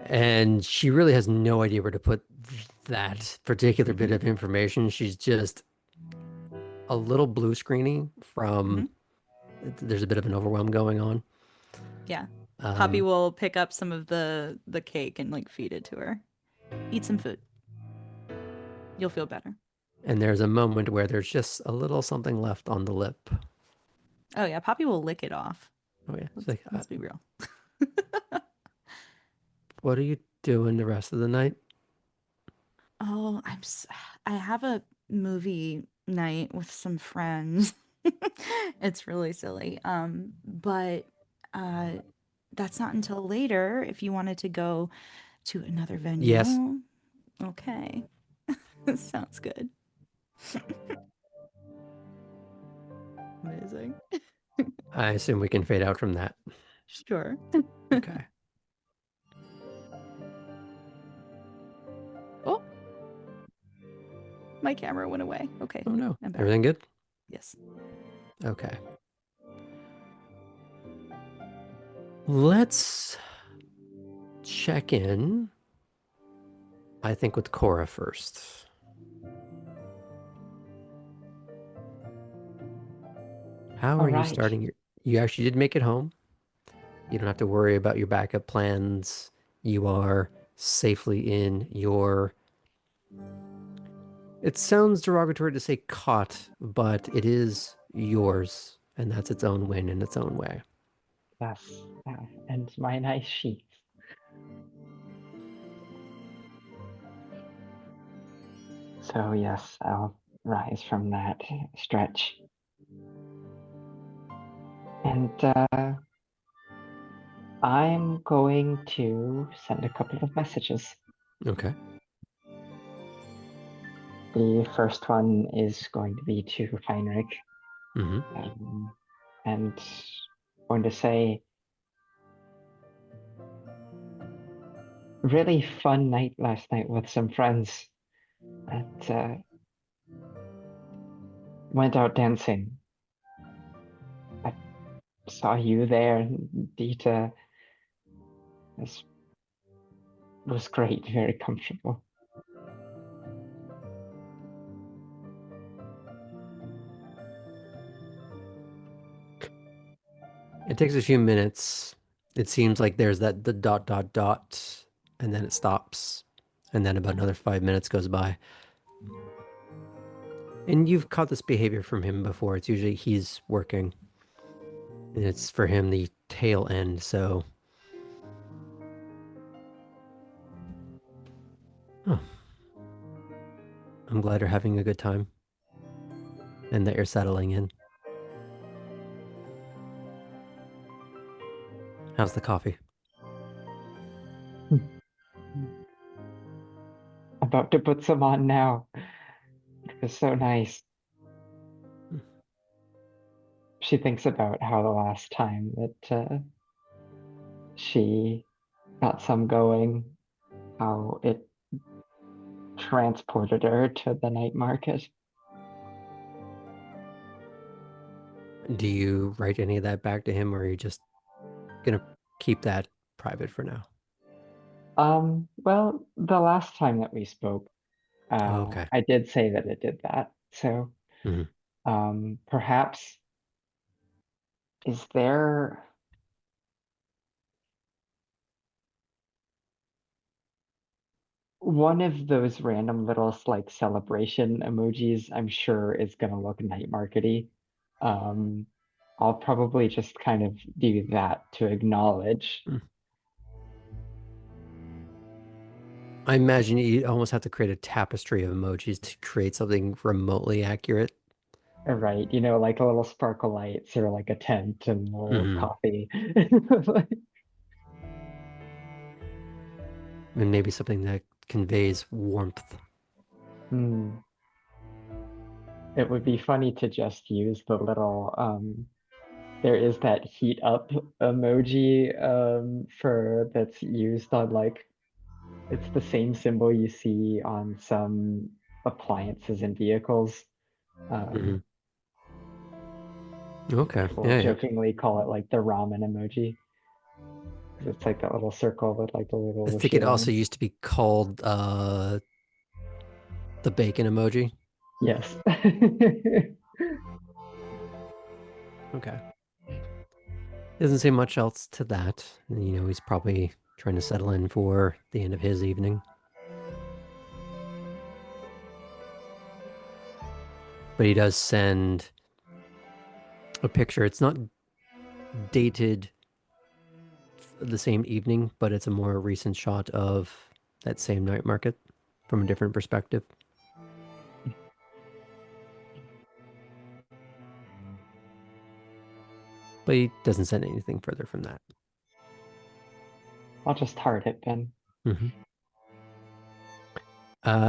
And she really has no idea where to put that particular bit of information. She's just a little blue screeny from there's a bit of an overwhelm going on. Yeah. Poppy will pick up some of the cake and like feed it to her. Eat some food. You'll feel better. And there's a moment where there's just a little something left on the lip. Oh yeah, Poppy will lick it off. Oh yeah. It's Let's be real. what are you doing the rest of the night? Oh, I have a movie night with some friends. It's really silly. But that's not until later if you wanted to go to another venue. Yes. Okay. Sounds good. Amazing. I assume we can fade out from that. Sure. Okay. Oh. My camera went away. Okay. Oh no. I'm back. Everything good? Yes. Okay. Let's check in, I think, with Cora first. How are you starting your... You actually did make it home. You don't have to worry about your backup plans. You are safely in your... It sounds derogatory to say cot, but it is yours, and that's its own win in its own way. Yes, and my nice sheets. So yes, I'll rise from that stretch. And I'm going to send a couple of messages. Okay. The first one is going to be to Heinrich. Mm-hmm. And going to say, really fun night last night with some friends that went out dancing. I saw you there, and Dita. This was great, very comfortable. It takes a few minutes. It seems like there's the dot, dot, dot, and then it stops. And then about another 5 minutes goes by. And you've caught this behavior from him before. It's usually he's working. And it's for him the tail end, so... Oh. I'm glad you're having a good time. And that you're settling in. How's the coffee? About to put some on now. It was so nice. She thinks about how the last time that she got some going, how it transported her to the night market. Do you write any of that back to him, or are you just gonna keep that private for now? Well, the last time that we spoke, Okay. I did say that it did that. So, perhaps, is there one of those random little like celebration emojis? I'm sure is gonna look night markety. I'll probably just kind of do that to acknowledge. I imagine you almost have to create a tapestry of emojis to create something remotely accurate. Right, like a little sparkle lights or like a tent and a little Mhm. coffee. And maybe something that conveys warmth. Hmm. It would be funny to just use the little there is that heat up emoji for that's used on like it's the same symbol you see on some appliances and vehicles. Mhm. Okay. People Yeah, yeah. jokingly call it like the ramen emoji. 'Cause it's like that little circle with like the little I think wishy it also lines. used to be called the bacon emoji. Yes. Okay. Doesn't say much else to that. He's probably trying to settle in for the end of his evening. But he does send a picture. It's not dated the same evening, but it's a more recent shot of that same night market from a different perspective. But he doesn't send anything further from that. I'll just heart it, Ben. Mm-hmm.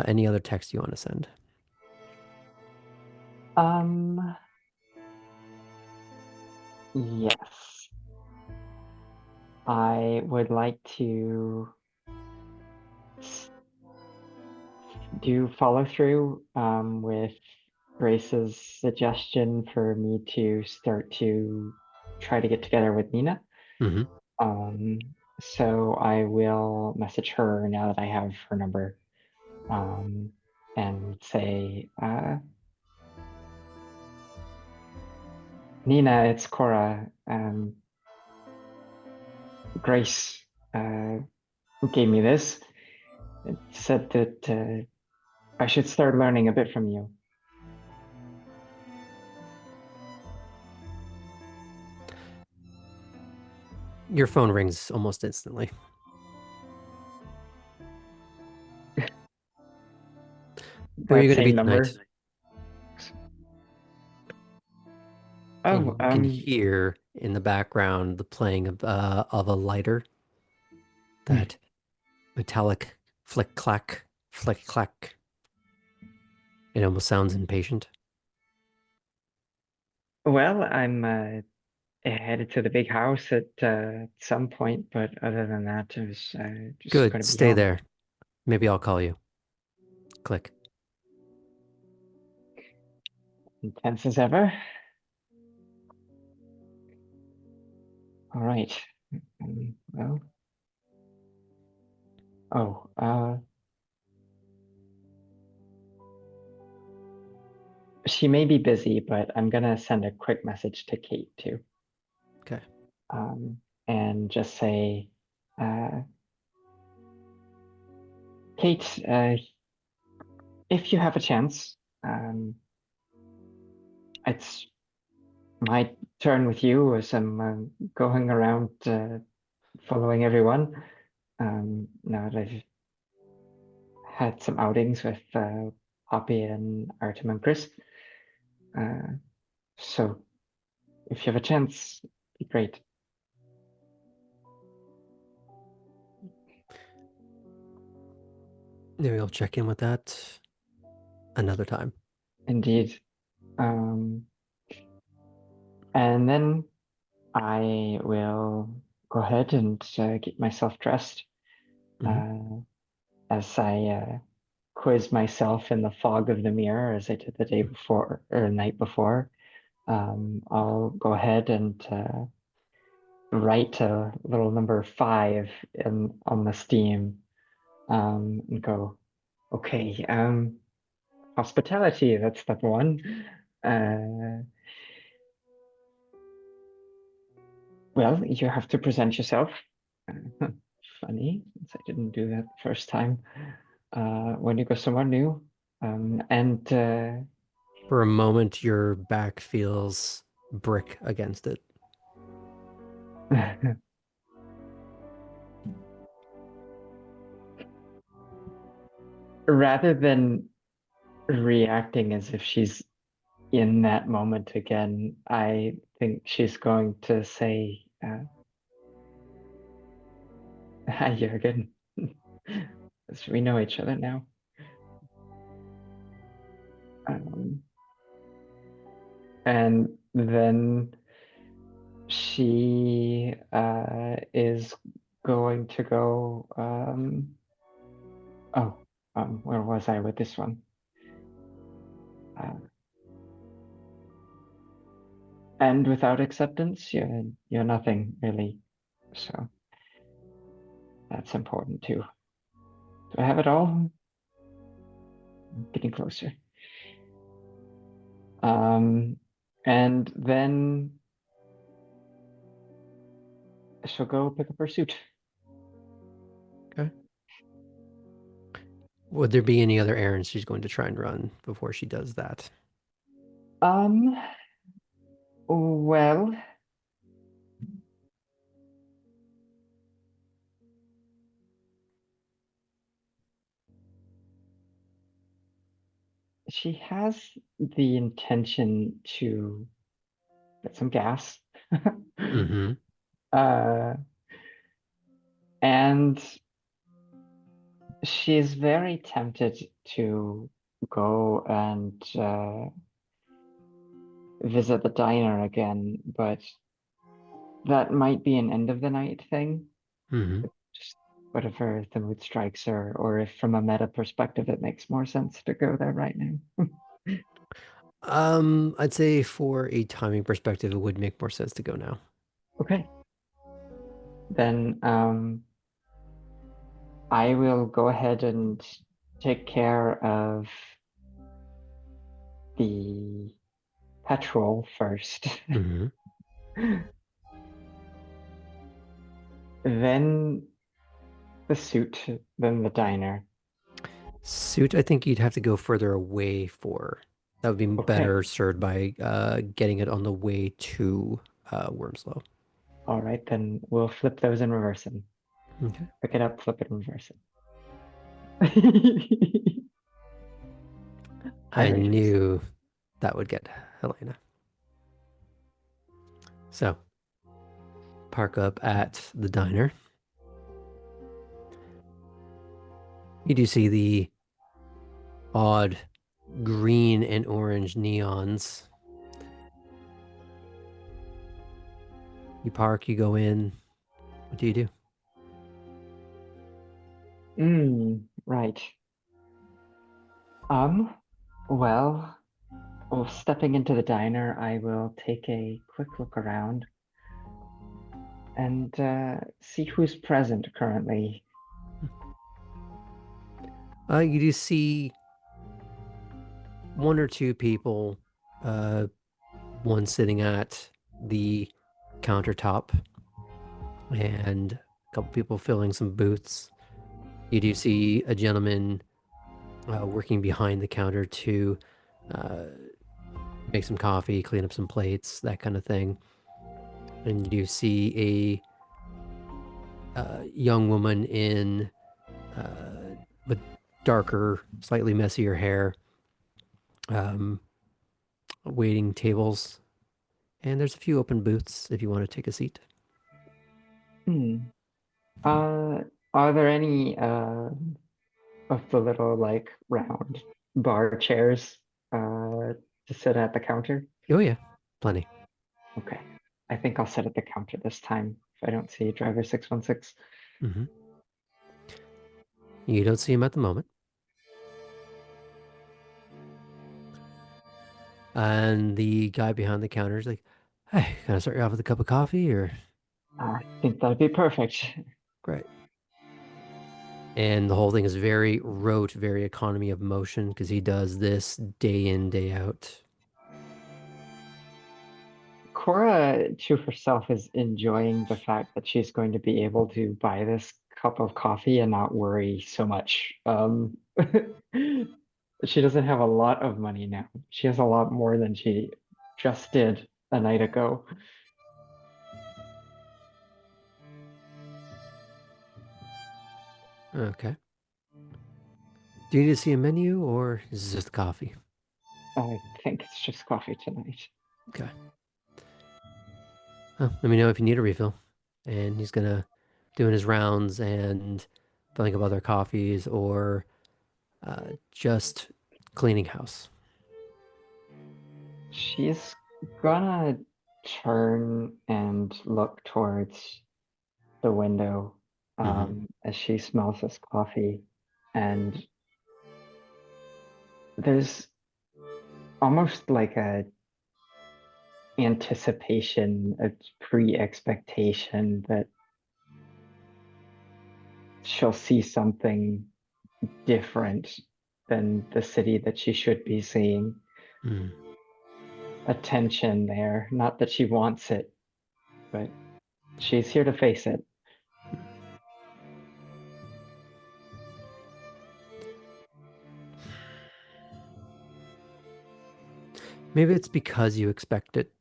Any other text you want to send? Yes. I would like to do follow through with Grace's suggestion for me to start to try to get together with Nina. Mm-hmm. So I will message her now that I have her number, and say, Nina, it's Cora. Grace who gave me this. It said that I should start learning a bit from you. Your phone rings almost instantly. Where are you That going to be same number. tonight? And Oh, you can hear in the background the playing of a lighter. That metallic flick clack, flick clack. It almost sounds impatient. well, I'm headed to the big house at some point, but other than that, I was just Good, going to be stay home. there. Maybe I'll call you. Click. Intense as ever. All right. Well. Oh, she may be busy, but I'm gonna send a quick message to Kate too. Okay. And just say, Kate, if you have a chance, it's my turn with you as I'm going around following everyone. Now that I've had some outings with Poppy and Artem and Chris. So if you have a chance, it'd be great. Maybe I'll check in with that another time. Indeed. And then I will go ahead and get myself dressed as I quiz myself in the fog of the mirror as I did the day before or the night before. I'll go ahead and write a little number 5 on the Steam and go, okay, hospitality, that's step 1. Well, you have to present yourself. Funny, since I didn't do that the first time. When you go somewhere new. And For a moment, your back feels brick against it. rather than reacting as if she's in that moment again, I think she's going to say, "Hi, Jurgen. So we know each other now." And then she is going to go. Where was I with this one? And without acceptance, you're nothing really. So that's important too. Do I have it all? I'm getting closer. And then she'll go pick up her suit. Okay. Would there be any other errands she's going to try and run before she does that? Well, she has the intention to get some gas. Mm-hmm. And she's very tempted to go and visit the diner again, but that might be an end of the night thing. Mm-hmm. Just whatever the mood strikes her, or if from a meta perspective it makes more sense to go there right now. I'd say for a timing perspective, it would make more sense to go now. Okay. Then I will go ahead and take care of the petrol first. Mm-hmm. Then the suit, then the diner. Suit, I think you'd have to go further away for. That would be better served by getting it on the way to Wormslow. All right, then we'll flip those and reverse them. Okay. Pick it up, flip it, and reverse it. I Outrageous. knew that would get Helena. So, park up at the diner. You do see the odd green and orange neons. You park, you go in. What do you do? Right. Well, stepping into the diner, I will take a quick look around and see who's present currently. You do see one or two people, one sitting at the countertop and a couple people filling some booths. You do see a gentleman working behind the counter to make some coffee, clean up some plates, that kind of thing. And you do see a young woman in with darker, slightly messier hair, waiting tables. And there's a few open booths if you want to take a seat. Are there any of the little like round bar chairs to sit at the counter? Oh yeah, plenty. Okay. I think I'll sit at the counter this time if I don't see driver 616. Mm-hmm. You don't see him at the moment. And the guy behind the counter is like, "Hey, can I start you off with a cup of coffee?" Or I think that'd be perfect. great. And the whole thing is very rote, very economy of motion because he does this day in, day out. Cora, to herself, is enjoying the fact that she's going to be able to buy this cup of coffee and not worry so much. She doesn't have a lot of money now. She has a lot more than she just did a night ago. Okay. Do you need to see a menu, or is this just coffee? I think it's just coffee tonight. Okay. Let me know if you need a refill. And he's gonna doing his rounds and filling up other coffees or just cleaning house. She's gonna turn and look towards the window as she smells this coffee, and there's almost like a anticipation, a pre-expectation that she'll see something different than the city that she should be seeing. Mm. A tension there, not that she wants it, but she's here to face it. Maybe it's because you expect it,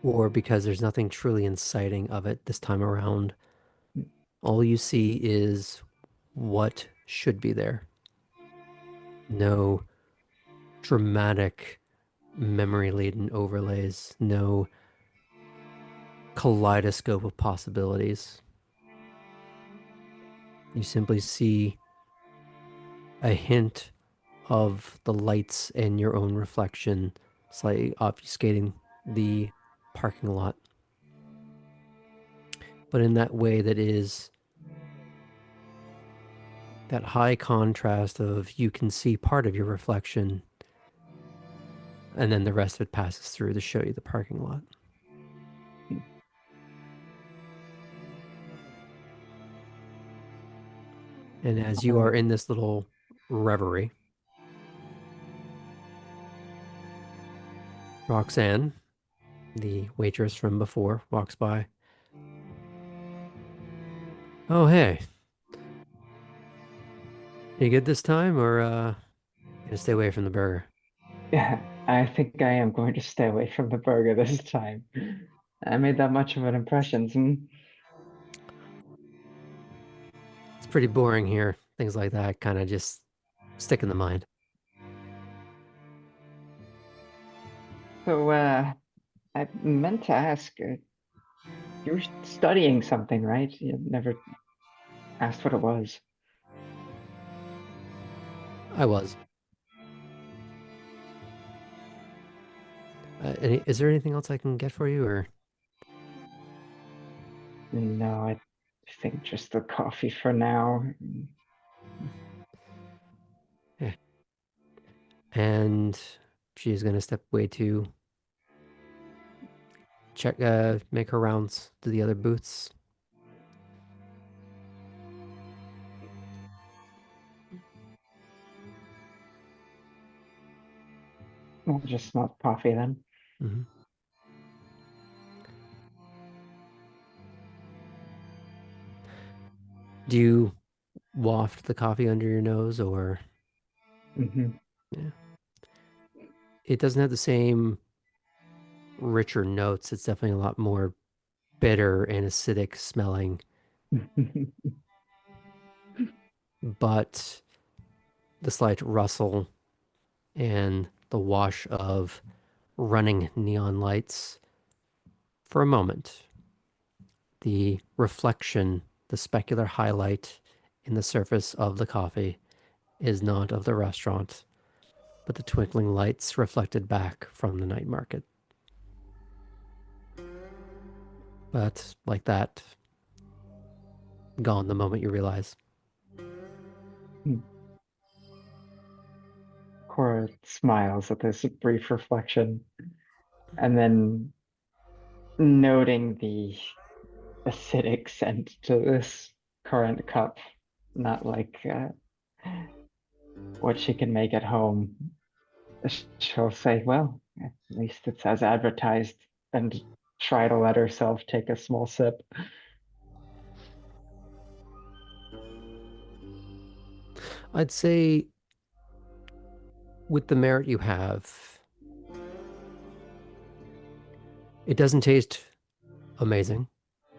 or because there's nothing truly inciting of it this time around. All you see is what should be there. No dramatic, memory-laden overlays, no kaleidoscope of possibilities. You simply see a hint of the lights and your own reflection slightly obfuscating the parking lot. But in that way that is that high contrast of you can see part of your reflection and then the rest of it passes through to show you the parking lot. And as you are in this little reverie, Roxanne, the waitress from before, walks by. Oh, hey. You good this time, or gonna stay away from the burger? Yeah, I think I am going to stay away from the burger this time. I made that much of an impression. It's pretty boring here. Things like that kind of just stick in the mind. So, I meant to ask, you were studying something, right? You never asked what it was. I was. Is there anything else I can get for you, or? No, I think just the coffee for now. Yeah. And she's gonna step away to check, make her rounds to the other booths. I'll just smell coffee then. Mm-hmm. Do you waft the coffee under your nose, or? Mm-hmm. Yeah. It doesn't have the same richer notes. It's definitely a lot more bitter and acidic smelling, but the slight rustle and the wash of running neon lights for a moment. The reflection, the specular highlight in the surface of the coffee is not of the restaurant, but the twinkling lights reflected back from the night market. But like that, gone the moment you realize. Cora smiles at this brief reflection, and then noting the acidic scent to this current cup, not like what she can make at home. She'll say, well, at least it's as advertised, and try to let herself take a small sip. I'd say with the merit you have, it doesn't taste amazing.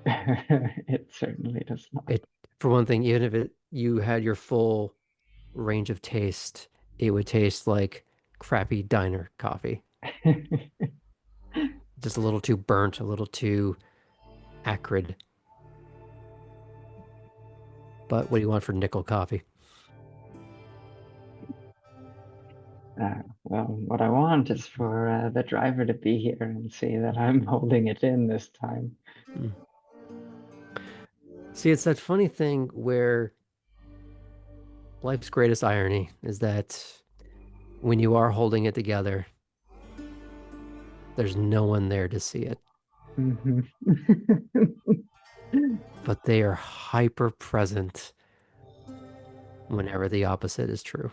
It certainly does not. For one thing, even if you had your full range of taste, it would taste like crappy diner coffee. Just a little too burnt, a little too acrid. But what do you want for nickel coffee? Well, what I want is for the driver to be here and see that I'm holding it in this time. See, it's that funny thing where life's greatest irony is that when you are holding it together, there's no one there to see it. Mhm. But they are hyper present whenever the opposite is true.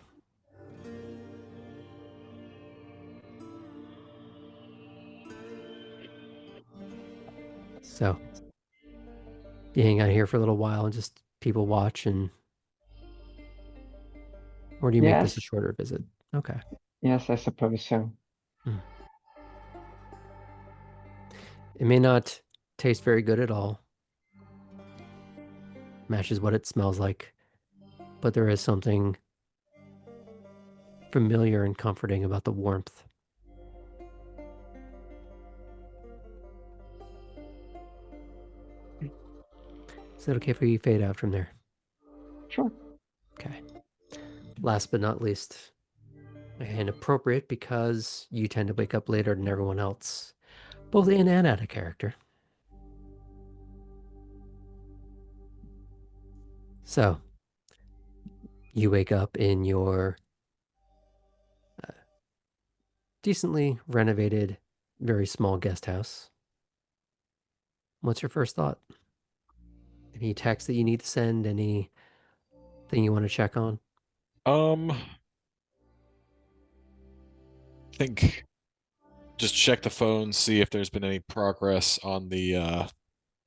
So you hang out here for a little while and just people watch, and or do you make this a Yes, shorter visit? Okay. yes, I suppose so. It may not taste very good at all. Matches what it smells like, but there is something familiar and comforting about the warmth. Is that okay if we fade out from there? Sure. Okay. Last but not least, and appropriate because you tend to wake up later than everyone else, both in and out of character. So, you wake up in your decently renovated, very small guest house. What's your first thought? Any text that you need to send? Anything you want to check on? I think just check the phone, see if there's been any progress on the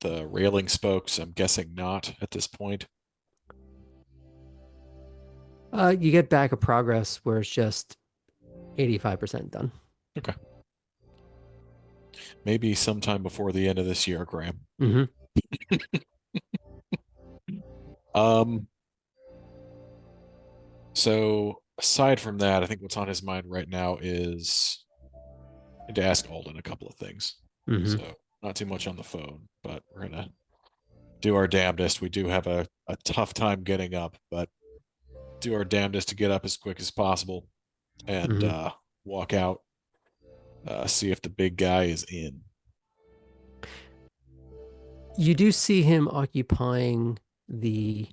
railing spokes. I'm guessing not at this point. You get back a progress where it's just 85% done. Okay. Maybe sometime before the end of this year, Graham. Mm-hmm. So aside from that, I think what's on his mind right now is to ask Alden a couple of things. Mm-hmm. So not too much on the phone, but we're gonna do our damnedest. We do have a tough time getting up, but do our damnedest to get up as quick as possible and walk out, see if the big guy is in. You do see him occupying the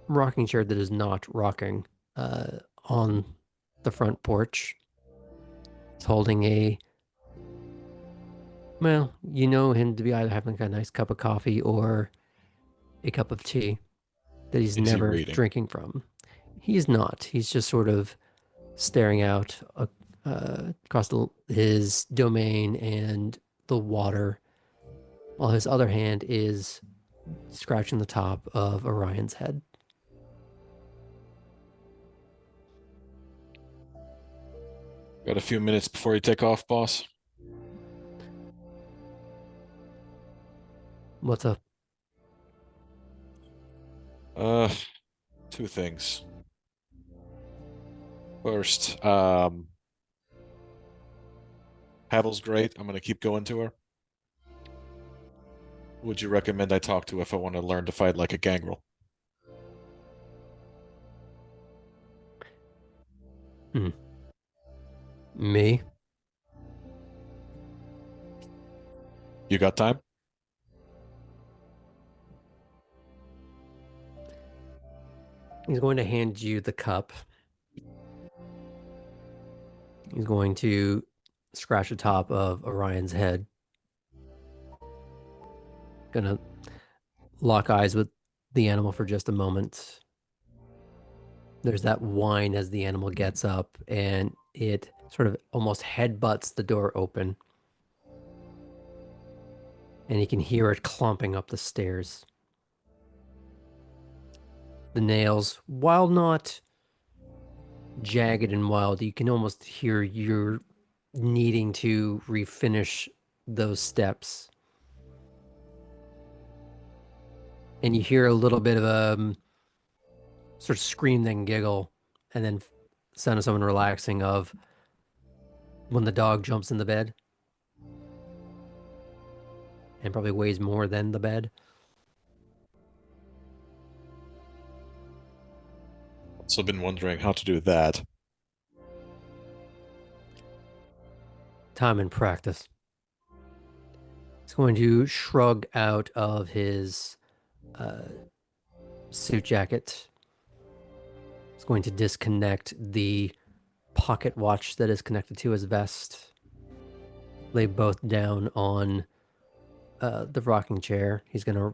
rocking chair that is not rocking on the front porch. He's holding well, you know him to be either having a nice cup of coffee or a cup of tea that he's Is he never reading? drinking from. He's not. He's just sort of staring out across his domain and the water, while his other hand is scratching the top of Orion's head. Got a few minutes before you take off, boss. What's up? Two things. First, Havel's great. I'm gonna keep going to her. Would you recommend I talk to if I want to learn to fight like a gangrel? Me? You got time? He's going to hand you the cup. He's going to scratch the top of Orion's head. Gonna lock eyes with the animal for just a moment. There's that whine as the animal gets up, and it sort of almost headbutts the door open. And you can hear it clomping up the stairs. The nails, while not jagged and wild, you can almost hear you're needing to refinish those steps. And you hear a little bit of a sort of scream then giggle, and then sound of someone relaxing of when the dog jumps in the bed and probably weighs more than the bed. Also been wondering how to do that. Time and practice. He's going to shrug out of his suit jacket. He's going to disconnect the pocket watch that is connected to his vest. Lay both down on the rocking chair. He's going to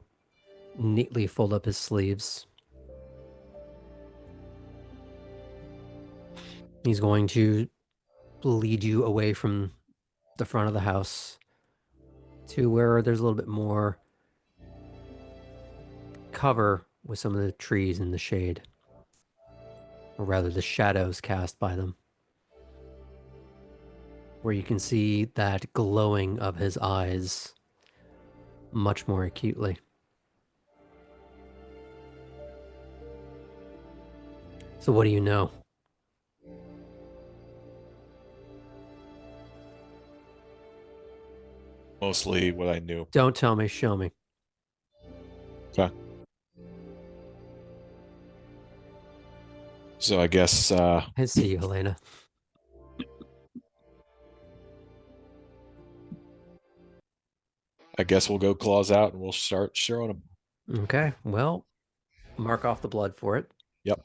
neatly fold up his sleeves. He's going to lead you away from the front of the house to where there's a little bit more cover with some of the trees in the shade, or rather the shadows cast by them, where you can see that glowing of his eyes much more acutely. So what do you know? Mostly what I knew. Don't tell me, show me. Okay. So I guess I see you, Helena. we'll go claws out and we'll start showing them. Okay, well, mark off the blood for it. Yep.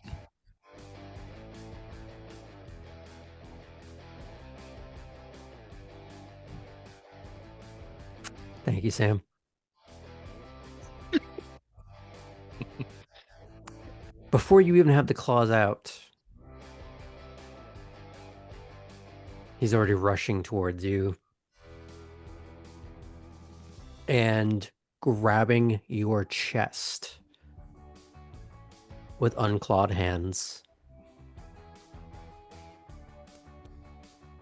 Thank you, Sam. Before you even have the claws out, he's already rushing towards you and grabbing your chest with unclawed hands.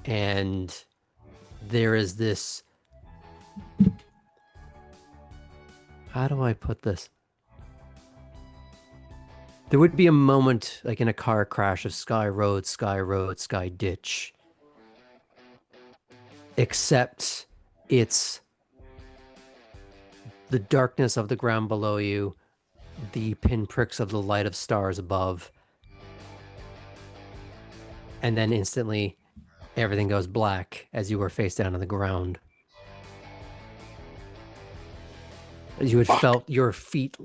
And there is this... How do I put this? There would be a moment, like in a car crash, of sky road, sky ditch. Except it's the darkness of the ground below you, the pinpricks of the light of stars above, and then instantly everything goes black as you are face down on the ground. You had felt your feet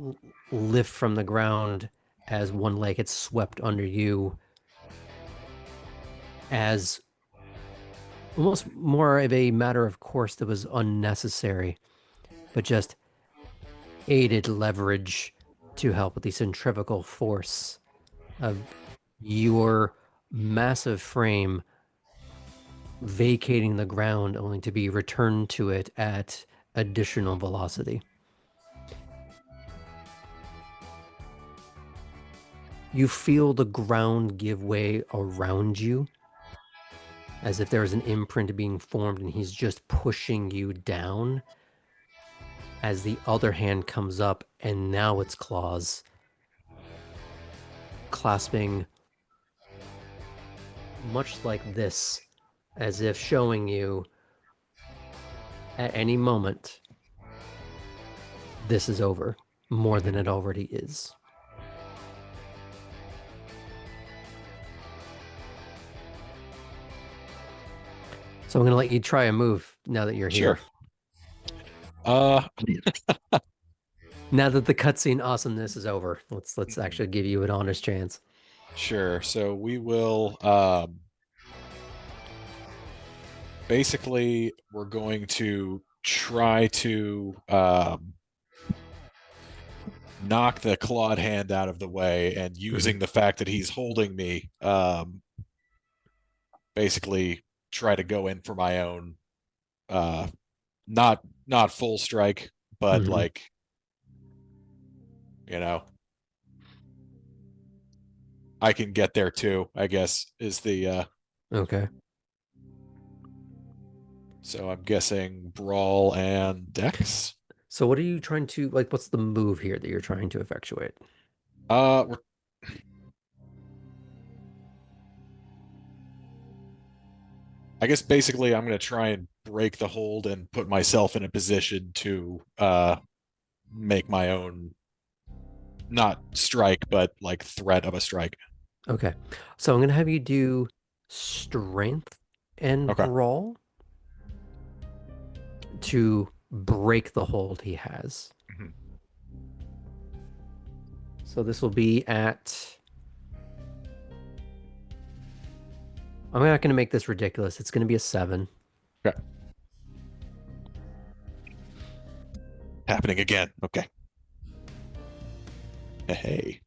lift from the ground as one leg had swept under you, as almost more of a matter of course that was unnecessary, but just aided leverage to help with the centrifugal force of your massive frame vacating the ground only to be returned to it at additional velocity. You feel the ground give way around you, as if there is an imprint being formed and he's just pushing you down, as the other hand comes up and now its claws clasping much like this, as if showing you at any moment this is over, more than it already is. So I'm going to let you try a move now that you're here. Sure. Now that the cutscene awesomeness is over, let's actually give you an honest chance. Sure. So we will basically we're going to try to knock the clawed hand out of the way, and using the fact that he's holding me, basically try to go in for my own not full strike, but like, you know, I can get there too, I guess, is the Okay. so I'm guessing brawl and dex. So what are you trying to, like, what's the move here that you're trying to effectuate? We're I guess basically I'm going to try and break the hold and put myself in a position to make my own, not strike, but like threat of a strike. Okay. So I'm going to have you do strength and Okay. brawl to break the hold he has. Mhm. So this will be at... I'm not going to make this ridiculous. It's going to be a 7. Okay. Happening again. Okay. Hey.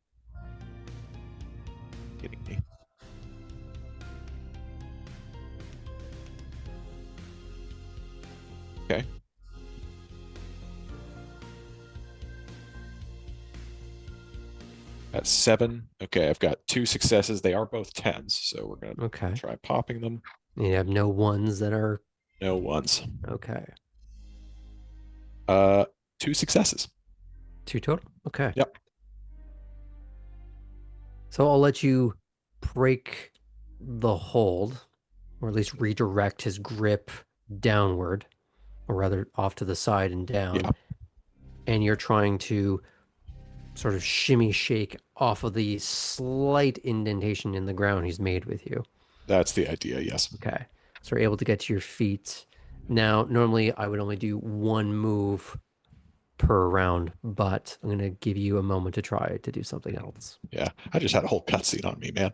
Kidding me. Okay. That's 7. Okay, I've got 2 successes. They are both 10s, so we're going to Okay. try popping them. And you have no 1s that are... No 1s. Okay. 2 successes. 2 total? Okay. Yep. So I'll let you break the hold, or at least redirect his grip downward, or rather off to the side and down. Yeah. And you're trying to sort of shimmy shake off of the slight indentation in the ground he's made with you. That's the idea, yes. Okay. So you're able to get to your feet. Now, normally I would only do 1 move per round, but I'm going to give you a moment to try to do something else. Yeah, I just had a whole cutscene on me, man.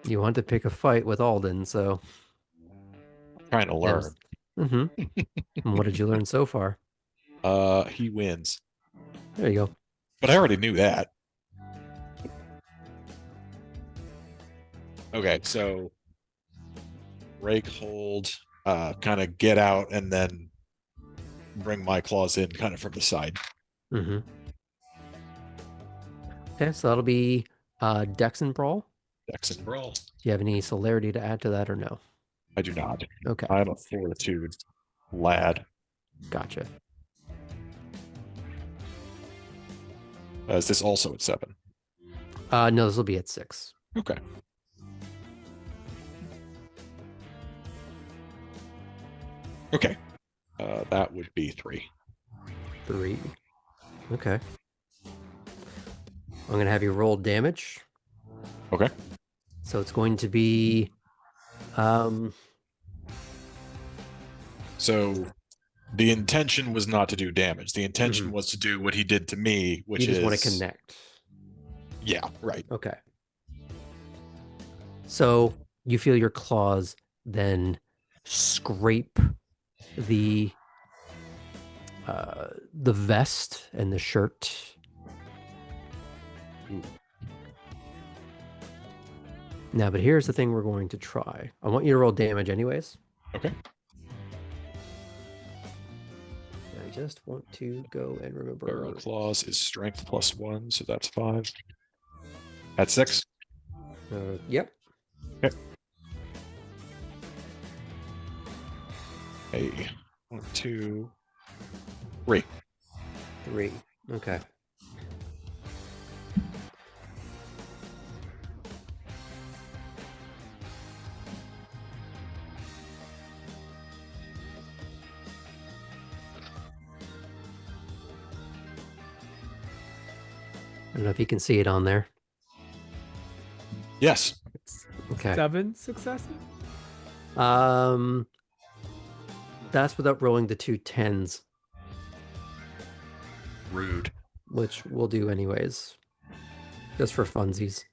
You want to pick a fight with Alden, so... Trying to learn. And what did you learn so far? He wins. There you go. But I already knew that. Okay, so break hold, kind of get out, and then bring my claws in kind of from the side. Okay, so that'll be Dex and Brawl. Dex and brawl. Do you have any celerity to add to that or no? I do not. Okay, I'm a fortitude lad. gotcha. Is this also at 7? No, this will be at 6. Okay. Okay. That would be 3. 3. Okay. I'm going to have you roll damage. Okay. So it's going to be... So the intention was not to do damage. The intention Mhm. was to do what he did to me, which you just is want to connect. Yeah, right. Okay. So you feel your claws then scrape the vest and the shirt. Ooh. Now, but here's the thing we're going to try. I want you to roll damage anyways. Okay. I just want to go and remember. Barrel claws is strength +1, so that's 5. At 6. Yep. Okay. Hey, 1, 2, 3. 3. Okay. I don't know if you can see it on there. Yes. Okay. 7 successes? That's without rolling the 2 10s, Rude. which we'll do anyways. Just for funsies.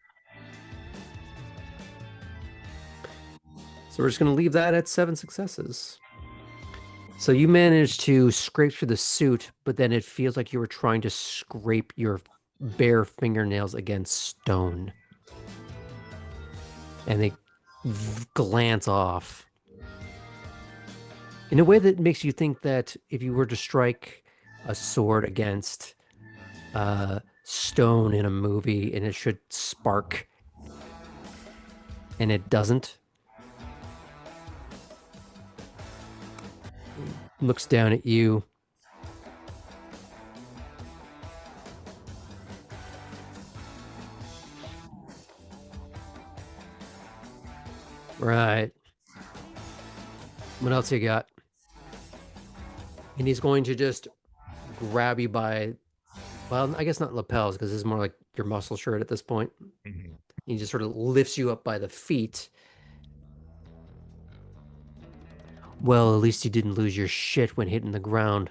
So we're just going to leave that at 7 successes. So you managed to scrape through the suit, but then it feels like you were trying to scrape your bare fingernails against stone. And they glance off. In a way that makes you think that if you were to strike a sword against stone in a movie and it should spark, and it doesn't. Looks down at you. Right. What else you got? And he's going to just grab you by, well, I guess not lapels, because this is more like your muscle shirt at this point. Mhm. He just sort of lifts you up by the feet. Well, at least you didn't lose your shit when hitting the ground.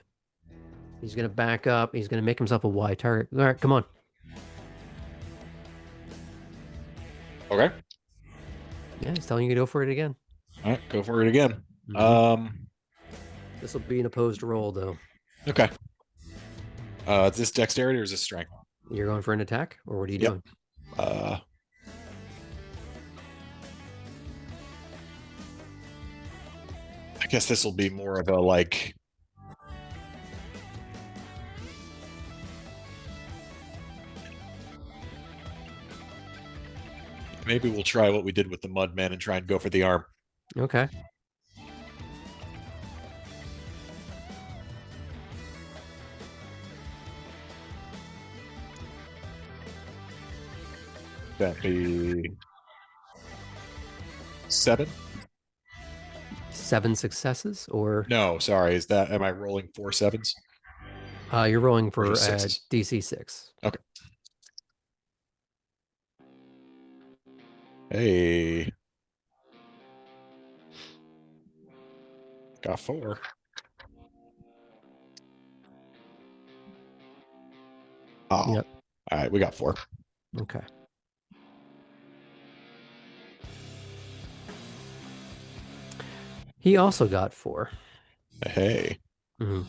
He's going to back up. He's going to make himself a wide target. All right, come on. Okay. Yeah, he's telling you to go for it again. All right, go for it again. Mhm. This will be an opposed roll, though. Okay. Is this dexterity or is this strength? You're going for an attack, or what are you Yep. doing? I guess this will be more of a like. Maybe we'll try what we did with the Mudman and try and go for the arm. Okay. That'd be 7? 7 successes, or No, sorry. Is that, am I rolling 4 7s? you're rolling for just sixes? DC 6. Okay. Hey. Got 4. Oh. Yep. All right, we got 4. Okay. He also got 4. Hey. Mhm.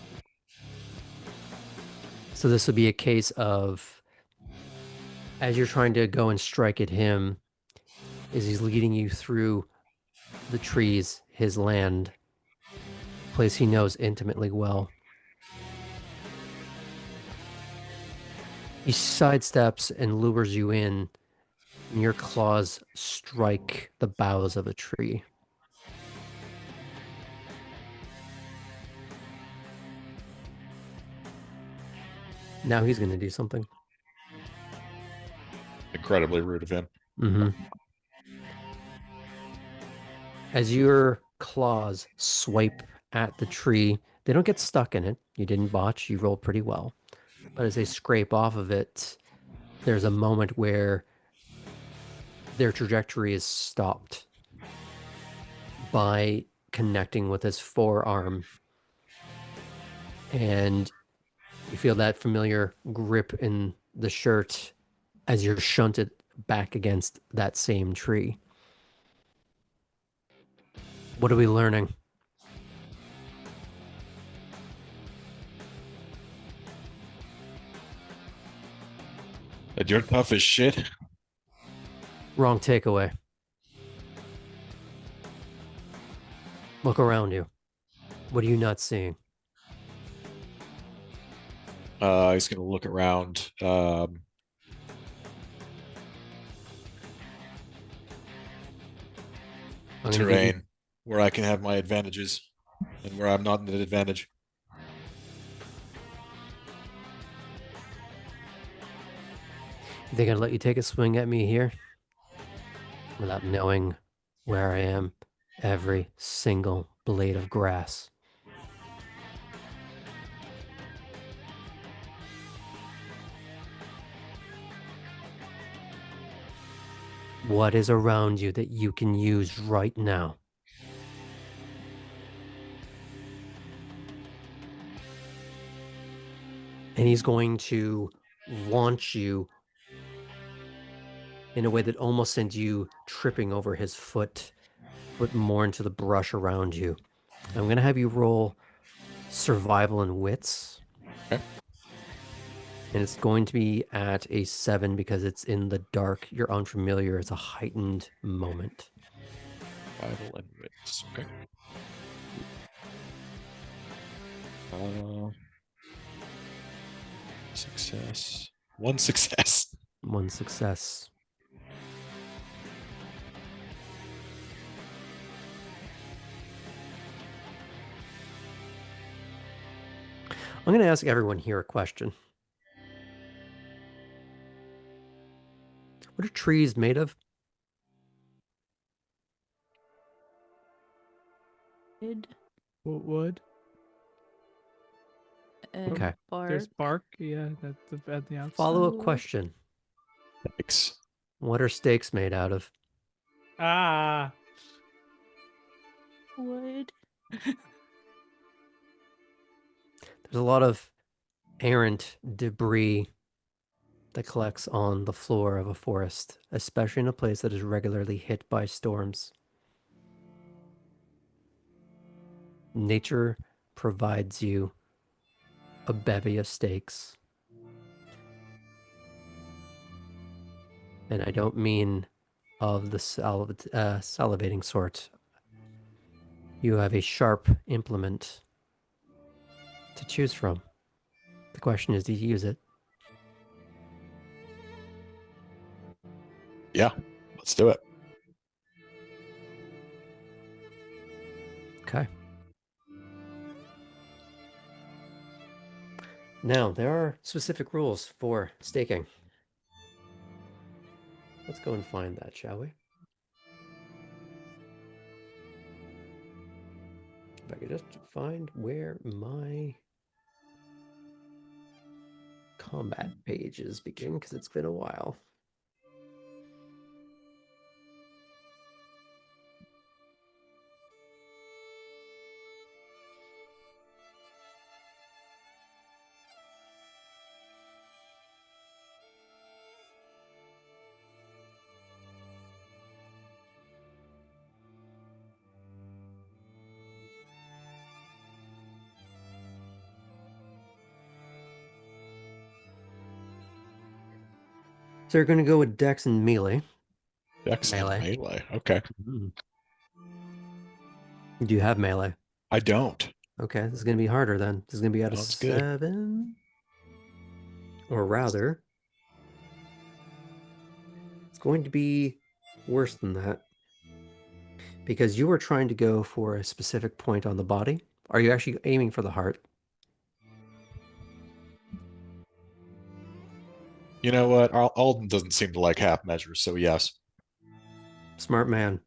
So this would be a case of, as you're trying to go and strike at him, is he's leading you through the trees, his land, place he knows intimately well. He sidesteps and lures you in, and your claws strike the boughs of a tree. Now he's going to do something. Incredibly rude of him. Mm-hmm. As your claws swipe at the tree, they don't get stuck in it. You didn't botch, you rolled pretty well. But as they scrape off of it, there's a moment where their trajectory is stopped by connecting with his forearm. And you feel that familiar grip in the shirt as you're shunted back against that same tree. What are we learning? That you're tough as shit. Wrong takeaway. Look around you. What are you not seeing? He's gonna look around. I'm gonna give you- Terrain where I can have my advantages and where I'm not at an advantage. They gonna let you take a swing at me here without knowing where I am every single blade of grass? What is around you that you can use right now? And he's going to launch you in a way that almost sends you tripping over his foot, but more into the brush around you. I'm going to have you roll survival and wits. Okay. And it's going to be at a 7 because it's in the dark. You're unfamiliar. It's a heightened moment. Survival and wits. Okay. Success. 1 success. 1 success. I'm going to ask everyone here a question. What are trees made of? Wood. And Okay. bark. There's bark. Yeah, that's at the outside. Follow-up question. Thanks. What are steaks made out of? Ah. Wood. There's a lot of errant debris that collects on the floor of a forest, especially in a place that is regularly hit by storms. Nature provides you a bevy of steaks. And I don't mean of the salivating sort. You have a sharp implement to choose from. The question is, do you use it? Yeah, let's do it. Okay. Now, there are specific rules for staking. Let's go and find that, shall we? If I could just find where my combat pages begin, because it's been a while. So you're going to go with Dex and Melee. Dex and Melee. melee. Okay. Do you have Melee? I don't. Okay, this is going to be harder then. This is going to be out of Sounds good. 7. Or rather, it's going to be worse than that. Because you were trying to go for a specific point on the body. Are you actually aiming for the heart? You know what? Alden doesn't seem to like half measures, so yes. Smart man.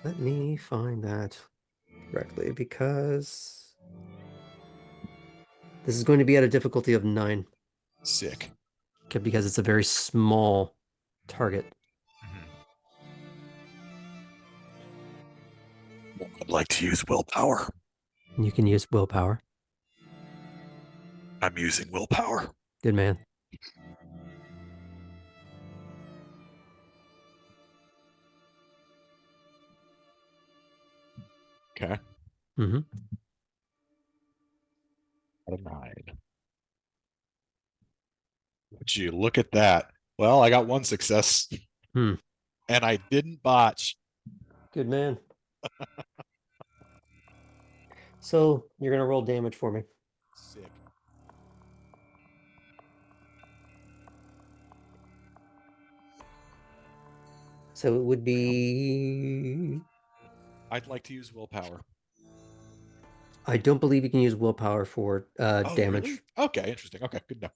Let me find that correctly, because this is going to be at a difficulty of 9. Sick. Okay, because it's a very small target. I'd like to use willpower. You can use willpower. I'm using willpower. Good man. Okay. Mm-hmm. Out of 9. Would you look at that? Well, I got 1 success. Hmm. And I didn't botch. Good man. So you're going to roll damage for me. Sick. So it would be... I'd like to use willpower. I don't believe you can use willpower for damage. Really? Okay, interesting. Okay, good enough.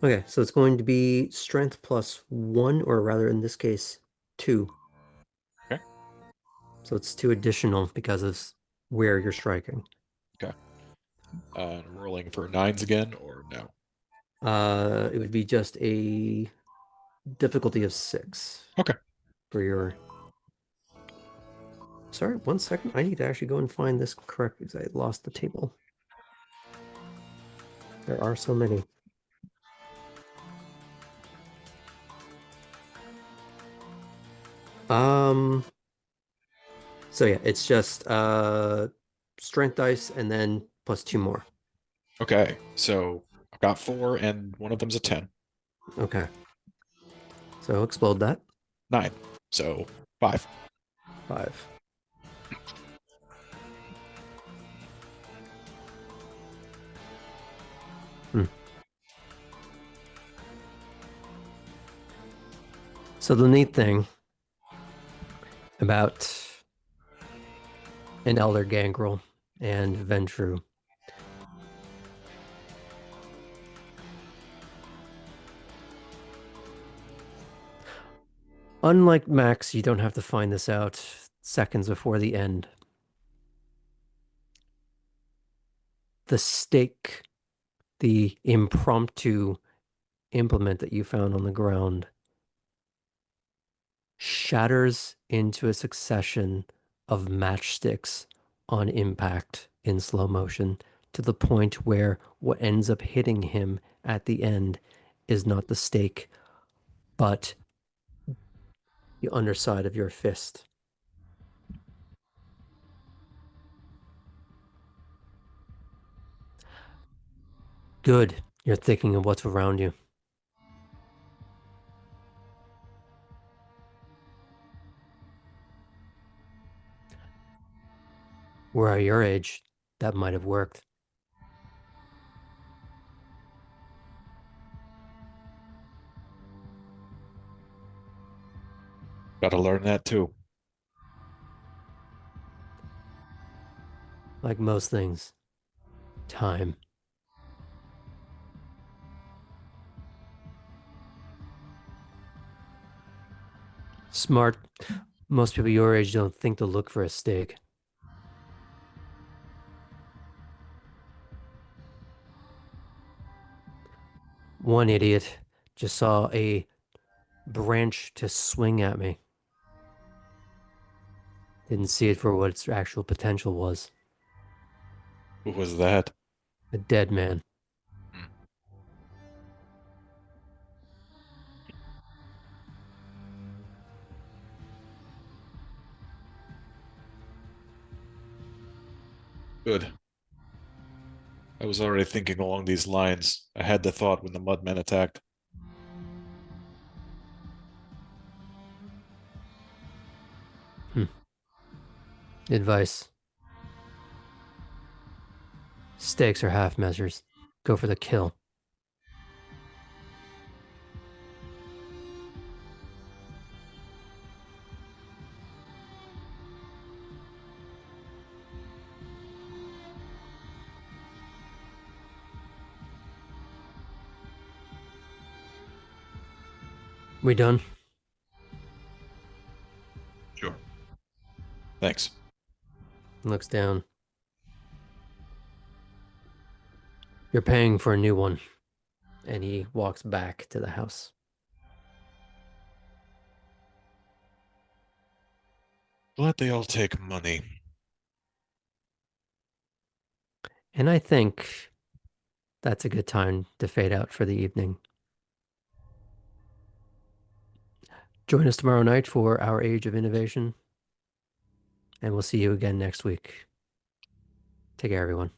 Okay, so it's going to be strength plus 1, or rather in this case, 2. Okay. So it's 2 additional because of where you're striking. Okay. Rolling for 9s again, or no? It would be just a difficulty of 6. Okay. For your... Sorry, 1 second. I need to actually go and find this correct because I lost the table. There are so many. So yeah, it's just strength dice and then plus 2 more. Okay, so I've got 4 and one of them's a 10. Okay. So explode that. 9. So 5. 5. So the neat thing about an Elder Gangrel and Ventru, unlike Max, you don't have to find this out seconds before the end. The stake, the impromptu implement that you found on the ground, shatters into a succession of matchsticks on impact in slow motion to the point where what ends up hitting him at the end is not the stake, but the underside of your fist. Good. You're thinking of what's around you. Were I your age, that might have worked. Gotta learn that too. Like most things, time. Smart. Most people your age don't think to look for a stake. One idiot just saw a branch to swing at me. Didn't see it for what its actual potential was. Who was that? A dead man. Good. I was already thinking along these lines. I had the thought when the Mudmen attacked. Advice. Stakes are half measures. Go for the kill. We done? Sure. Thanks. Looks down. You're paying for a new one. And he walks back to the house. Glad they all take money. And I think that's a good time to fade out for the evening. Join us tomorrow night for our Age of Innovation. And we'll see you again next week. Take care, everyone.